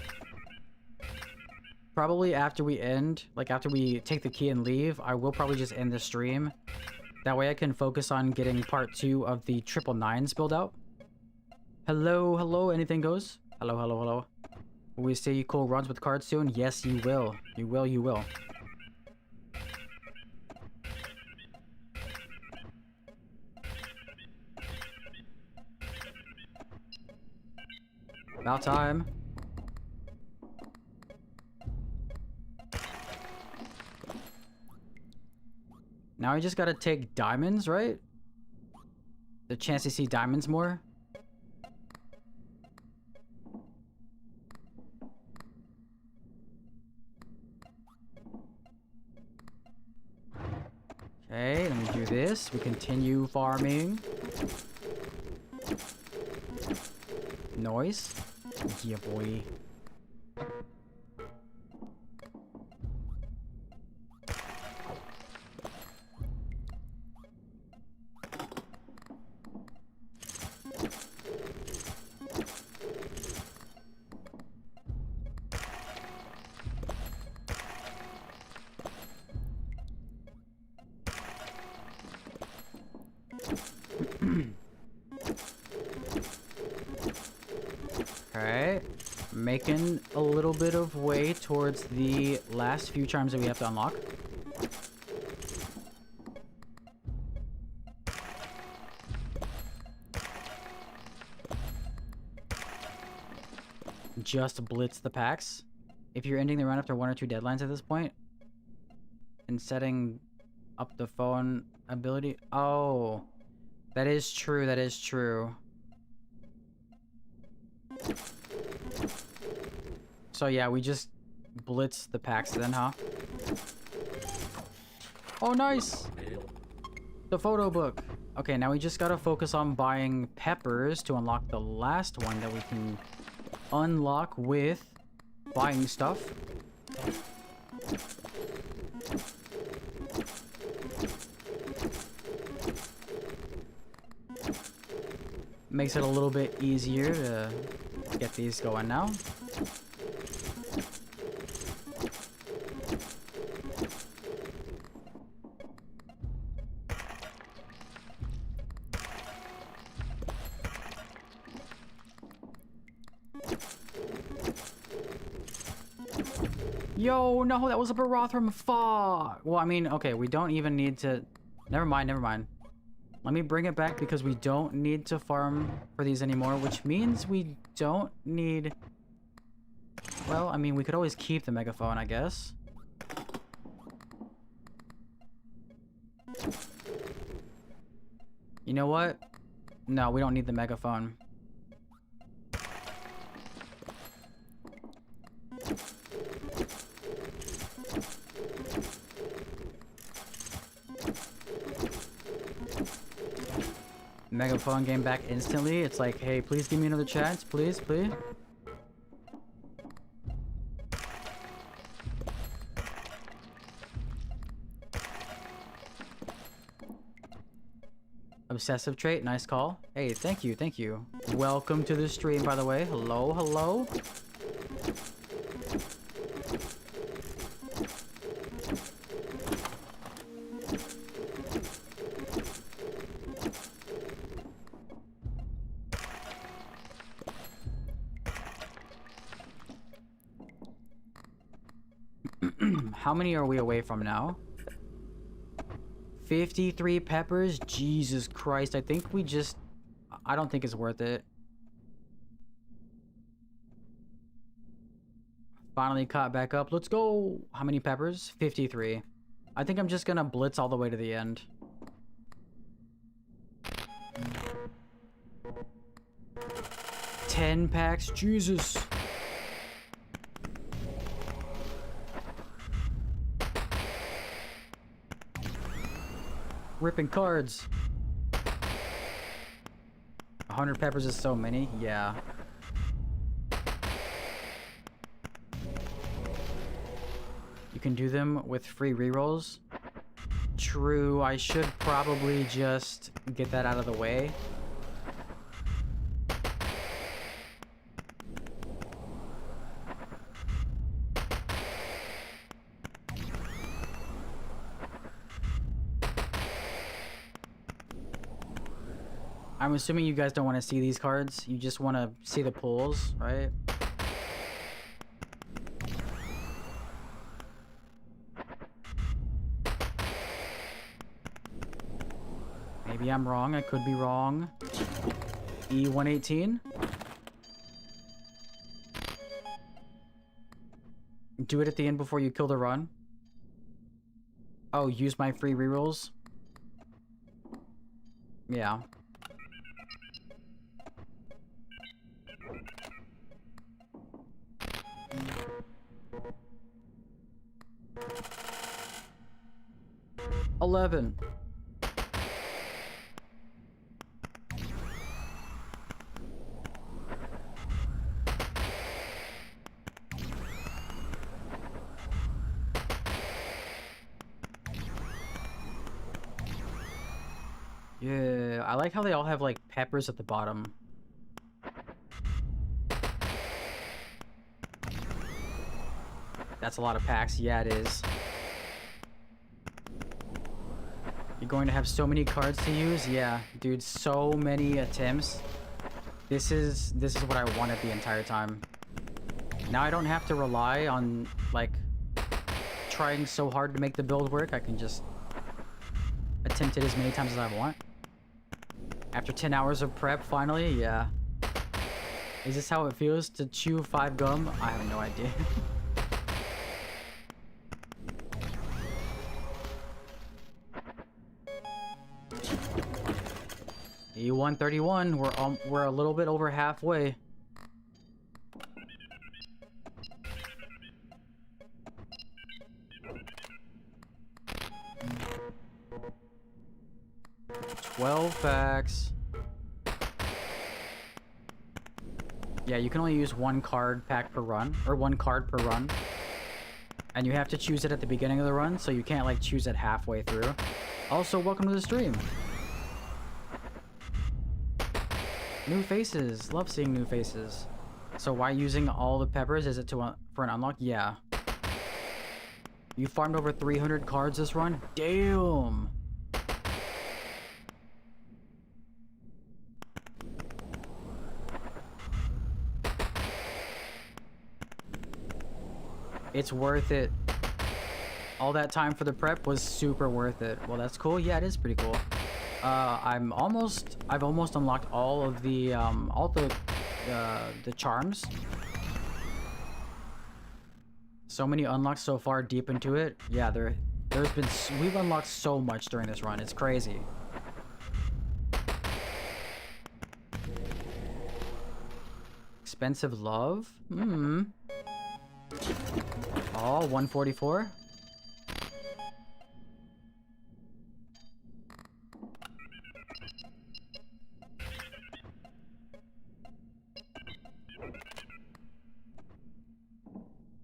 probably after we end, like after we take the key and leave, I will probably just end the stream. That way I can focus on getting part 2 of the 999s build out. Hello, hello, anything goes? Hello, hello, hello. Will we see cool runs with cards soon? Yes, you will. You will, you will. About time. Now I just gotta take diamonds, right? The chance to see diamonds more. Okay, let me do this. We continue farming. Noise. Yeah, boy. Alright, making a little bit of way towards the last few charms that we have to unlock. Just blitz the packs. If you're ending the run after 1 or 2 deadlines at this point, and setting up the phone ability... Oh, that is true, that is true. So yeah, we just blitz the packs then, huh? Oh, nice! The photo book. Okay, now we just gotta focus on buying peppers to unlock the last one that we can unlock with buying stuff. Makes it a little bit easier to get these going now. Yo, no, that was a Barathram. Fuck. Well, I mean, okay, we don't even need to... Never mind, never mind. Let me bring it back because we don't need to farm for these anymore, which means we don't need... Well, I mean, we could always keep the megaphone, I guess. You know what? No, we don't need the megaphone. Megaphone game back instantly. It's like, hey, please give me another chance, please, please. Obsessive trait, nice call. Hey, thank you, thank you. Welcome to the stream, by the way. Hello, hello. How many are we away from now? 53 peppers? Jesus Christ. I think we just... I don't think it's worth it. Finally caught back up. Let's go. How many peppers? 53. I think I'm just gonna blitz all the way to the end. $10 packs? Jesus. Ripping cards. 100 peppers is so many. Yeah. You can do them with free rerolls. True, I should probably just get that out of the way. I'm assuming you guys don't want to see these cards. You just want to see the pulls, right? Maybe I'm wrong. I could be wrong. E118. Do it at the end before you kill the run. Oh, use my free rerolls? Yeah. $11. Yeah, I like how they all have like peppers at the bottom. That's a lot of packs. Yeah, it is. You're going to have so many cards to use. Yeah, dude, so many attempts. This is what I wanted the entire time. Now I don't have to rely on like trying so hard to make the build work. I can just attempt it as many times as I want. After 10 hours of prep, finally, yeah. Is this how it feels to chew 5 gum? I have no idea. E131, we're a little bit over halfway. $12 packs. Yeah, you can only use 1 card pack per run, or 1 card per run. And you have to choose it at the beginning of the run, so you can't like choose it halfway through. Also, welcome to the stream. New faces. Love seeing new faces. So why using all the peppers? Is it to for an unlock? Yeah. You farmed over 300 cards this run? Damn! It's worth it. All that time for the prep was super worth it. Well, that's cool. Yeah, it is pretty cool. I've almost unlocked all of the charms. So many unlocks so far deep into it. Yeah, we've unlocked so much during this run. It's crazy. Expensive love? Oh, 144.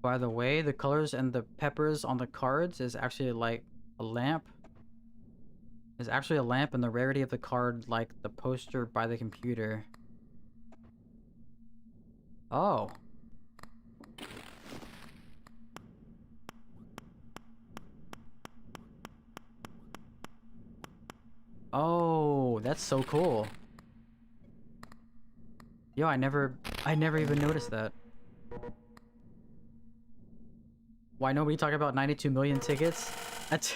By the way, the colors and the peppers on the cards is actually like a lamp. Is actually a lamp, and the rarity of the card like the poster by the computer. Oh. Oh, that's so cool. Yo, I never even noticed that. Why nobody talk about 92 million tickets? That's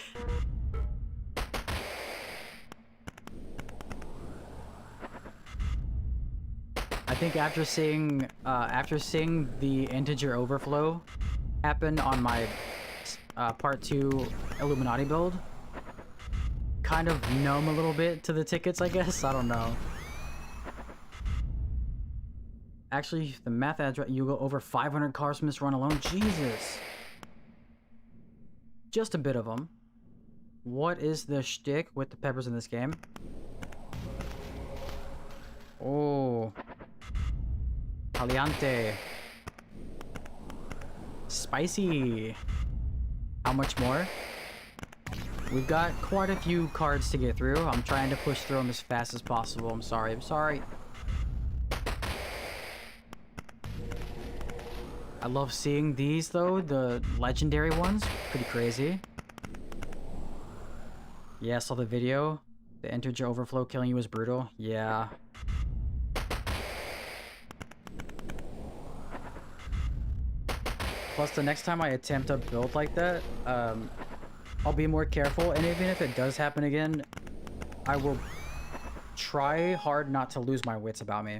think after seeing the integer overflow happen on my part 2 Illuminati build, kind of numb a little bit to the tickets, I guess. I don't know. Actually, the math adds right. You go over 500 cars from this run alone. Jesus. Just a bit of them. What is the shtick with the peppers in this game? Oh. Caliente. Spicy. How much more? We've got quite a few cards to get through. I'm trying to push through them as fast as possible. I'm sorry. I love seeing these though, the legendary ones. Pretty crazy. Yeah, I saw the video. The integer overflow killing you was brutal. Yeah. Plus, the next time I attempt a build like that, I'll be more careful. And even if it does happen again, I will try hard not to lose my wits about me.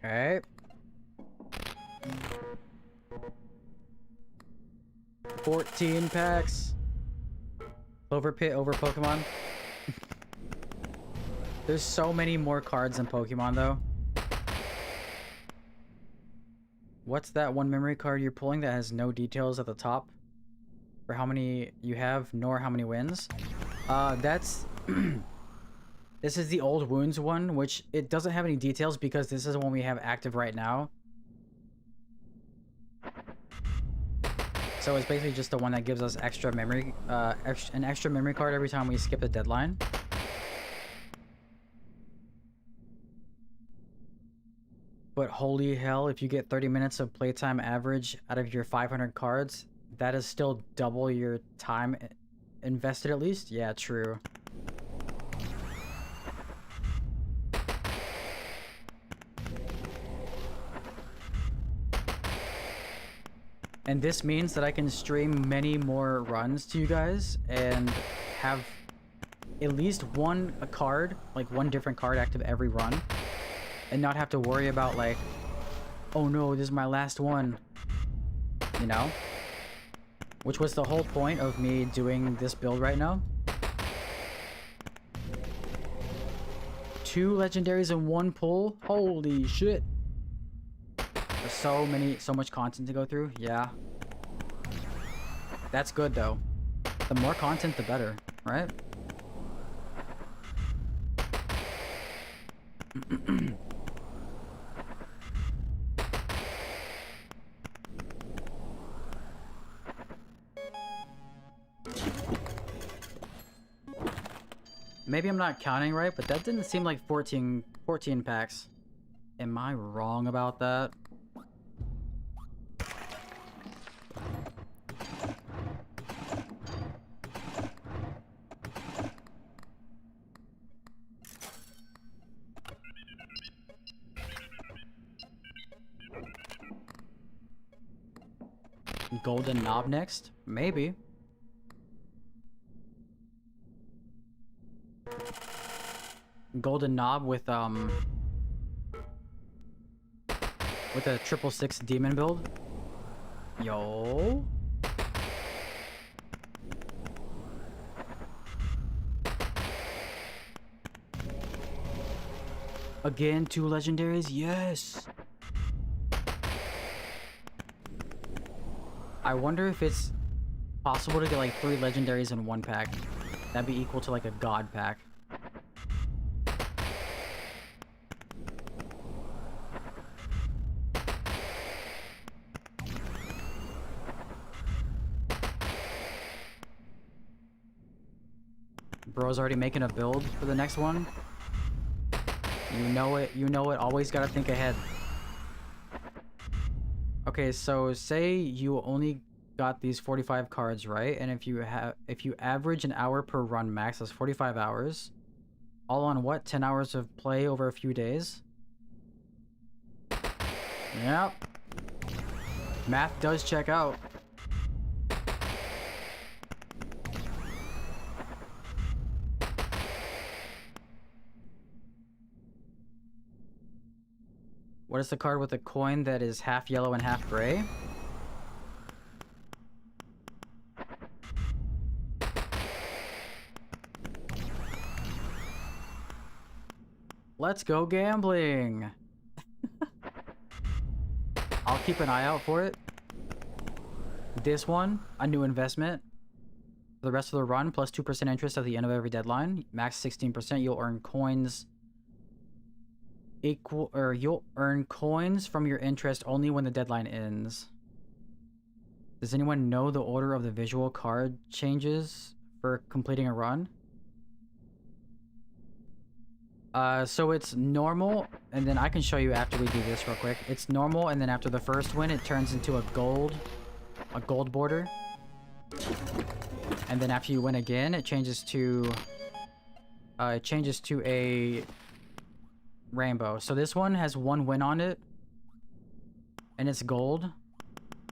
Okay. 14 packs. Clover Pit over Pokemon. There's so many more cards than Pokemon, though. What's that one memory card you're pulling that has no details at the top? For how many you have, nor how many wins? That's... This is the old wounds one, which it doesn't have any details because this is one we have active right now. So it's basically just the one that gives us extra memory, an extra memory card every time we skip the deadline. But holy hell, if you get 30 minutes of playtime average out of your 500 cards, that is still double your time invested at least? Yeah, true. And this means that I can stream many more runs to you guys and have at least one different card active every run. And not have to worry about like, oh no, this is my last one. You know? Which was the whole point of me doing this build right now. 2 legendaries in 1 pull? Holy shit. There's so much content to go through. Yeah. That's good though. The more content, the better, right? Maybe I'm not counting right, but that didn't seem like 14 packs. Am I wrong about that? Golden knob next? Maybe. Golden knob with a 666 demon build. Yo. Again, 2 legendaries? Yes. I wonder if it's possible to get like 3 legendaries in 1 pack. That'd be equal to like a god pack. Bro's already making a build for the next one. You know it, always gotta think ahead. Okay, so say you only got these 45 cards, right? And if you average an hour per run max, that's 45 hours. All on what? 10 hours of play over a few days? Yep. Math does check out. What is the card with a coin that is half yellow and half gray? Let's go gambling. I'll keep an eye out for it. This one, a new investment. For the rest of the run, plus 2% interest at the end of every deadline. Max 16%. You'll earn coins you'll earn coins from your interest only when the deadline ends. Does anyone know the order of the visual card changes for completing a run? So it's normal, and then I can show you after we do this real quick. It's normal, and then after the first win, it turns into a gold border. And then after you win again, it changes to a rainbow. So this one has 1 win on it, and it's gold.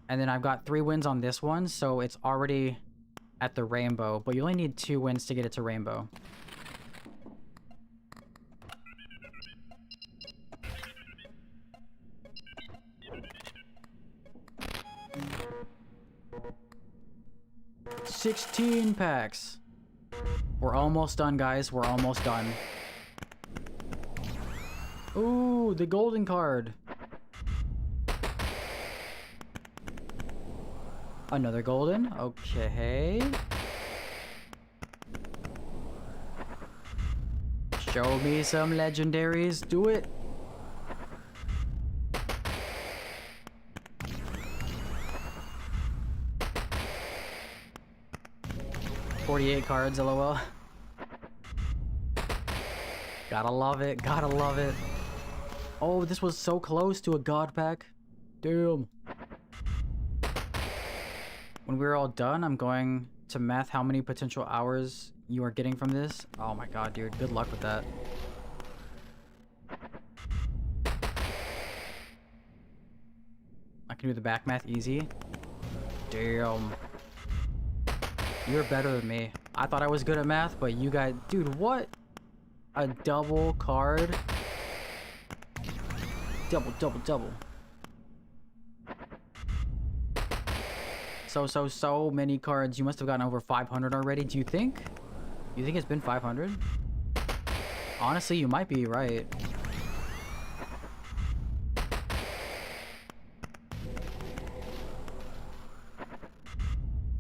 And then I've got 3 wins on this one, so it's already at the rainbow. But you only need 2 wins to get it to rainbow. $16 packs. We're almost done, guys. We're almost done. Ooh, the golden card. Another golden. Okay. Show me some legendaries. Do it. $48 cards, lol. Gotta love it. Gotta love it. Oh, this was so close to a god pack. Damn. When we're all done, I'm going to math how many potential hours you are getting from this. Oh my god, dude. Good luck with that. I can do the back math easy. Damn. You're better than me. I thought I was good at math, but you guys... Dude, what? A double card? Double. So many cards. You must have gotten over 500 already. Do you think? You think it's been 500? Honestly, you might be right.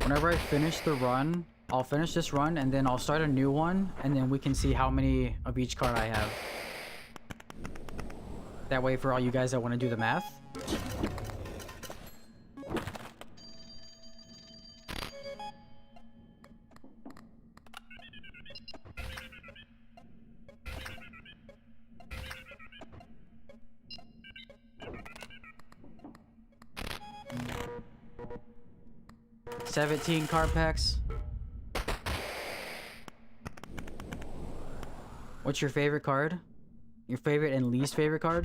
Whenever I finish the run, I'll finish this run and then I'll start a new one, and then we can see how many of each card I have. That way, for all you guys that want to do the math. $17 card packs. What's your favorite card? Your favorite and least favorite card?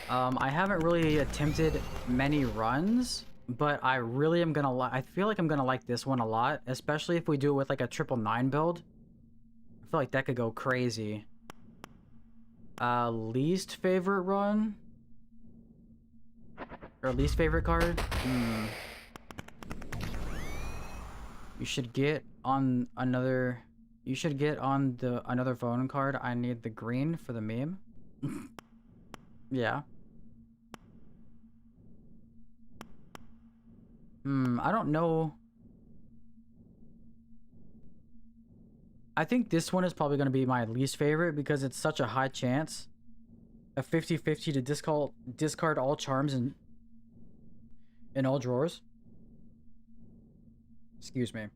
I haven't really attempted many runs, but I really am gonna I feel like I'm gonna like this one a lot, especially if we do it with like a 999 build. I feel like that could go crazy. Least favorite run? Or least favorite card? You should get on another... You should get on the another phone card. I need the green for the meme. Yeah. I don't know. I think this one is probably going to be my least favorite because it's such a high chance. A 50-50 to discard all charms in all drawers. Excuse me.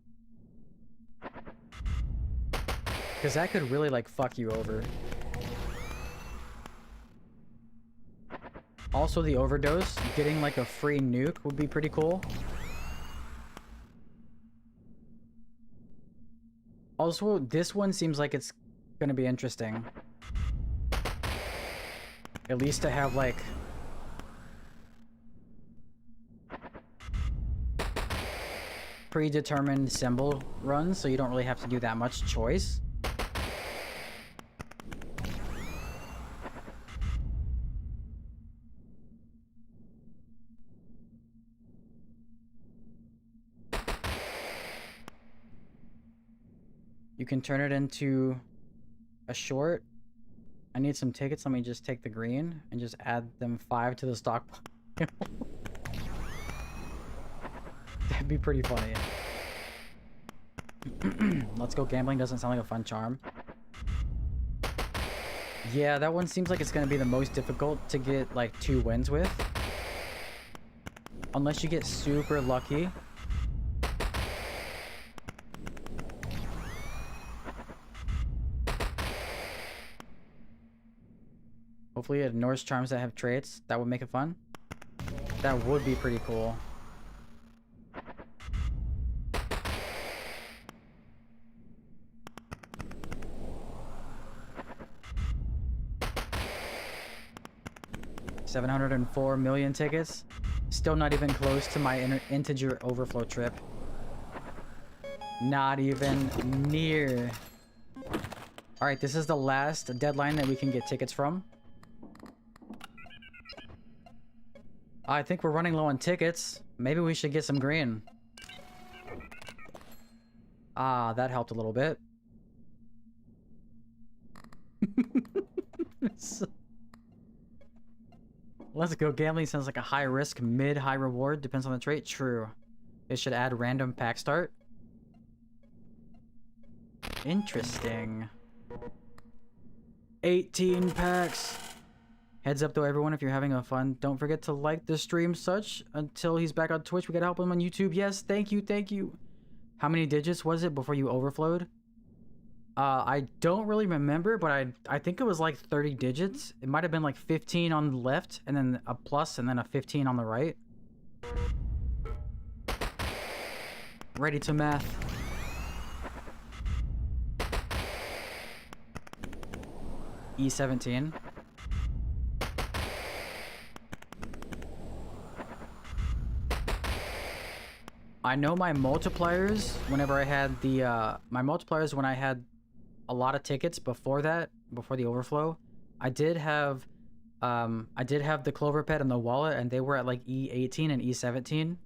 Because that could really, like, fuck you over. Also, the overdose. Getting, like, a free nuke would be pretty cool. Also, this one seems like it's gonna be interesting. At least to have, like... predetermined symbol runs, so you don't really have to do that much choice. You can turn it into a short. I need some tickets. Let me just take the green and just add them 5 to the stockpile. That'd be pretty funny. Let's go gambling doesn't sound like a fun charm. Yeah, that one seems like it's gonna be the most difficult to get like 2 wins with. Unless you get super lucky. Hopefully it ignores charms that have traits. That would make it fun. That would be pretty cool. $704 million tickets. Still not even close to my integer overflow trip. Not even near. Alright, this is the last deadline that we can get tickets from. I think we're running low on tickets. Maybe we should get some green. Ah, that helped a little bit. Let's go. Gambling sounds like a high risk, mid, high reward. Depends on the trait. True. It should add random pack start. Interesting. 18 packs. Heads up though, everyone, if you're having a fun, don't forget to like the stream such. Until he's back on Twitch, we gotta help him on YouTube. Yes, thank you, thank you. How many digits was it before you overflowed? I don't really remember, but I think it was like 30 digits. It might have been like 15 on the left, and then a plus, and then a 15 on the right. Ready to math. E17. I know my multipliers, whenever I had the, my multipliers when I had a lot of tickets before that, before the overflow, I did have the clover pet and the wallet, and they were at like E18 and E17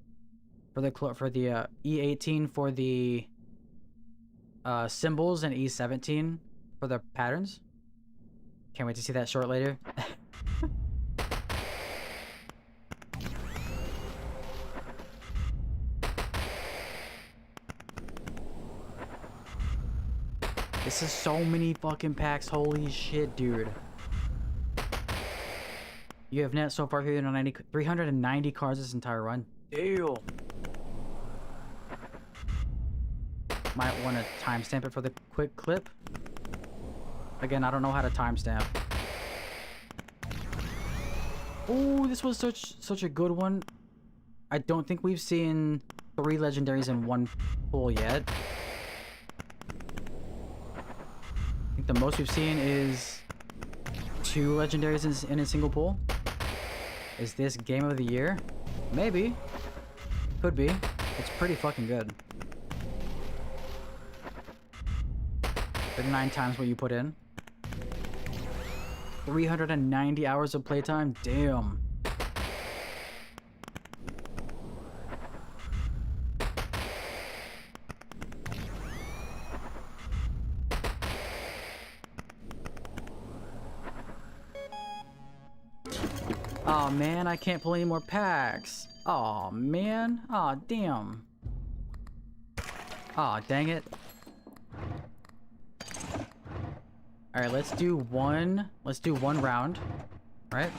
for the E18 for the symbols and E17 for the patterns. Can't wait to see that short later. This is so many fucking packs. Holy shit, dude. You have net so far 390 cards this entire run. Damn. Might want to timestamp it for the quick clip. Again, I don't know how to timestamp. Oh, this was such a good one. I don't think we've seen 3 legendaries in one pull yet. I think the most we've seen is 2 legendaries in a single pull. Is this game of the year? Maybe. Could be. It's pretty fucking good. 39 times what you put in. 390 hours of playtime? Damn. Aw, man, I can't pull any more packs. Aw, man. Aw, damn. Aw, dang it. Alright, let's do one round. Right?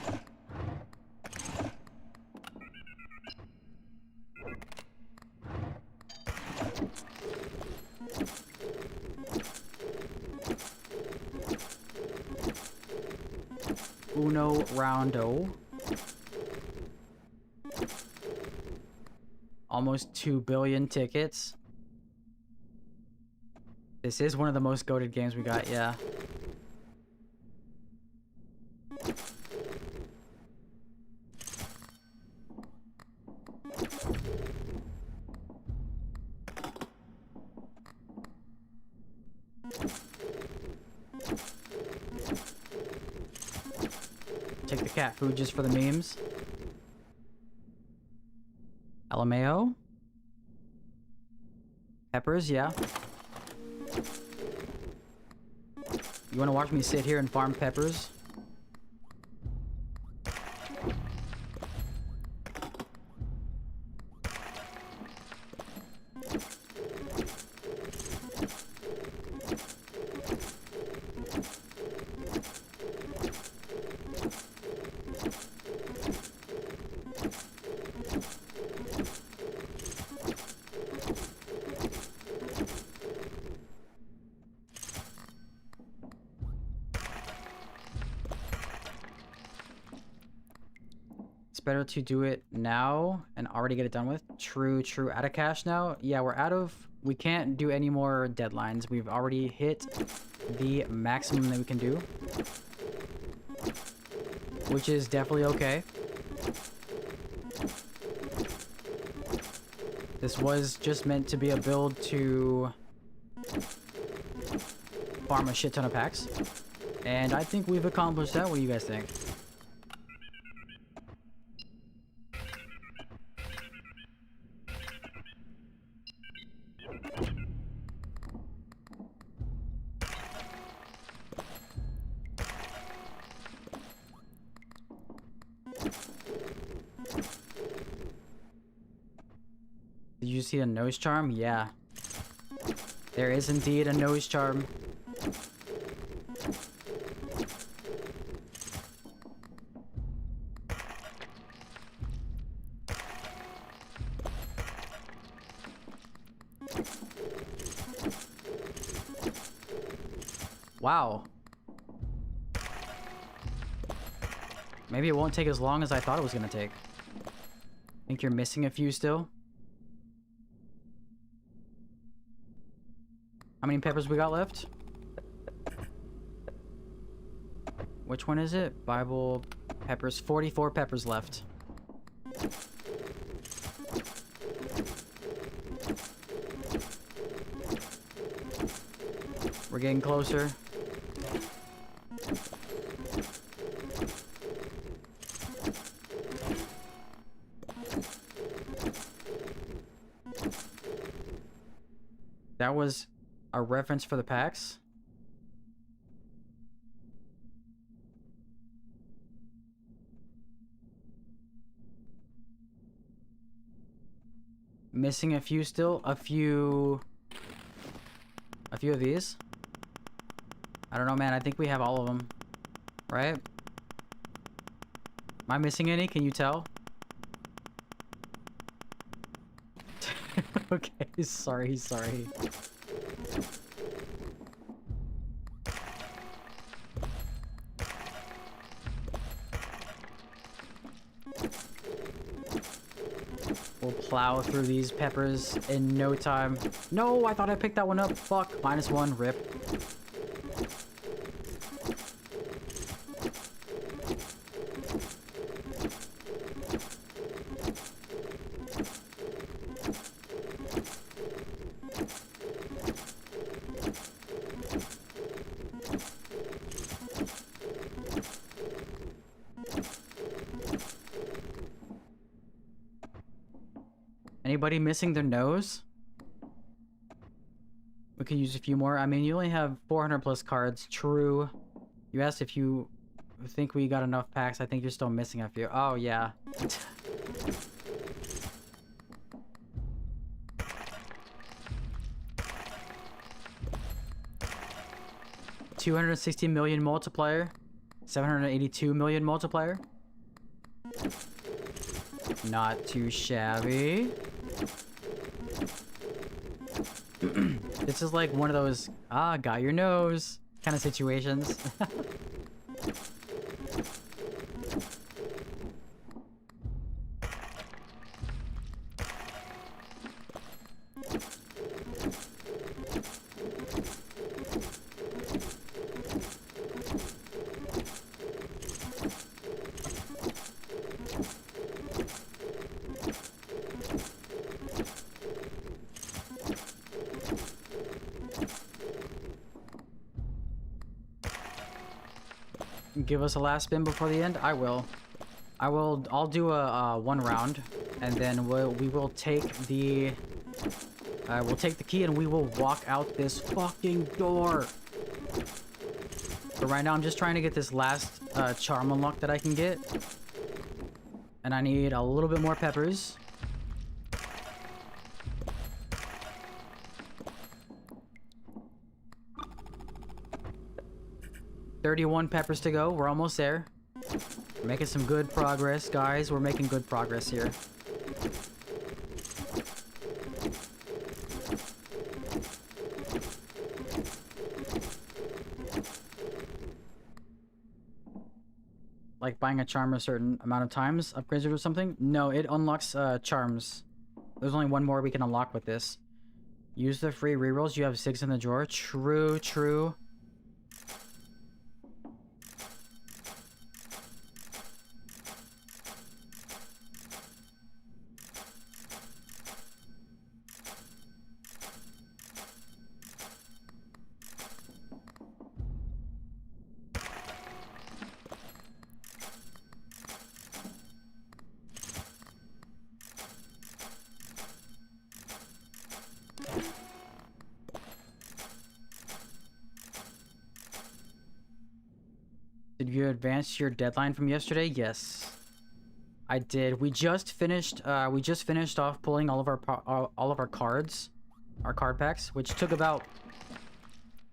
Uno roundo. Almost 2 billion tickets. This is one of the most goated games we got, yeah. take the cat food just for the memes. LMAO. Peppers, yeah. You wanna watch me sit here and farm peppers? Better to do it now and already get it done with. True. Out of cash now. Yeah, we're out of... We can't do any more deadlines. We've already hit the maximum that we can do, which is definitely okay. This was just meant to be a build to farm a shit ton of packs, and I think we've accomplished that. What do you guys think? Did you see a nose charm? Yeah. There is indeed a nose charm. Wow. Maybe it won't take as long as I thought it was gonna take. Think you're missing a few still? How many peppers we got left? Which one is it? Bible peppers. 44 peppers left. We're getting closer. That was a reference for the packs. Missing a few still. A few of these. I don't know, man. I think we have all of them. Right? Am I missing any? Can you tell? Okay, sorry. We'll plow through these peppers in no time. No, I thought I picked that one up. Fuck. -1, rip. Anybody missing their nose? We could use a few more. I mean, you only have 400 plus cards. True. You asked if you think we got enough packs. I think you're still missing a few. Oh, yeah. $260 million multiplier. 782 million multiplier. Not too shabby. This is like one of those, got your nose kind of situations. give us a last spin before the end? I will. I'll do a one round, and then we will take the key and we will walk out this fucking door. But right now I'm just trying to get this last charm unlock that I can get, and I need a little bit more peppers. $31 peppers to go. We're almost there. We're making some good progress, guys. We're making good progress here. Like buying a charm a certain amount of times upgrades it or something? No, it unlocks charms. There's only one more we can unlock with this. Use the free rerolls. You have 6 in the drawer. True, true. Did you advance your deadline from yesterday? Yes, I did. We just finished off pulling all of our cards, our card packs, which took about,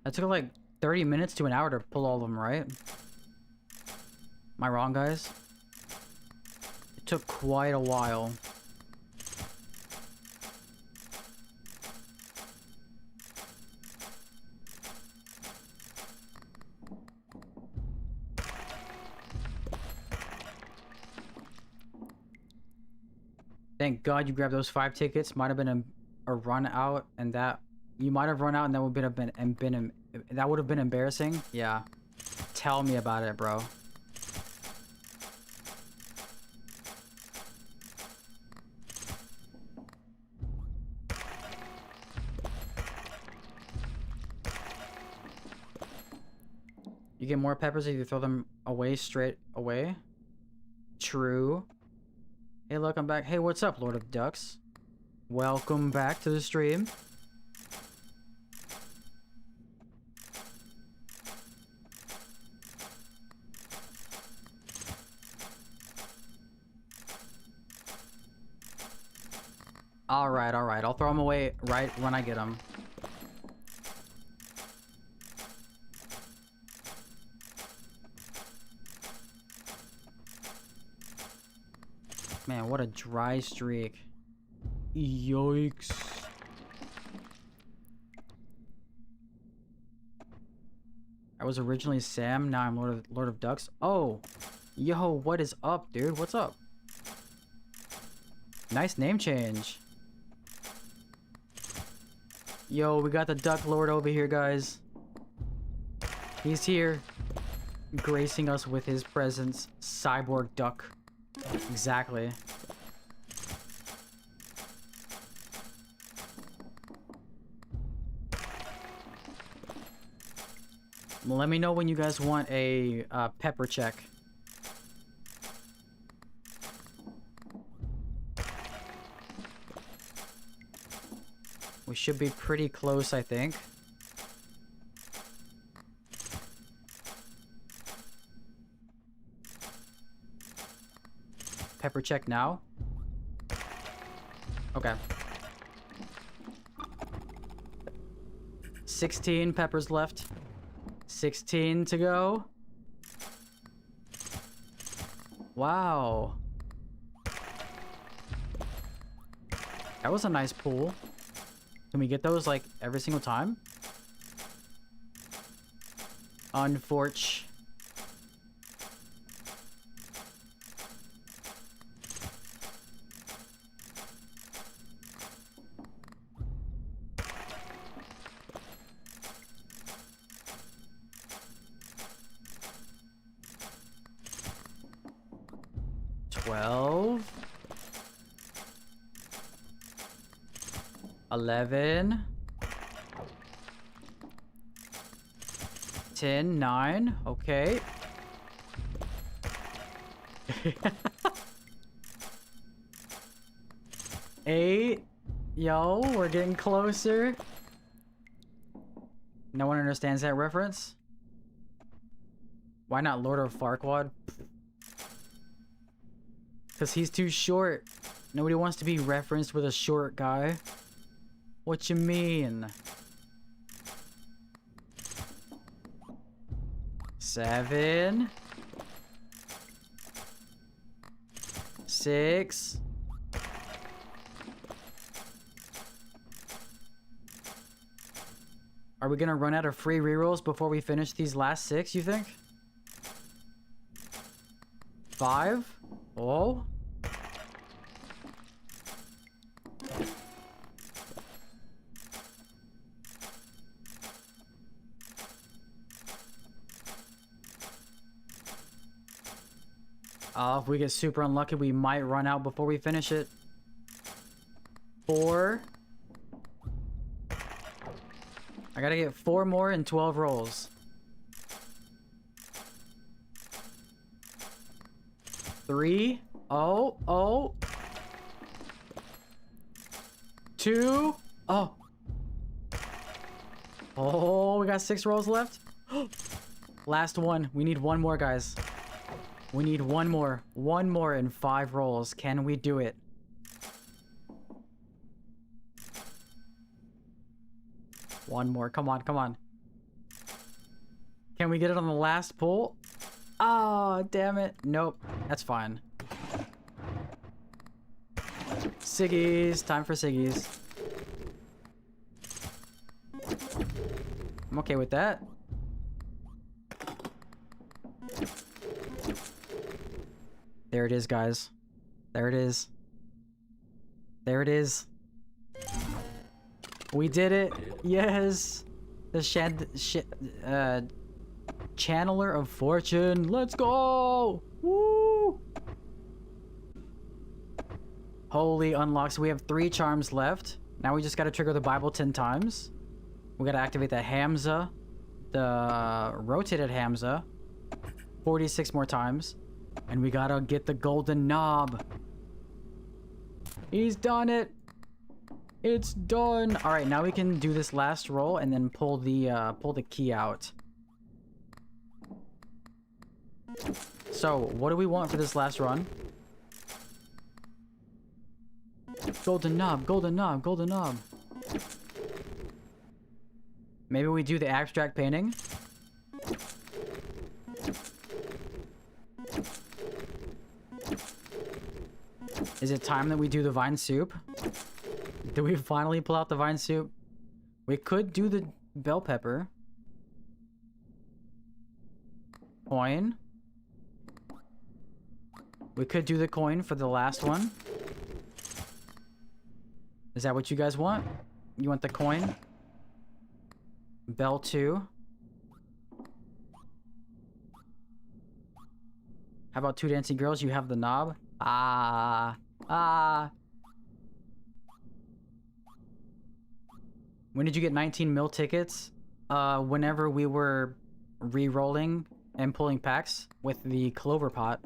that took like 30 minutes to an hour to pull all of them, right? Am I wrong, guys? It took quite a while. Thank God you grabbed those 5 tickets. Might have been a run out, and that you might have run out, and that would have been embarrassing. Yeah, tell me about it, bro. You get more peppers if you throw them away straight away. True. Hey, look, I'm back. Hey, what's up, Lord of Ducks? Welcome back to the stream. Alright, alright. I'll throw them away right when I get them. Man, what a dry streak. Yikes. I was originally Sam, now I'm Lord of Ducks. Oh, yo, what is up, dude? What's up? Nice name change. Yo, we got the Duck Lord over here, guys. He's here, gracing us with his presence. Cyborg Duck. Exactly. Well, let me know when you guys want a pepper check. We should be pretty close, I think. Pepper check now. Okay. 16 peppers left. 16 to go. Wow. That was a nice pool. Can we get those like every single time? Unfortunate. $12. 11. 10, 9. Okay. 8. Yo, we're getting closer. No one understands that reference? Why not Lord of Farquaad? Because he's too short. Nobody wants to be referenced with a short guy. What you mean? 7. 6. Are we gonna run out of free rerolls before we finish these last 6, you think? 5? Oh? If we get super unlucky, we might run out before we finish it. 4. I gotta get 4 more in 12 rolls. 3. Oh. 2. Oh. Oh, we got 6 rolls left. Last one. We need 1 more, guys. We need 1 more. 1 more in 5 rolls. Can we do it? One more. Come on, come on. Can we get it on the last pull? Ah, damn it. Nope. That's fine. Siggies. Time for Siggies. I'm okay with that. There it is, guys. There it is. There it is. We did it. Yes. The Channeler of Fortune. Let's go. Woo. Holy unlocks. We have 3 charms left. Now we just got to trigger the Bible 10 times. We got to activate the Hamza. The rotated Hamza. 46 more times. And we got to get the golden knob. He's done it. It's done. All right, now we can do this last roll and then pull the key out. So, what do we want for this last run? Golden knob, golden knob, golden knob. Maybe we do the abstract painting. Is it time that we do the vine soup? Do we finally pull out the vine soup? We could do the bell pepper. Coin. We could do the coin for the last one. Is that what you guys want? You want the coin? Bell 2. How about 2 dancing girls? You have the knob. When did you get 19 mil tickets? Whenever we were re-rolling and pulling packs with the clover pot.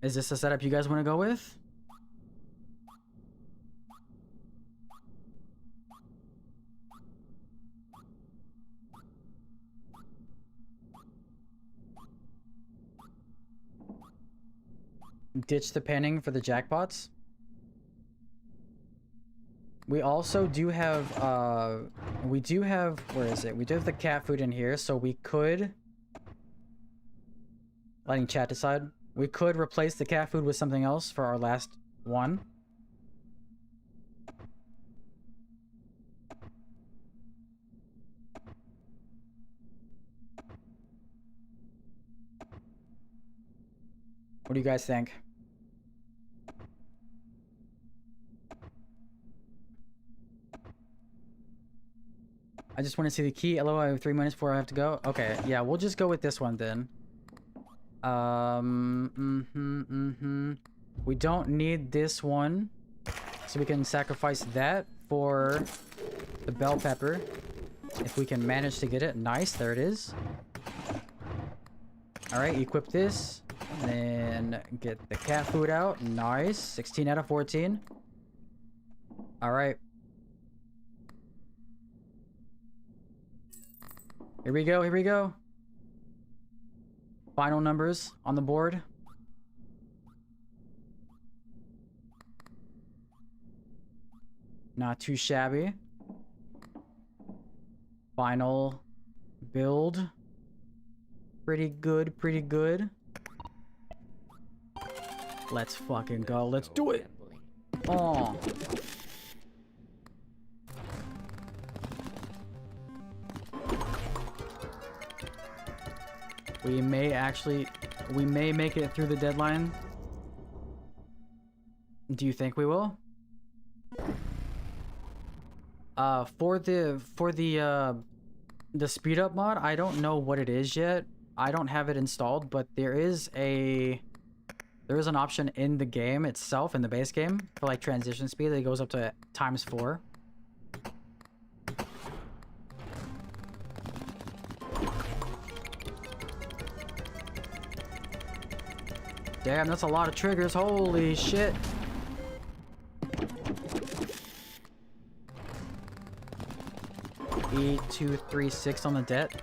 Is this a setup you guys want to go with? Ditch the panning for the jackpots. We also do have, where is it? We do have the cat food in here, so we could, letting chat decide, we could replace the cat food with something else for our last one. What do you guys think? I just want to see the key. LOL, I have 3 minutes before I have to go. Okay, yeah, we'll just go with this one then. We don't need this one, so we can sacrifice that for the bell pepper. If we can manage to get it. Nice, there it is. All right, equip this. And then get the cat food out. Nice. 16 out of 14. All right. Here we go. Here we go. Final numbers on the board. Not too shabby. Final build. Pretty good, pretty good. Let's fucking go. Let's do it. Oh. We may make it through the deadline. Do you think we will? For the speed up mod, I don't know what it is yet. I don't have it installed, but there is an option in the game itself, in the base game, for like transition speed that goes up to ×4. Damn, that's a lot of triggers. Holy shit. E236 on the debt.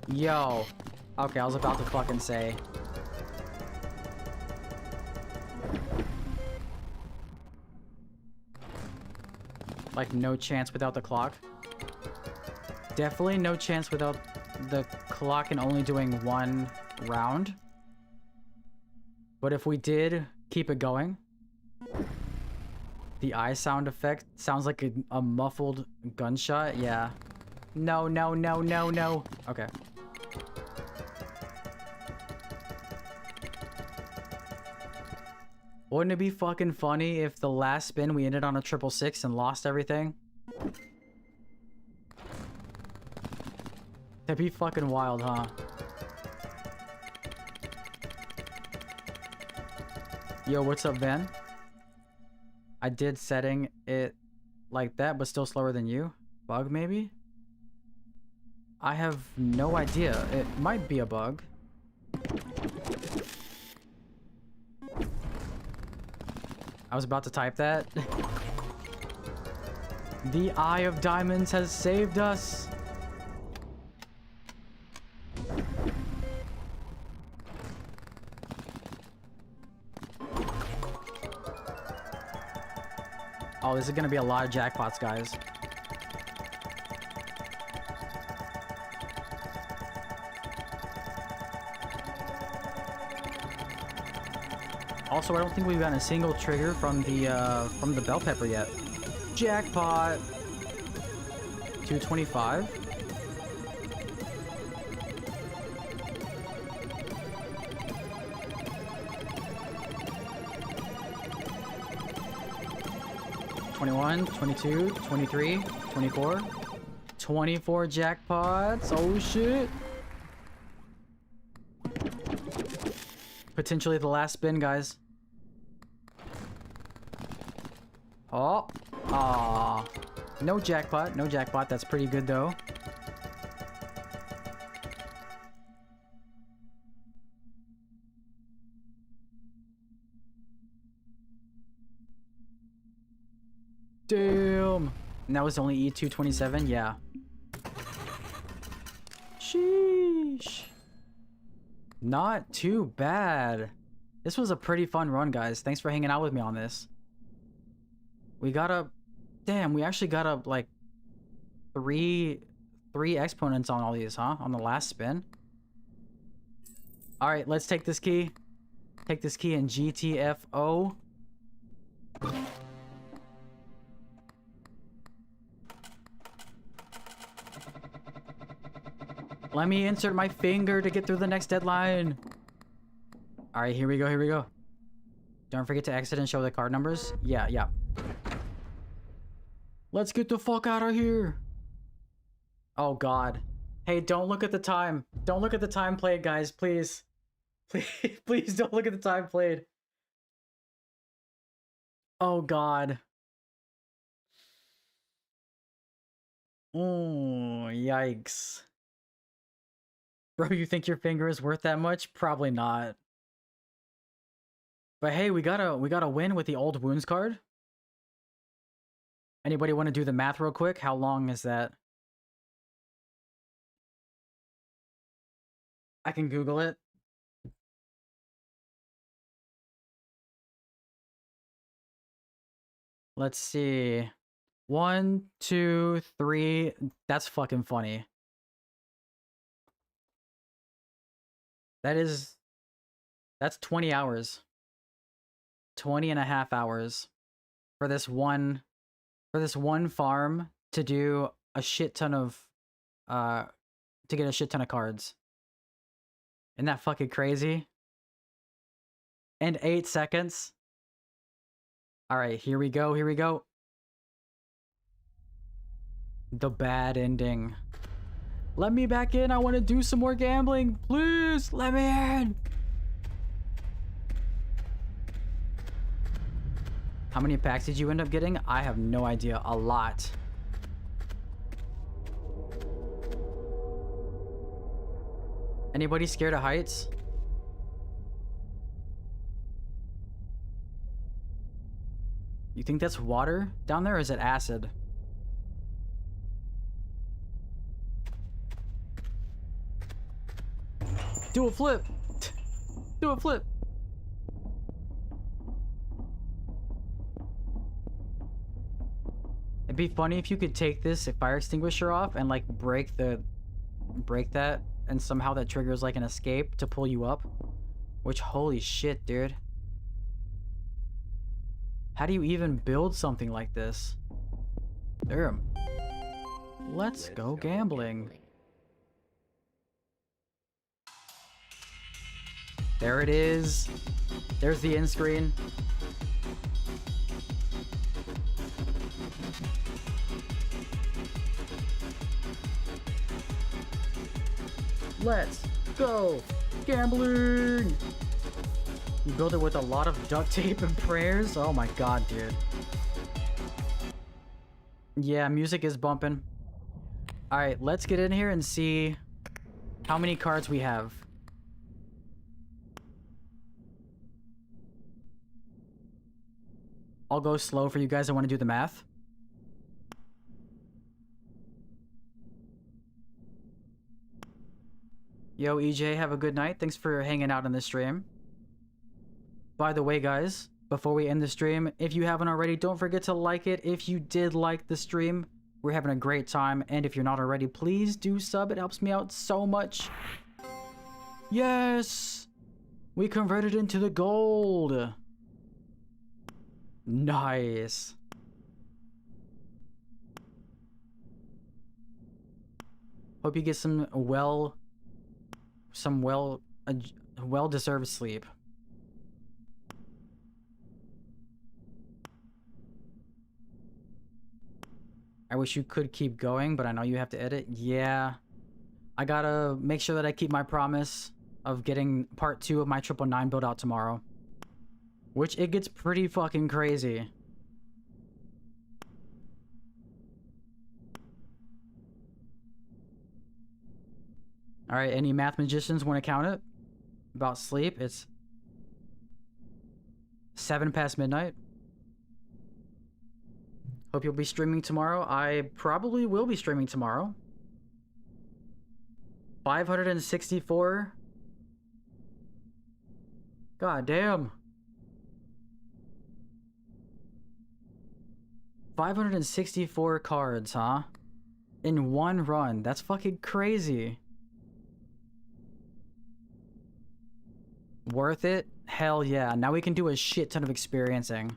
Yo. Okay, I was about to fucking say. Like, no chance without the clock. Definitely no chance without the clock and only doing one round. But if we did keep it going, the eye sound effect sounds like a muffled gunshot. Yeah. No, no, no, no, no. Okay. Wouldn't it be fucking funny if the last spin we ended on a 666 and lost everything? That'd be fucking wild, huh? Yo, what's up, Van? I did setting it like that, but still slower than you. Bug, maybe? I have no idea. It might be a bug. I was about to type that. The Eye of Diamonds has saved us. Oh, this is gonna be a lot of jackpots, guys. Also, I don't think we've gotten a single trigger from the bell pepper yet. Jackpot. 225. $21, $22, $23, $24. 24 jackpots. Oh shit. Potentially the last spin, guys. Oh. Aw. No jackpot. No jackpot. That's pretty good, though. Damn. And that was only E227? Yeah. Sheesh. Not too bad. This was a pretty fun run, guys. Thanks for hanging out with me on this. We got a... Damn, we actually got a, like, three exponents on all these, huh? On the last spin. Alright, let's take this key. Take this key and GTFO. Let me insert my finger to get through the next deadline. Alright, here we go, here we go. Don't forget to exit and show the card numbers. Yeah, yeah. Let's get the fuck out of here. Oh, God. Hey, don't look at the time. Don't look at the time plate, guys, please. Please, please don't look at the time played. Oh god. Oh, yikes. Bro, you think your finger is worth that much? Probably not. But hey, we got a win with the old wounds card. Anybody want to do the math real quick? How long is that? I can Google it. Let's see. 1, 2, 3. That's fucking funny. That's 20 hours. 20 and a half hours for this one farm to do a shit ton of to get a shit ton of cards. Isn't that fucking crazy? And 8 seconds. All right, here we go. Here we go. The bad ending. Let me back in. I want to do some more gambling. Please, let me in. How many packs did you end up getting? I have no idea. A lot. Anybody scared of heights? You think that's water down there, or is it acid? Do a flip! Do a flip! It'd be funny if you could take this fire extinguisher off and like break that, and somehow that triggers like an escape to pull you up. Which, holy shit, dude. How do you even build something like this? Damn. Let's go gambling. There it is. There's the end screen. Let's go gambling. You build it with a lot of duct tape and prayers? Oh my god, dude. Yeah, music is bumping. Alright, let's get in here and see how many cards we have. I'll go slow for you guys that want to do the math. Yo, EJ, have a good night. Thanks for hanging out on this stream. By the way, guys, before we end the stream, if you haven't already, don't forget to like it. If you did like the stream, we're having a great time. And if you're not already, please do sub. It helps me out so much. Yes! We converted into the gold. Nice. Hope you get some well-deserved sleep. I wish you could keep going, but I know you have to edit. Yeah. I gotta make sure that I keep my promise of getting part 2 of my 999 build out tomorrow. Which, it gets pretty fucking crazy. Alright, any math magicians want to count it? About sleep? It's 7 past midnight. Hope you'll be streaming tomorrow. I probably will be streaming tomorrow. 564. God damn. 564 cards, huh? In one run. That's fucking crazy. Worth it? Hell yeah. Now we can do a shit ton of experimenting.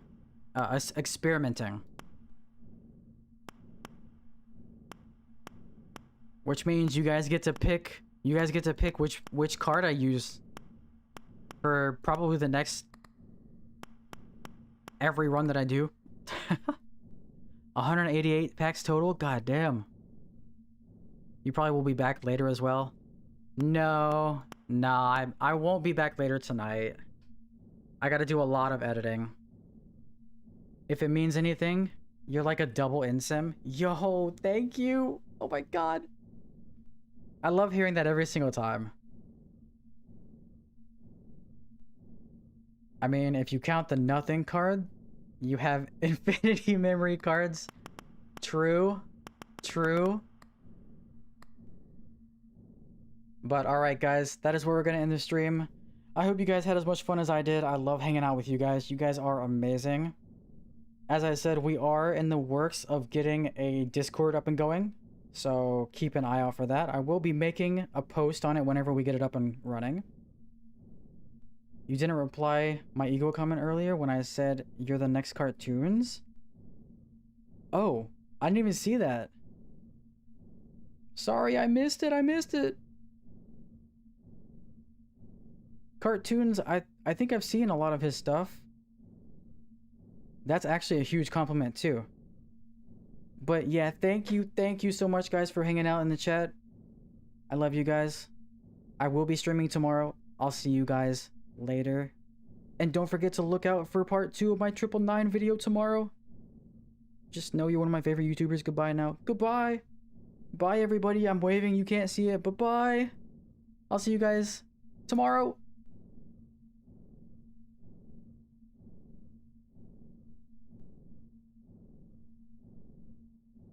Which means you guys get to pick which card I use for probably the next every run that I do. 188 packs total? God damn. You probably will be back later as well. No. Nah, I won't be back later tonight. I gotta do a lot of editing. If it means anything, you're like a double insim. Yo, thank you. Oh my god. I love hearing that every single time. I mean, if you count the nothing card, you have infinity memory cards. True. True. But alright guys, that is where we're gonna end the stream. I hope you guys had as much fun as I did. I love hanging out with you guys. You guys are amazing. As I said, we are in the works of getting a Discord up and going. So keep an eye out for that. I will be making a post on it whenever we get it up and running. You didn't reply my ego comment earlier when I said you're the next cartoons? Oh, I didn't even see that. Sorry, I missed it. I missed it. Cartoons, I think I've seen a lot of his stuff. That's actually a huge compliment too. But yeah, thank you so much guys for hanging out in the chat. I love you guys. I will be streaming tomorrow. I'll see you guys later. And don't forget to look out for part 2 of my 999 video tomorrow. Just know you're one of my favorite YouTubers. Goodbye now. Goodbye. Bye everybody. I'm waving. You can't see it, but bye. I'll see you guys tomorrow.